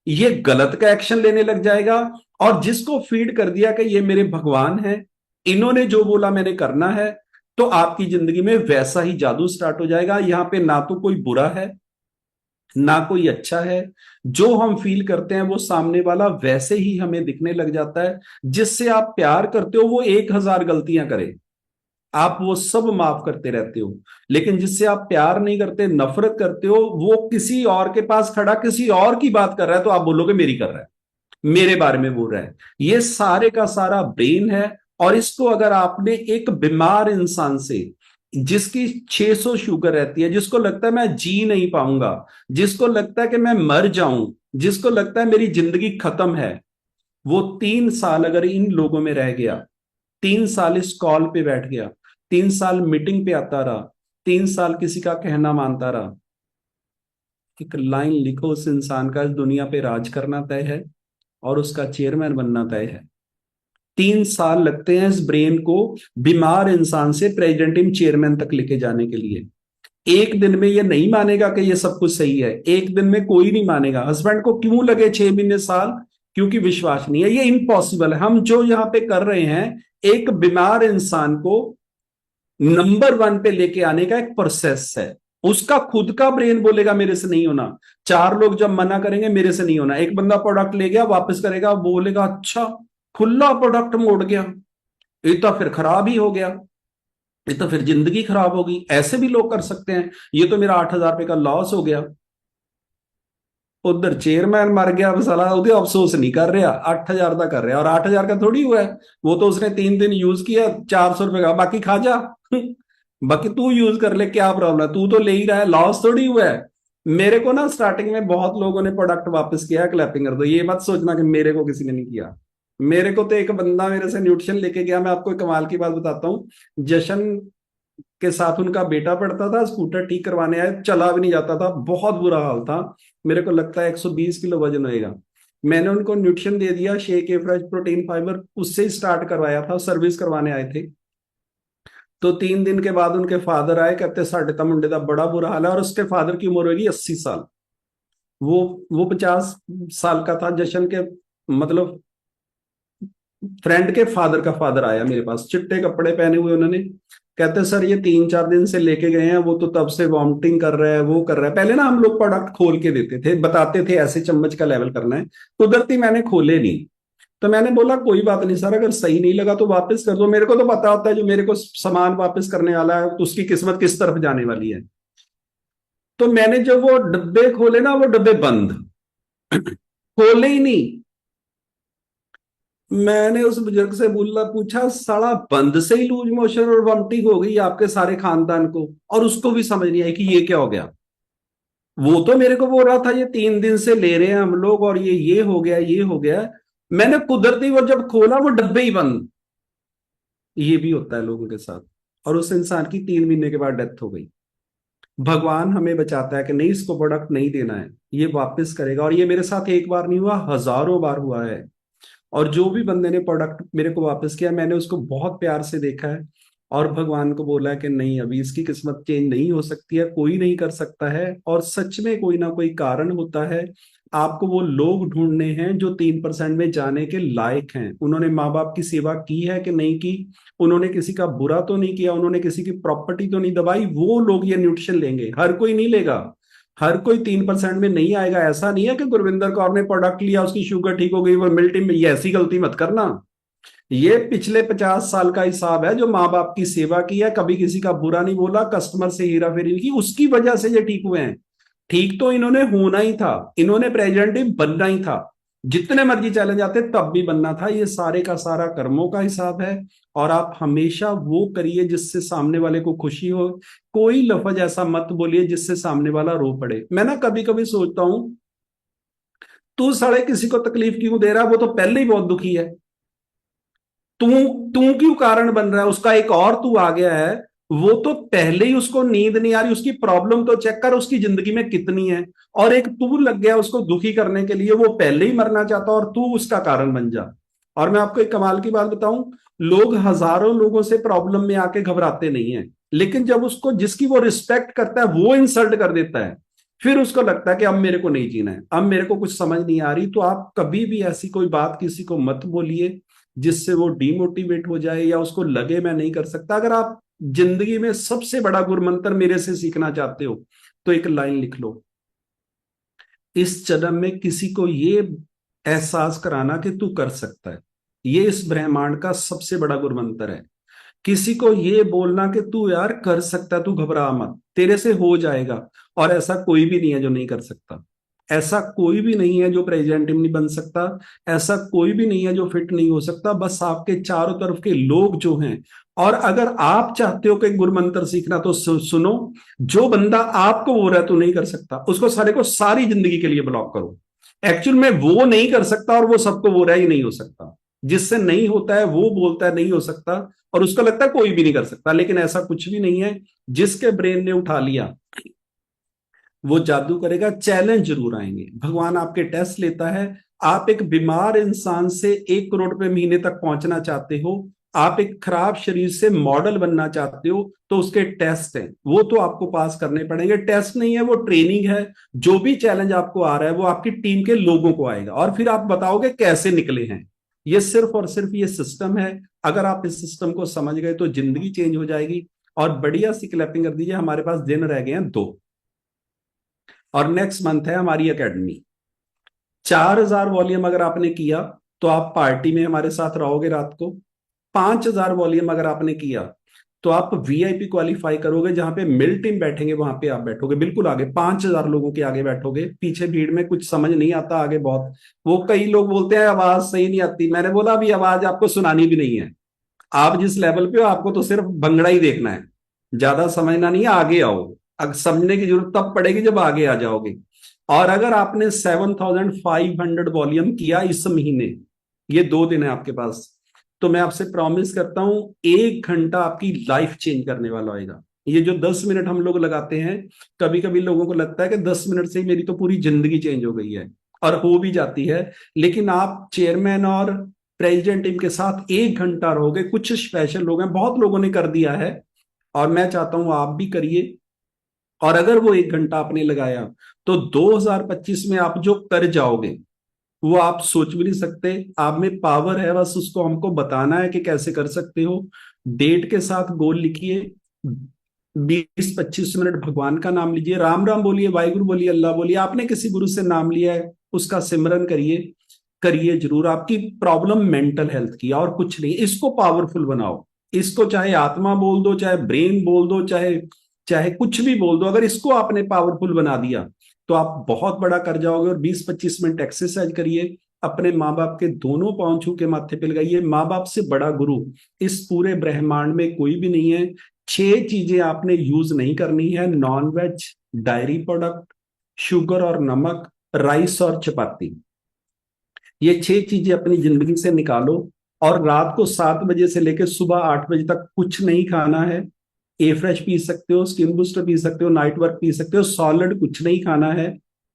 ये गलत का एक्शन लेने लग जाएगा, और जिसको फीड कर दिया कि ये मेरे भगवान हैं, इन्होंने जो बोला मैंने करना है, तो आपकी जिंदगी में वैसा ही जादू स्टार्ट हो जाएगा। यहां पे ना तो कोई बुरा है ना कोई अच्छा है, जो हम फील करते हैं वो सामने वाला वैसे ही हमें दिखने लग जाता है। जिससे आप प्यार करते हो वो 1000 गलतियां करे, आप वो सब माफ करते रहते हो, लेकिन जिससे आप प्यार नहीं करते, नफरत करते हो, वो किसी और के पास खड़ा किसी और की बात कर रहा है, तो आप बोलोगे मेरी कर रहा है, मेरे बारे में बोल रहा है। ये सारे का सारा ब्रेन है। और इसको अगर आपने एक बीमार इंसान से, जिसकी 600 शुगर रहती है, जिसको लगता है मैं जी नहीं पाऊंगा, जिसको लगता है कि मैं मर जाऊं, जिसको लगता है मेरी जिंदगी खत्म है, वो 3 साल अगर इन लोगों में रह गया, 3 साल इस कॉल पे बैठ गया, 3 साल मीटिंग पे आता रहा, 3 साल किसी का कहना मानता रहा, एक लाइन लिखो, उस इंसान का इस दुनिया पे राज करना तय है और उसका चेयरमैन बनना तय है। 3 साल लगते हैं इस ब्रेन को बीमार इंसान से प्रेसिडेंट इन चेयरमैन तक लेके जाने के लिए। एक दिन में ये नहीं मानेगा कि ये सब कुछ सही है, एक दिन में कोई नहीं मानेगा। हस्बैंड को क्यों लगे 6 महीने साल? क्योंकि विश्वास नहीं है। ये इम्पॉसिबल है। हम जो यहाँ पे कर रहे हैं, एक बीमार इंसान को नंबर 1 पे लेके आने का एक प्रोसेस है। उसका खुद का ब्रेन बोलेगा मेरे से नहीं होना, 4 लोग जब मना करेंगे मेरे से नहीं होना। एक बंदा प्रोडक्ट ले गया, वापस करेगा, बोलेगा अच्छा खुला प्रोडक्ट मोड़ गया, ये तो फिर खराब ही हो गया, ये तो फिर जिंदगी खराब होगी। ऐसे भी लोग कर सकते हैं, ये तो मेरा 8000 रुपए का लॉस हो गया। उधर चेयरमैन मर गया, साला उधर अफसोस नहीं कर रहा, 8000 का कर रहा है। और 8000 का थोड़ी हुआ है, वो तो उसने 3 दिन यूज किया, 400 रुपए का, बाकी खा जा बाकी तू यूज कर ले, क्या प्रॉब्लम है, तू तो ले ही रहा है, लॉस थोड़ी हुआ है। मेरे को ना स्टार्टिंग में बहुत लोगों ने प्रोडक्ट वापस किया, क्लैपिंग कर दो। ये मत सोचना कि मेरे को किसी ने नहीं किया। मेरे को तो एक बंदा मेरे से न्यूट्रिशन लेके गया। मैं आपको एक कमाल की बात बताता हूँ। जशन के साथ उनका बेटा पढ़ता था, स्कूटर ठीक करवाने आए, चला भी नहीं जाता था, बहुत बुरा हाल था। मेरे को लगता है 120 किलो वजन होएगा। मैंने उनको न्यूट्रिशन दे दिया, शेक, फ्रेश, प्रोटीन, फाइबर, उससे ही स्टार्ट करवाया था। सर्विस करवाने आए थे, तो 3 दिन के बाद उनके फादर आए, कहते साढ़े ता मुंडे का बड़ा बुरा हाल है। और उसके फादर की उम्र होगी 80 साल, वो 50 साल का था। जशन के मतलब फ्रेंड के फादर का फादर आया मेरे पास, चिट्टे कपड़े पहने हुए। उन्होंने कहते सर ये 3-4 दिन से लेके गए हैं, वो तो तब से वॉमिटिंग कर रहा है, वो कर रहा है। पहले ना हम लोग प्रोडक्ट खोल के देते थे, बताते थे ऐसे चम्मच का लेवल करना है। कुदरती मैंने खोले नहीं, तो मैंने बोला कोई बात नहीं सर, अगर सही नहीं लगा तो वापस कर दो। मेरे को तो पता होता है जो मेरे को सामान वापस करने वाला है तो उसकी किस्मत किस तरफ जाने वाली है। तो मैंने जब वो डब्बे खोले ना, वो डब्बे बंद खोले ही नहीं। मैंने उस बुजुर्ग से बोला, पूछा साला बंद से ही लूज मोशन और वॉमिटिंग हो गई आपके सारे खानदान को, और उसको भी समझ नहीं आई कि ये क्या हो गया। वो तो मेरे को बोल रहा था ये 3 दिन से ले रहे हैं हम लोग और ये हो गया, ये हो गया। मैंने कुदरती वो जब खोला वो डब्बे ही बंद। ये भी होता है लोगों के साथ। और उस इंसान की 3 महीने के बाद डेथ हो गई। भगवान हमें बचाता है कि नहीं, इसको प्रोडक्ट नहीं देना है, ये वापस करेगा। और ये मेरे साथ एक बार नहीं हुआ, हजारों बार हुआ है। और जो भी बंदे ने प्रोडक्ट मेरे को वापस किया, मैंने उसको बहुत प्यार से देखा है और भगवान को बोला है कि नहीं, अभी इसकी किस्मत चेंज नहीं हो सकती है, कोई नहीं कर सकता है। और सच में कोई ना कोई कारण होता है। आपको वो लोग ढूंढने हैं जो 3% में जाने के लायक हैं। उन्होंने माँ बाप की सेवा की है कि नहीं की, उन्होंने किसी का बुरा तो नहीं किया, उन्होंने किसी की प्रॉपर्टी तो नहीं दबाई, वो लोग ये न्यूट्रिशन लेंगे। हर कोई नहीं लेगा, हर कोई 3% में नहीं आएगा। ऐसा नहीं है कि गुरविंदर कौर ने प्रोडक्ट लिया उसकी शुगर ठीक हो गई वो मिल्टी में, ये ऐसी गलती मत करना। ये पिछले 50 साल का हिसाब है। जो माँ बाप की सेवा की है, कभी किसी का बुरा नहीं बोला, कस्टमर से हेरा फेरी नहीं की, उसकी वजह से ये ठीक हुए हैं। ठीक तो इन्होंने होना ही था, इन्होंने प्रेसिडेंट ही बनना ही था। जितने मर्जी चैलेंज आते तब भी बनना था। ये सारे का सारा कर्मों का हिसाब है। और आप हमेशा वो करिए जिससे सामने वाले को खुशी हो। कोई लफ्ज ऐसा मत बोलिए जिससे सामने वाला रो पड़े। मैं ना कभी कभी सोचता हूं, तू साले किसी को तकलीफ क्यों दे रहा है, वो तो पहले ही बहुत दुखी है। तू तू क्यों कारण बन रहा है उसका? एक और तू आ गया है, वो तो पहले ही उसको नींद नहीं आ रही, उसकी प्रॉब्लम तो चेक कर उसकी जिंदगी में कितनी है। और एक तू लग गया उसको दुखी करने के लिए, वो पहले ही मरना चाहता और तू उसका कारण बन जा। और मैं आपको एक कमाल की बात बताऊं, लोग हजारों लोगों से प्रॉब्लम में आके घबराते नहीं है, लेकिन जब उसको जिसकी वो रिस्पेक्ट करता है वो इंसल्ट कर देता है, फिर उसको लगता है कि अब मेरे को नहीं जीना है, अब मेरे को कुछ समझ नहीं आ रही। तो आप कभी भी ऐसी कोई बात किसी को मत बोलिए जिससे वो डिमोटिवेट हो जाए या उसको लगे मैं नहीं कर सकता। अगर आप जिंदगी में सबसे बड़ा गुरु मंत्र मेरे से सीखना चाहते हो तो एक लाइन लिख लो, इस जन्म में किसी को ये एहसास कराना कि तू कर सकता है। ये इस ब्रह्मांड का सबसे बड़ा गुरु मंत्र है। किसी को ये बोलना कि तू यार कर सकता है, तू घबरा मत, तेरे से हो जाएगा। और ऐसा कोई भी नहीं है जो नहीं कर सकता। ऐसा कोई भी नहीं है जो प्रेसिडेंट नहीं बन सकता। ऐसा कोई भी नहीं है जो फिट नहीं हो सकता। बस आपके चारों तरफ के लोग जो हैं। और अगर आप चाहते हो कि गुरु मंत्र सीखना तो सुनो, जो बंदा आपको बोल रहा है तू नहीं कर सकता, उसको सारे को सारी जिंदगी के लिए ब्लॉक करो। एक्चुअल में वो नहीं कर सकता और वो सबको बोल रहा है ये नहीं हो सकता। जिससे नहीं होता है वो बोलता है नहीं हो सकता और उसको लगता है कोई भी नहीं कर सकता। लेकिन ऐसा कुछ भी नहीं है। जिसके ब्रेन ने उठा लिया वो जादू करेगा। चैलेंज जरूर आएंगे, भगवान आपके टेस्ट लेता है। आप एक बीमार इंसान से 1 करोड़ रुपए महीने तक पहुंचना चाहते हो, आप एक खराब शरीर से मॉडल बनना चाहते हो, तो उसके टेस्ट हैं, वो तो आपको पास करने पड़ेंगे। टेस्ट नहीं है, वो ट्रेनिंग है। जो भी चैलेंज आपको आ रहा है वो आपकी टीम के लोगों को आएगा और फिर आप बताओगे कैसे निकले हैं। ये सिर्फ और सिर्फ ये सिस्टम है। अगर आप इस सिस्टम को समझ गए तो जिंदगी चेंज हो जाएगी। और बढ़िया सी क्लैपिंग कर दीजिए। हमारे पास दिन रह गए हैं 2 और नेक्स्ट मंथ है हमारी एकेडमी। 4000 वॉल्यूम अगर आपने किया तो आप पार्टी में हमारे साथ रहोगे रात को। 5000 वॉल्यूम अगर आपने किया तो आप वीआईपी क्वालिफाई करोगे, जहां पे मिल टीम बैठेंगे वहां पे आप बैठोगे बिल्कुल आगे, 5000 लोगों के आगे बैठोगे। पीछे भीड़ में कुछ समझ नहीं आता, आगे बहुत वो कई लोग बोलते हैं आवाज सही नहीं आती। मैंने बोला अभी आवाज आपको सुनानी भी नहीं है। आप जिस लेवल पे हो आपको तो सिर्फ भंगड़ा ही देखना है, ज्यादा समझना नहीं है। आगे आओ, अब समझने की जरूरत तब पड़ेगी जब आगे आ जाओगे। और अगर आपने 7500 वॉल्यूम किया इस महीने, ये 2 दिन है आपके पास, तो मैं आपसे प्रॉमिस करता हूं 1 घंटा आपकी लाइफ चेंज करने वाला होगा। ये जो 10 मिनट हम लोग लगाते हैं, कभी कभी लोगों को लगता है कि 10 मिनट से ही मेरी तो पूरी जिंदगी चेंज हो गई है, और हो भी जाती है। लेकिन आप चेयरमैन और प्रेसिडेंट टीम के साथ 1 घंटा रहोगे। कुछ स्पेशल लोग हैं, बहुत लोगों ने कर दिया है और मैं चाहता हूं आप भी करिए। और अगर वो 1 घंटा आपने लगाया तो 2025 में आप जो कर जाओगे वो आप सोच भी नहीं सकते। आप में पावर है, बस उसको हमको बताना है कि कैसे कर सकते हो। डेट के साथ गोल लिखिए, 20-25 मिनट भगवान का नाम लीजिए, राम राम बोलिए, वाहिगुरु बोलिए, अल्लाह बोलिए। आपने किसी गुरु से नाम लिया है उसका सिमरन करिए, करिए जरूर। आपकी प्रॉब्लम मेंटल हेल्थ की और कुछ नहीं। इसको पावरफुल बनाओ। इसको चाहे आत्मा बोल दो, चाहे ब्रेन बोल दो, चाहे चाहे कुछ भी बोल दो। अगर इसको आपने पावरफुल बना दिया तो आप बहुत बड़ा कर जाओगे। और 20-25 मिनट एक्सरसाइज करिए, अपने माँ बाप के दोनों पांव छू के माथे पे लगाइए। माँ बाप से बड़ा गुरु इस पूरे ब्रह्मांड में कोई भी नहीं है। 6 चीजें आपने यूज नहीं करनी है, non veg, dairy product, sugar और नमक, राइस और चपाती। ये 6 चीजें अपनी जिंदगी से निकालो। और रात को 7 बजे से लेकर सुबह 8 बजे तक कुछ नहीं खाना है। ए फ्रेश पी सकते हो, स्किन बूस्टर पी सकते हो, नाइट वर्क पी सकते हो, सॉलिड कुछ नहीं खाना है।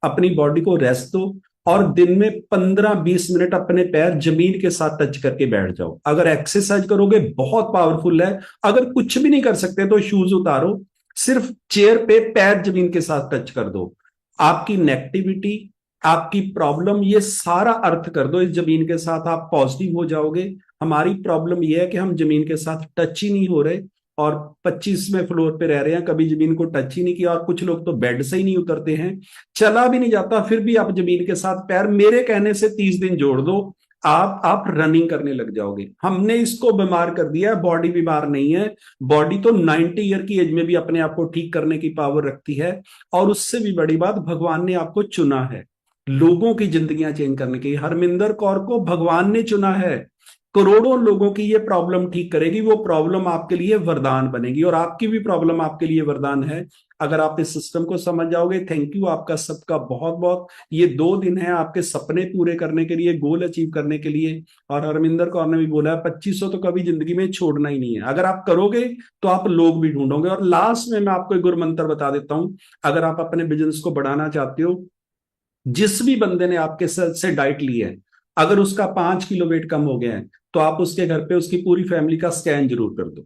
अपनी बॉडी को रेस्ट दो और दिन में 15-20 मिनट अपने पैर जमीन के साथ टच करके बैठ जाओ। अगर एक्सरसाइज करोगे बहुत पावरफुल है। अगर कुछ भी नहीं कर सकते तो शूज उतारो, सिर्फ चेयर पे पैर जमीन के साथ टच कर दो। आपकी नेगेटिविटी, आपकी प्रॉब्लम, ये सारा अर्थ कर दो इस जमीन के साथ, आप पॉजिटिव हो जाओगे। हमारी प्रॉब्लम ये है कि हम जमीन के साथ टच ही नहीं हो रहे और 25वें फ्लोर पे रह रहे हैं, कभी जमीन को टच ही नहीं किया। और कुछ लोग तो बेड से ही नहीं उतरते हैं, चला भी नहीं जाता, फिर भी आप जमीन के साथ पैर, मेरे कहने से 30 दिन जोड़ दो, आप रनिंग करने लग जाओगे। हमने इसको बीमार कर दिया है, बॉडी बीमार नहीं है। बॉडी तो 90 ईयर की एज में भी अपने आप को ठीक करने की पावर रखती है। और उससे भी बड़ी बात, भगवान ने आपको चुना है लोगों की जिंदगियां चेंज करने की। हरमिंदर कौर को भगवान ने चुना है, करोड़ों लोगों की ये प्रॉब्लम ठीक करेगी। वो प्रॉब्लम आपके लिए वरदान बनेगी और आपकी भी प्रॉब्लम आपके लिए वरदान है अगर आप इस सिस्टम को समझ जाओगे। थैंक यू आपका सबका बहुत बहुत। ये 2 दिन है आपके सपने पूरे करने के लिए, गोल अचीव करने के लिए। और हरमिंदर कौर ने भी बोला है 2500 तो कभी जिंदगी में छोड़ना ही नहीं है। अगर आप करोगे तो आप लोग भी ढूंढोगे। और लास्ट में मैं आपको एक गुरु मंत्र बता देता हूं, अगर आप अपने बिजनेस को बढ़ाना चाहते हो, जिस भी बंदे ने आपके से डाइट ली है, अगर उसका 5 किलो वेट कम हो गया है तो आप उसके घर पे उसकी पूरी फैमिली का स्कैन जरूर कर दो।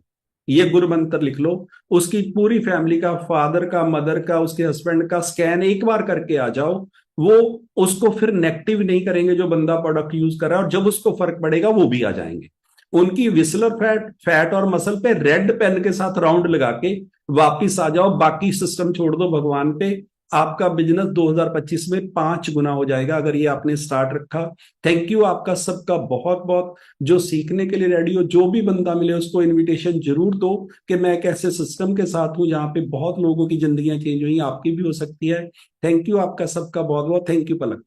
ये गुरु मंत्र लिख लो, उसकी पूरी फैमिली का, फादर का, मदर का, उसके हस्बैंड का स्कैन एक बार करके आ जाओ। वो उसको फिर नेगेटिव नहीं करेंगे जो बंदा प्रोडक्ट यूज कर रहा है, और जब उसको फर्क पड़ेगा वो भी आ जाएंगे। उनकी विस्लर फैट और मसल पे रेड पेन के साथ राउंड लगा के वापिस आ जाओ। बाकी सिस्टम छोड़ दो भगवान पे। आपका बिजनेस 2025 में 5 गुना हो जाएगा अगर ये आपने स्टार्ट रखा। थैंक यू आपका सबका बहुत बहुत। जो सीखने के लिए रेडी हो, जो भी बंदा मिले उसको इनविटेशन जरूर दो कि मैं एक ऐसे सिस्टम के साथ हूं जहां पे बहुत लोगों की जिंदगियां चेंज हुई, आपकी भी हो सकती है। थैंक यू आपका सबका बहुत बहुत। Thank you Palak.